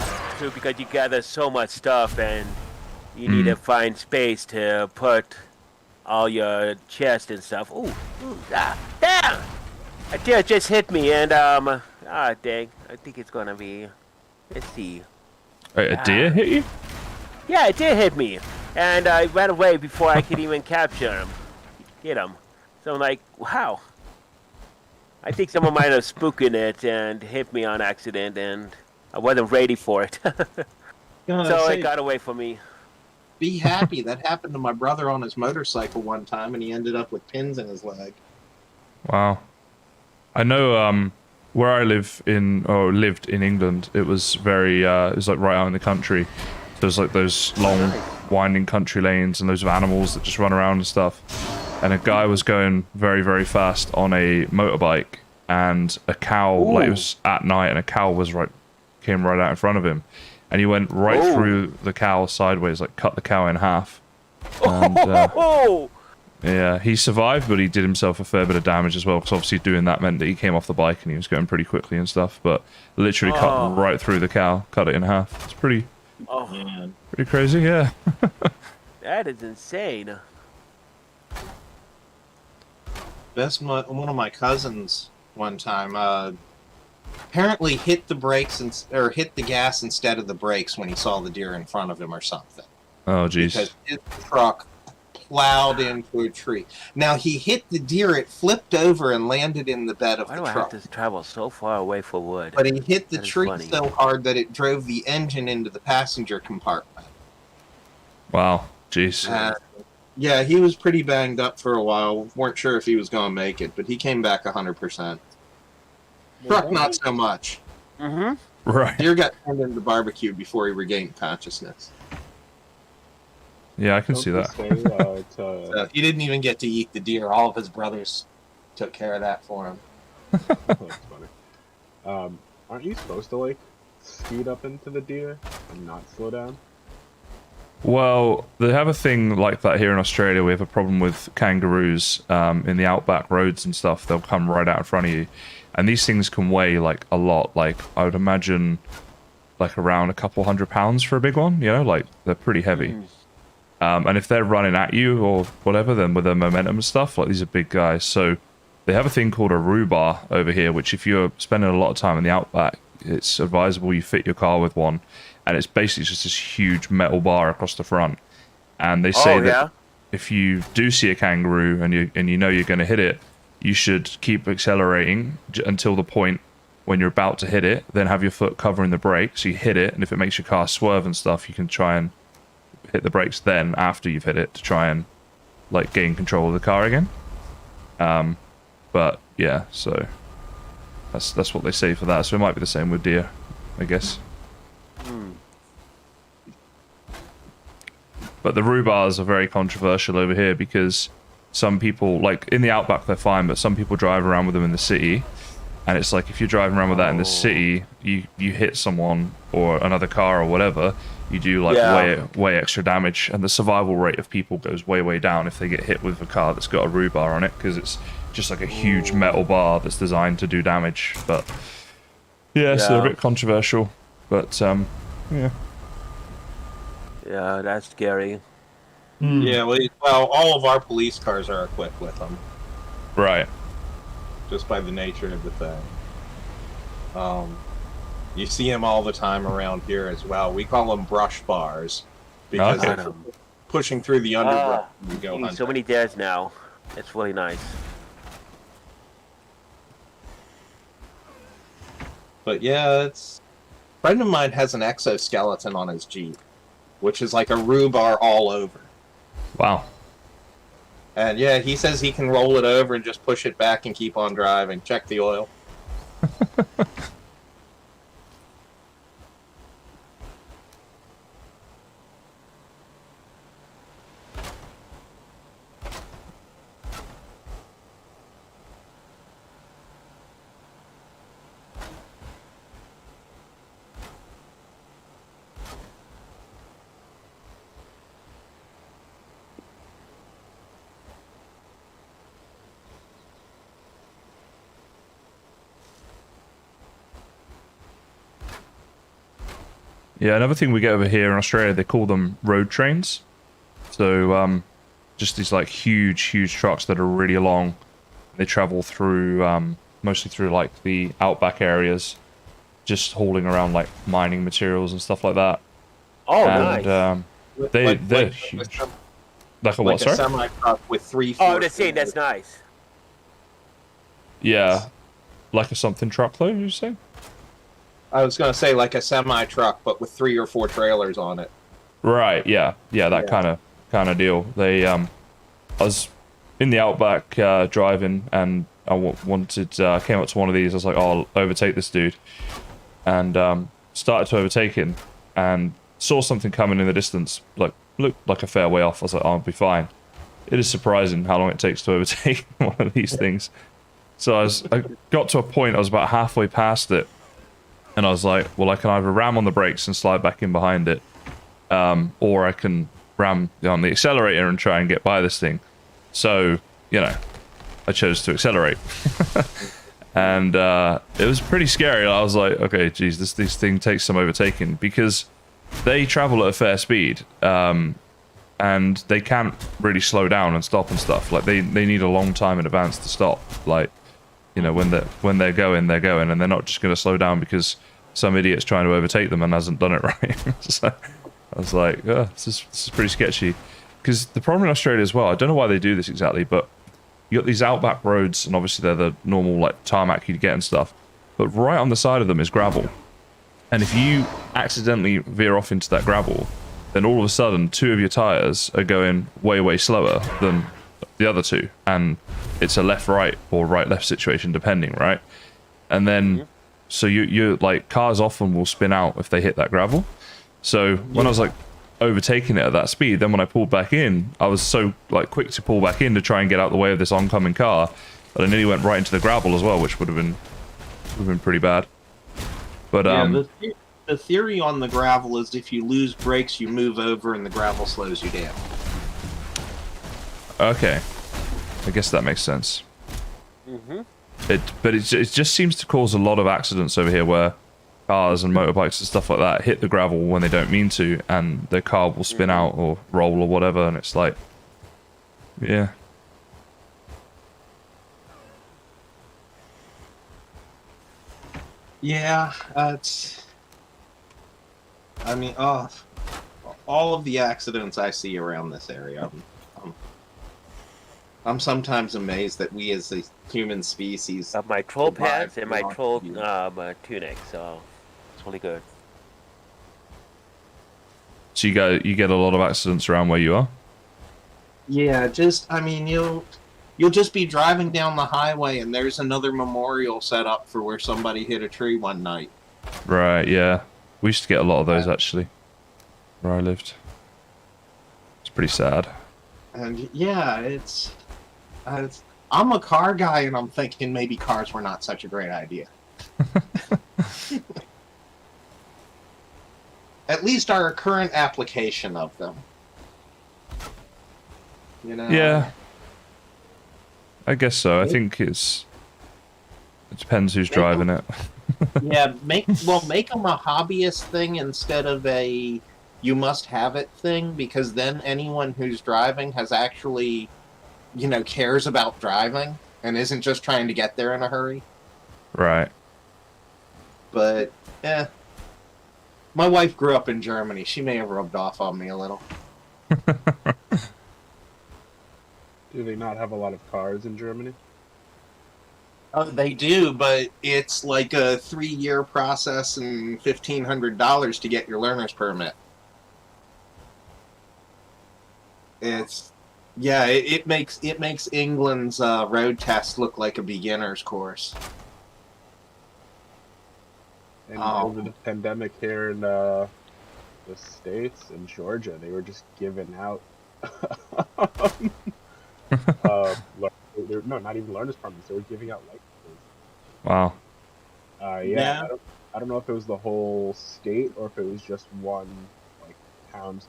K: because you gather so much stuff and you need to find space to put all your chest and stuff. Ooh, damn! A deer just hit me and dang, I think it's gonna be. Let's see.
A: Wait, a deer hit you?
K: Yeah, it did hit me, and I ran away before I could even capture him, hit him. So I'm like, wow. I think someone might have spooked it and hit me on accident, and I wasn't ready for it. So it got away from me.
G: Be happy. That happened to my brother on his motorcycle one time, and he ended up with pins in his leg.
A: Wow. I know where I lived in England, it was very it was like right out in the country. There's like those long winding country lanes and loads of animals that just run around and stuff. And a guy was going very, very fast on a motorbike, and a cow, like it was at night, and a cow was came right out in front of him. And he went right through the cow sideways, like cut the cow in half. And, yeah, he survived, but he did himself a fair bit of damage as well, because obviously doing that meant that he came off the bike and he was going pretty quickly and stuff, but literally cut right through the cow, cut it in half. It's pretty crazy, yeah.
K: That is insane.
G: One of my cousins one time apparently hit the brakes or hit the gas instead of the brakes when he saw the deer in front of him or something.
A: Oh, jeez.
G: Because his truck plowed into a tree. Now he hit the deer, it flipped over and landed in the bed of
K: Why
G: the
K: do I
G: truck.
K: have to travel so far away for wood?
G: But he hit the
K: That is
G: tree
K: funny.
G: so hard that it drove the engine into the passenger compartment.
A: Wow, jeez.
G: Yeah, he was pretty banged up for a while. Weren't sure if he was going to make it, but he came back 100%. Truck, not so much.
K: Mm-hmm.
A: Right.
G: Deer got turned into barbecue before he regained consciousness.
A: Yeah, I can see that.
G: So he didn't even get to eat the deer. All of his brothers took care of that for him.
I: That's funny. Aren't you supposed to like speed up into the deer and not slow down?
A: Well, they have a thing like that here in Australia. We have a problem with kangaroos in the outback roads and stuff. They'll come right out in front of you. And these things can weigh like a lot. Like I would imagine like around a couple 100 pounds for a big one, you know, like they're pretty heavy. And if they're running at you or whatever, then with their momentum and stuff, like these are big guys. So they have a thing called a rhubar over here, which if you're spending a lot of time in the outback, it's advisable you fit your car with one. And it's basically just this huge metal bar across the front. And they say that if you do see a kangaroo and you know you're going to hit it, you should keep accelerating until the point when you're about to hit it, then have your foot covering the brake, so you hit it, and if it makes your car swerve and stuff, you can try and hit the brakes then after you've hit it to try and like gain control of the car again. But yeah, so that's what they say for that. So it might be the same with deer, I guess. But the rhubars are very controversial over here because some people, like in the outback they're fine, but some people drive around with them in the city. And it's like if you're driving around with that in the city, you hit someone or another car or whatever, you do like way extra damage. And the survival rate of people goes way down if they get hit with a car that's got a rhubar on it, because it's just like a huge metal bar that's designed to do damage. But yeah, so they're a bit controversial. But yeah.
K: Yeah, that's scary.
G: Yeah, well, all of our police cars are equipped with them.
A: Right.
G: Just by the nature of the thing. You see them all the time around here as well. We call them brush bars because they're pushing through the underbrush. We go hunting.
K: So many dares now. It's really nice.
G: But yeah, a friend of mine has an exoskeleton on his Jeep, which is like a rhubar all over.
A: Wow.
G: And yeah, he says he can roll it over and just push it back and keep on driving. Check the oil.
A: Yeah, another thing we get over here in Australia, they call them road trains. So just these like huge trucks that are really long. They travel through mostly through like the outback areas, just hauling around like mining materials and stuff like that.
K: Oh,
A: and,
K: nice.
A: They're huge. Like a what, sorry?
G: A semi-truck with 3
K: Oh, that's saying that's nice.
A: Yeah. Like a something truck though, you say?
G: I was going to say like a semi-truck, but with 3 or 4 trailers on it.
A: Right, yeah. That kind of deal. They, I was in the outback driving, and I came up to one of these. I was like, oh, I'll overtake this dude. And started to overtake him, and saw something coming in the distance, like, looked like a fair way off. I was like, oh, I'll be fine. It is surprising how long it takes to overtake one of these things. So I got to a point, I was about halfway past it, and I was like, well, I can either ram on the brakes and slide back in behind it, or I can ram on the accelerator and try and get by this thing. So, you know, I chose to accelerate. And it was pretty scary. I was like, okay, geez, this thing takes some overtaking, because they travel at a fair speed, and they can't really slow down and stop and stuff. Like, they need a long time in advance to stop. Like, you know, when they're going, and they're not just going to slow down because some idiot's trying to overtake them and hasn't done it right. So I was like, oh, this is pretty sketchy. Because the problem in Australia as well, I don't know why they do this exactly, but you got these outback roads, and obviously they're the normal like tarmac you'd get and stuff, but right on the side of them is gravel. And if you accidentally veer off into that gravel, then all of a sudden 2 of your tires are going way, way slower than the other 2, and it's a left-right or right-left situation depending, right? And then so you like, cars often will spin out if they hit that gravel. So when I was like overtaking it at that speed, then when I pulled back in, I was so like quick to pull back in to try and get out the way of this oncoming car that I nearly went right into the gravel as well, which would have been pretty bad. But
G: the theory on the gravel is if you lose brakes, you move over and the gravel slows you down.
A: Okay, I guess that makes sense. But it just seems to cause a lot of accidents over here where cars and motorbikes and stuff like that hit the gravel when they don't mean to, and the car will spin out or roll or whatever, and it's like, yeah.
G: Yeah, I mean, all of the accidents I see around this area, I'm sometimes amazed that we as a human species.
K: My troll pants and my
G: survived
K: troll
G: long.
K: tunic, so it's really good.
A: So you get a lot of accidents around where you are?
G: Yeah, I mean, you'll just be driving down the highway and there's another memorial set up for where somebody hit a tree one night.
A: Right, yeah. We used to get a lot of those, actually, where I lived. It's pretty sad.
G: And yeah, I'm a car guy and I'm thinking maybe cars were not such a great idea. At least our current application of them. You know?
A: Yeah. I guess so. I think it depends who's driving it.
G: Yeah, make them a hobbyist thing instead of a you must have it thing, because then anyone who's driving has actually, cares about driving and isn't just trying to get there in a hurry.
A: Right.
G: But, my wife grew up in Germany. She may have rubbed off on me a little.
I: Do they not have a lot of cars in Germany?
G: Oh, they do, but it's like a 3-year process and $1,500 to get your learner's permit. It makes England's road test look like a beginner's course.
I: And over the pandemic here in the States, in Georgia, they were just giving out no, not even learner's permits. They were giving out licenses.
A: Wow.
I: Yeah. I don't know if it was the whole state or if it was just one town's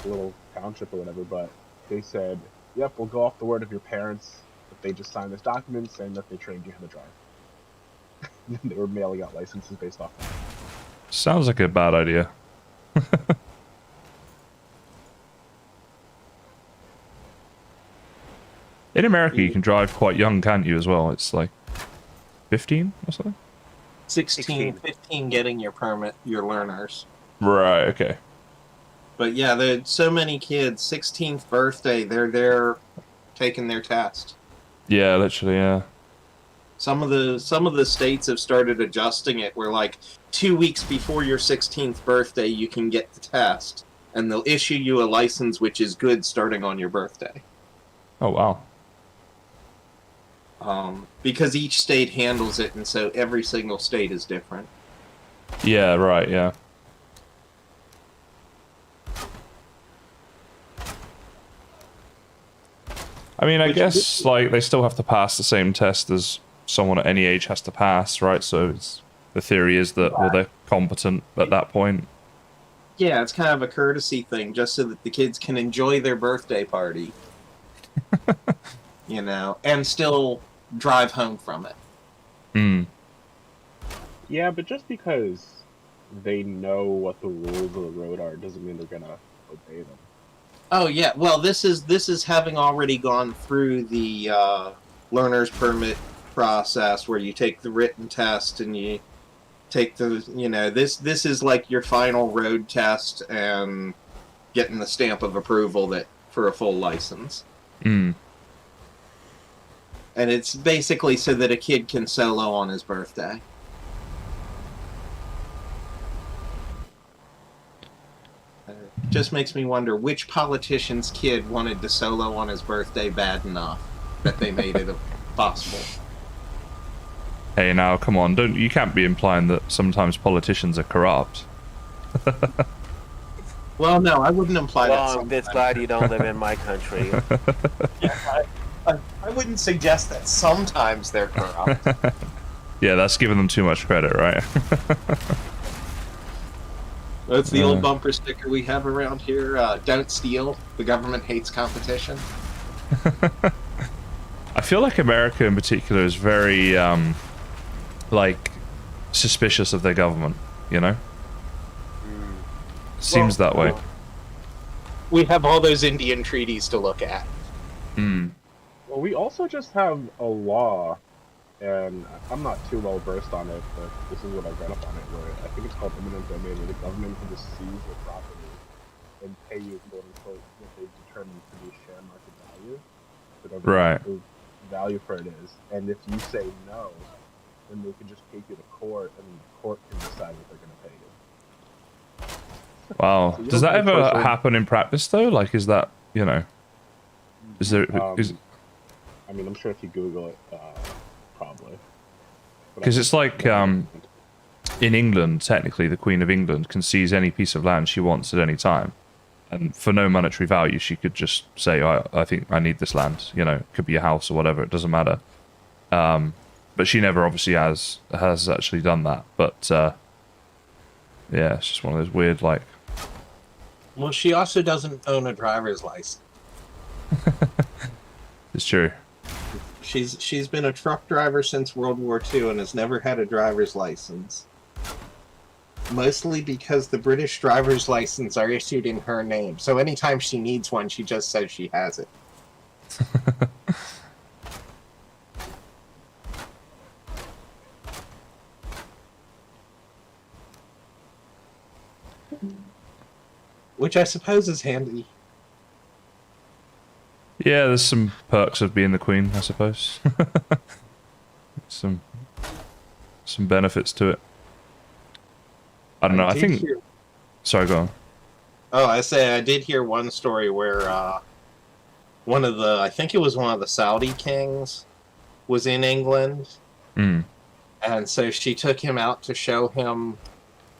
I: little township or whatever. But they said, "Yep, we'll go off the word of your parents if they just sign this document saying that they trained you how to drive." They were mailing out licenses based off that.
A: Sounds like a bad idea. In America, you can drive quite young, can't you, as well? It's like 15 or something?
G: 15 getting your permit, your learners.
A: Right, okay.
G: But yeah, there's so many kids, 16th birthday, they're there taking their test.
A: Yeah, literally, yeah.
G: Some of the states have started adjusting it where 2 weeks before your 16th birthday you can get the test, and they'll issue you a license which is good starting on your birthday.
A: Oh, wow.
G: Because each state handles it, and so every single state is different.
A: Yeah, right, yeah. I mean, I guess they still have to pass the same test as someone at any age has to pass, right? So the theory is that they're competent at that point.
G: Yeah, it's kind of a courtesy thing, just so that the kids can enjoy their birthday party, and still drive home from it.
A: Hmm.
I: Yeah, but just because they know what the rules of the road are doesn't mean they're gonna obey them.
G: Oh yeah, well this is having already gone through the learner's permit process where you take the written test and you take the this is like your final road test and getting the stamp of approval for a full license.
A: Mm.
G: And it's basically so that a kid can solo on his birthday. just makes me wonder which politician's kid wanted to solo on his birthday bad enough that they made it possible.
A: Hey, now, come on. You can't be implying that sometimes politicians are corrupt.
G: Well, no, I wouldn't imply that.
K: Well, I'm just glad you don't live in my country.
G: Yeah, I wouldn't suggest that sometimes they're corrupt.
A: Yeah, that's giving them too much credit, right?
G: That's the old bumper sticker we have around here. Don't steal. The government hates competition.
A: I feel like America in particular is very, like, suspicious of their government, you know? Seems that way.
G: We have all those Indian treaties to look at.
A: Hmm.
I: Well, we also just have a law, and I'm not too well versed on it, but this is what I read up on it, where I think it's called eminent domain, where the government can just seize your property and pay you, quote unquote, what they determine to be share market value.
A: Right.
I: Value for it is, and if you say no, then they can just take you to court, and the court can decide what they're going to pay you.
A: Wow.
I: So you
A: Does
I: don't
A: that
I: have a
A: ever
I: choice of-
A: happen in practice, though? Like, is that, you know... Is there...
I: I mean, I'm sure if you Google it, probably.
A: Because it's like, in England, technically, the Queen of England can seize any piece of land she wants at any time. And for no monetary value, she could just say, I think I need this land. You know, it could be a house or whatever, it doesn't matter. But she never obviously has actually done that. But, yeah, it's just one of those weird, like...
G: Well, she also doesn't own a driver's license.
A: It's true.
G: She's been a truck driver since World War II and has never had a driver's license. Mostly because the British driver's license are issued in her name. So anytime she needs one, she just says she has it. Which I suppose is handy.
A: Yeah, there's some perks of being the Queen, I suppose. some benefits to it. I don't know, I think... Sorry, go on.
G: Oh, I did hear one story where I think it was one of the Saudi kings was in England.
A: Mm.
G: And so she took him out to show him,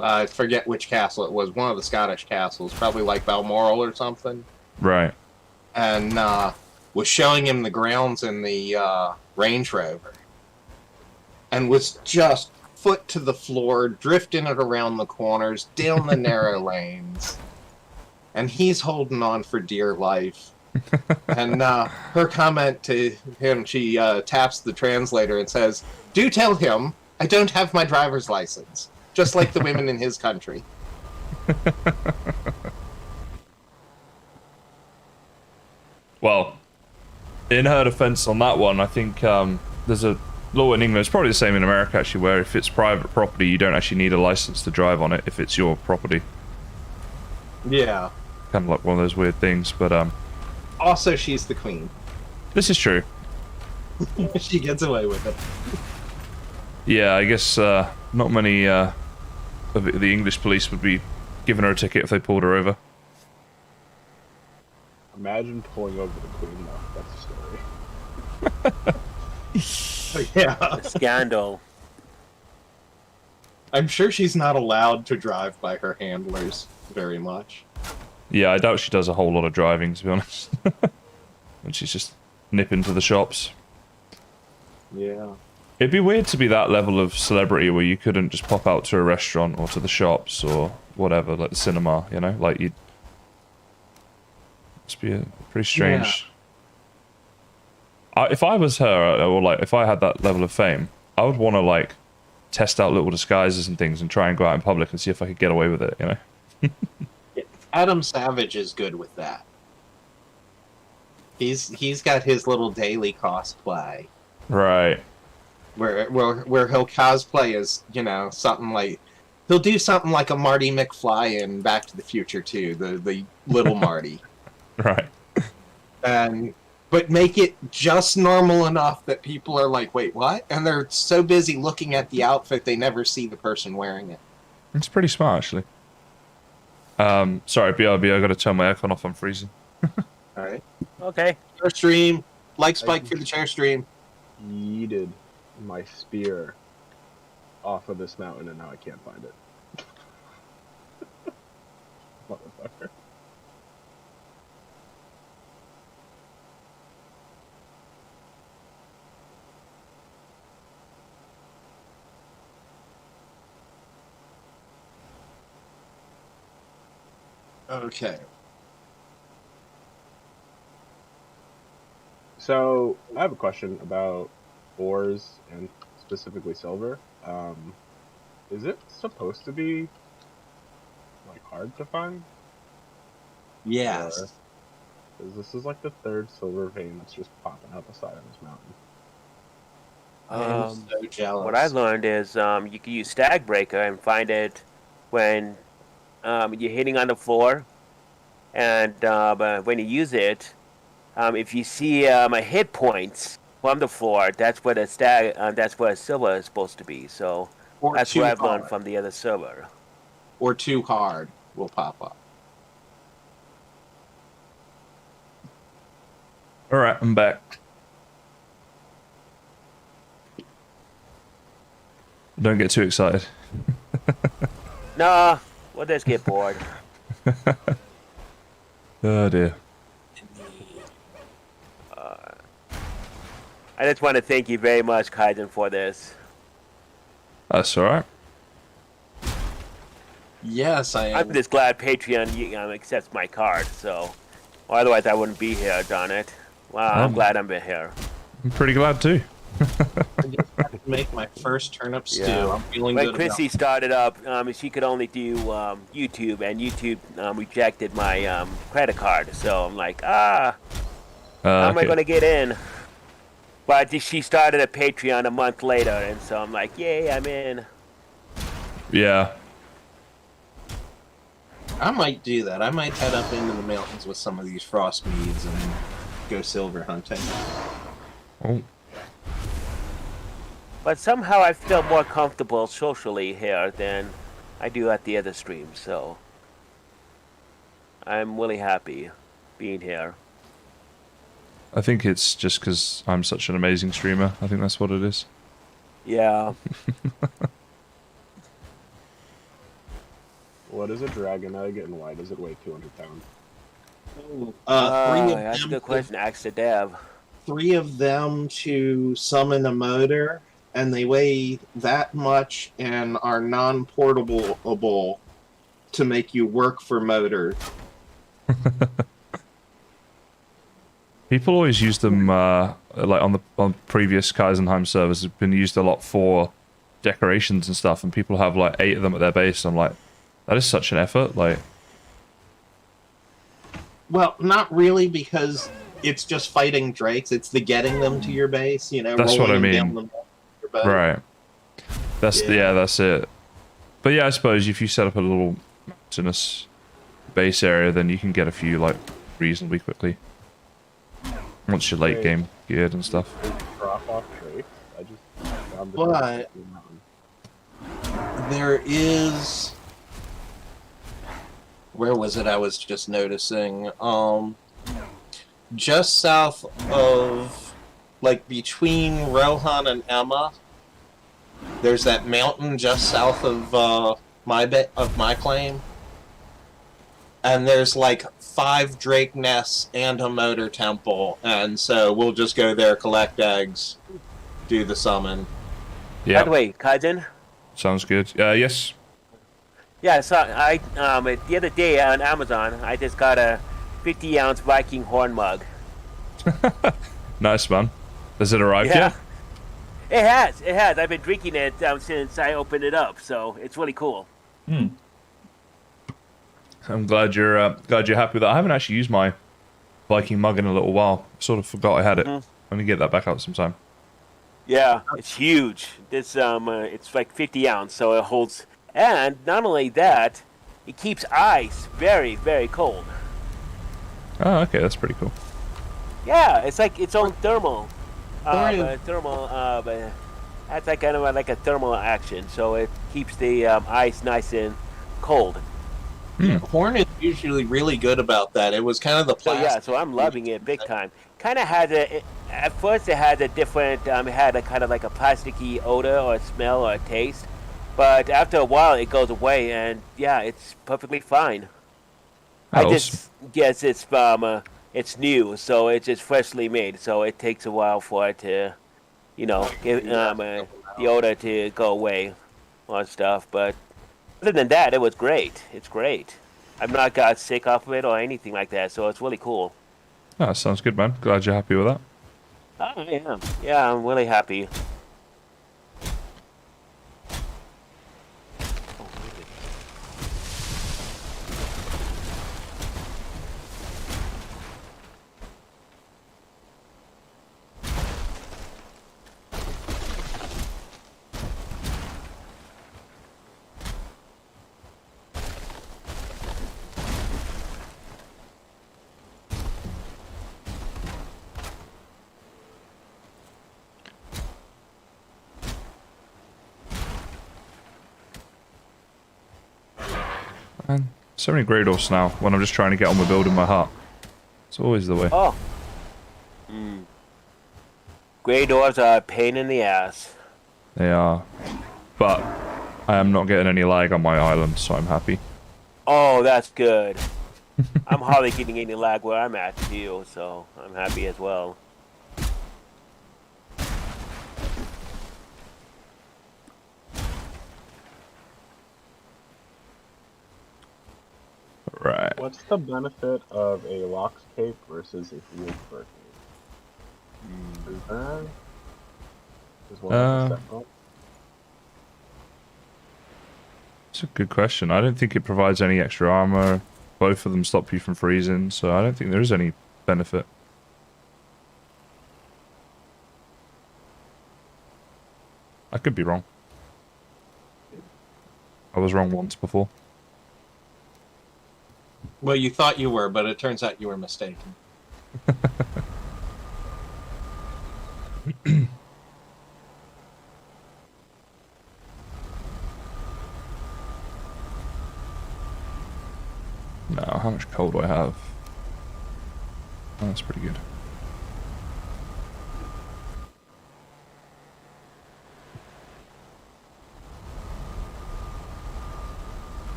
G: I forget which castle it was, one of the Scottish castles, probably like Balmoral or something.
A: Right.
G: And was showing him the grounds in the Range Rover. And was just foot to the floor, drifting it around the corners, down the narrow lanes. And he's holding on for dear life. And her comment to him, she taps the translator and says, "Do tell him I don't have my driver's license, just like the women in his country."
A: Well, in her defense on that one, I think there's a law in England, it's probably the same in America actually, where if it's private property, you don't actually need a license to drive on it if it's your property.
G: Yeah.
A: Kind of like one of those weird things, but
G: Also, she's the queen.
A: this is true.
G: She gets away with it.
A: Yeah, I guess not many of the English police would be giving her a ticket if they pulled her over.
I: Imagine pulling over the Queen, though. That's a story.
G: Yeah.
K: A scandal.
G: I'm sure she's not allowed to drive by her handlers very much.
A: Yeah, I doubt she does a whole lot of driving, to be honest. And she's just nipping to the shops.
G: Yeah.
A: It'd be weird to be that level of celebrity where you couldn't just pop out to a restaurant or to the shops or whatever, like the cinema, you know? Like, you'd... Must be pretty strange. If I was her, or like, if I had that level of fame, I would want to, like, test out little disguises and things and try and go out in public and see if I could get away with it, you know?
G: Adam Savage is good with that. He's got his little daily cosplay.
A: Right.
G: Where he'll cosplay as, you know, something like... He'll do something like a Marty McFly in Back to the Future 2, the little Marty.
A: Right.
G: But make it just normal enough that people are like, wait, what? And they're so busy looking at the outfit, they never see the person wearing it.
A: It's pretty smart, actually. Sorry, BRB, I gotta turn my aircon off, I'm freezing.
G: Alright.
K: Okay.
G: Chair stream. Like Spike for the chair stream.
I: Yeeted my spear off of this mountain, and now I can't find it. Motherfucker.
G: Okay.
I: So, I have a question about ores and specifically silver. Is it supposed to be like hard to find?
G: Yes.
I: Because this is like the third silver vein that's just popping out the side of this mountain.
G: I am so jealous.
K: What I learned is you can use Stag Breaker and find it when you're hitting on the floor, and when you use it, if you see hit points from the floor, that's where that's where silver is supposed to be. So
G: Or
K: that's
G: too
K: what I've learned
G: hard.
K: from the other server.
G: Or too hard will pop up.
A: Alright, I'm back. Don't get too excited.
K: Nah, we'll just get bored.
A: Oh dear.
K: I just want to thank you very much, Kysen, for this.
A: That's alright.
G: Yes, I am.
K: I'm just glad Patreon accepts my card, so otherwise I wouldn't be here, darn it. Wow, I'm glad I'm here.
A: I'm pretty glad too.
G: I just had to make my first turnip stew.
K: Yeah.
G: I'm feeling
K: When
G: good
K: Chrissy started up, she could only do YouTube, and YouTube rejected my credit card. So I'm like, how am I going to get in? But she started a Patreon a month later, and so I'm like, yay, I'm in.
A: Yeah.
G: I might do that. I might head up into the mountains with some of these frost meads and go silver hunting.
A: Oh.
K: But somehow I feel more comfortable socially here than I do at the other stream, so I'm really happy being here.
A: I think it's just because I'm such an amazing streamer. I think that's what it is.
K: Yeah.
I: What is a dragon egg and why does it weigh 200 pounds?
K: That's a good question. Ask the dev.
G: 3 of them to summon a motor, and they weigh that much and are non-portable to make you work for motor.
A: People always use them, like on previous KysenHeim servers, have been used a lot for decorations and stuff, and people have like 8 of them at their base. I'm like, that is such an effort. Like,
G: Well, not really, because it's just fighting drakes. It's the getting them to your base, you know.
A: That's what I
G: rolling them
A: mean.
G: down your boat.
A: right? Yeah, that's it. But yeah, I suppose if you set up a little mountainous base area, then you can get a few like reasonably quickly. Once you're late game geared and stuff.
I: Drop off traits. I just found this
G: But there is. Where was it? I was just noticing. Just south of, like between Rohan and Emma, there's that mountain just south of my claim, and there's like 5 drake nests and a motor temple, and so we'll just go there, collect eggs, do the summon.
A: Yeah.
K: By the way, Kysen?
A: Sounds good. Yes.
K: Yeah, so I the other day on Amazon, I just got a 50-ounce Viking horn mug.
A: Nice, man. Has it arrived
K: Yeah.
A: yet?
K: It has. I've been drinking it since I opened it up, so it's really cool.
A: I'm glad you're happy with that. I haven't actually used my Viking mug in a little while. Sort of forgot I had it. I'm gonna get that back out sometime.
K: Yeah, it's huge. This it's like 50 ounce, so it holds. And not only that, it keeps ice very, very cold.
A: Oh, okay, that's pretty cool.
K: Yeah, it's like its own thermal.
G: Sorry.
K: That's like kind of like a thermal action, so it keeps the ice nice and cold.
G: Horn is usually really good about that. It was kind of the
K: So
G: plastic.
K: yeah, so I'm loving it big time. Kind of had at first it had a different, it had a kind of like a plasticky odor or smell or taste, but after a while it goes away, and yeah, it's perfectly fine. I
A: Oh,
K: just guess it's new, so it's just freshly made, so it takes a while for it to, get the odor to go away on stuff. But other than that, it was great. It's great. I've not got sick off of it or anything like that, so it's really cool.
A: that sounds good, man. Glad you're happy with that.
K: Oh, yeah. Yeah, I'm really happy.
A: Man, so many grey dwarfs now when I'm just trying to get on with building my hut. It's always the way.
K: Oh. Grey dwarves are a pain in the ass.
A: They are. But I am not getting any lag on my island, so I'm happy.
K: Oh, that's good. I'm hardly getting any lag where I'm at too, so I'm happy as well.
A: Right.
I: What's the benefit of a locked cape versus a field fur cape? Is there? Is one of them set up?
A: It's a good question. I don't think it provides any extra armor. Both of them stop you from freezing, so I don't think there is any benefit. I could be wrong. I was wrong once before.
G: Well, you thought you were, but it turns out you were mistaken.
A: Now, how much coal do I have? Oh, that's pretty good.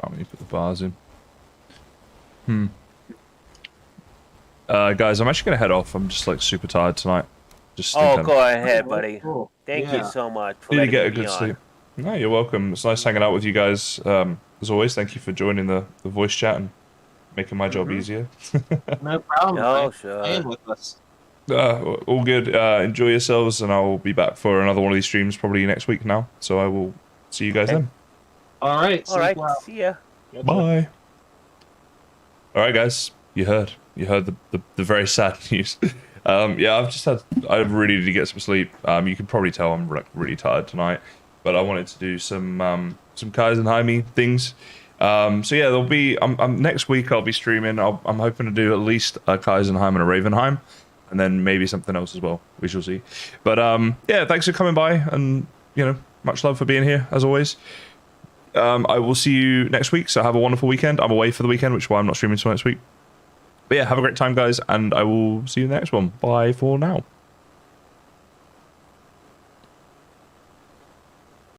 A: Can't really put the bars in. Guys, I'm actually gonna head off. I'm just like super tired tonight. Just
K: Go ahead, buddy.
G: Cool.
K: Thank you so much for
A: Need to
K: letting
A: get a
K: me
A: good
K: on.
A: sleep. No, you're welcome. It's nice hanging out with you guys. As always, thank you for joining the voice chat and making my job easier.
G: No problem.
K: Oh,
G: Thanks for
K: sure.
G: staying with us.
A: All good. Enjoy yourselves, and I'll be back for another one of these streams probably next week now. So I will see you guys then.
G: All right.
K: All right,
G: well.
K: see ya.
A: Bye. All right, guys. You heard the very sad news. Yeah, I really need to get some sleep. You can probably tell I'm really tired tonight, but I wanted to do some KysenHeim things. So yeah, there'll be next week I'll be streaming. I'm hoping to do at least a KysenHeim and a Ravenheim, and then maybe something else as well. We shall see. But yeah, thanks for coming by, and much love for being here as always. I will see you next week. So have a wonderful weekend. I'm away for the weekend, which is why I'm not streaming till next week. But yeah, have a great time, guys, and I will see you in the next one. Bye for now.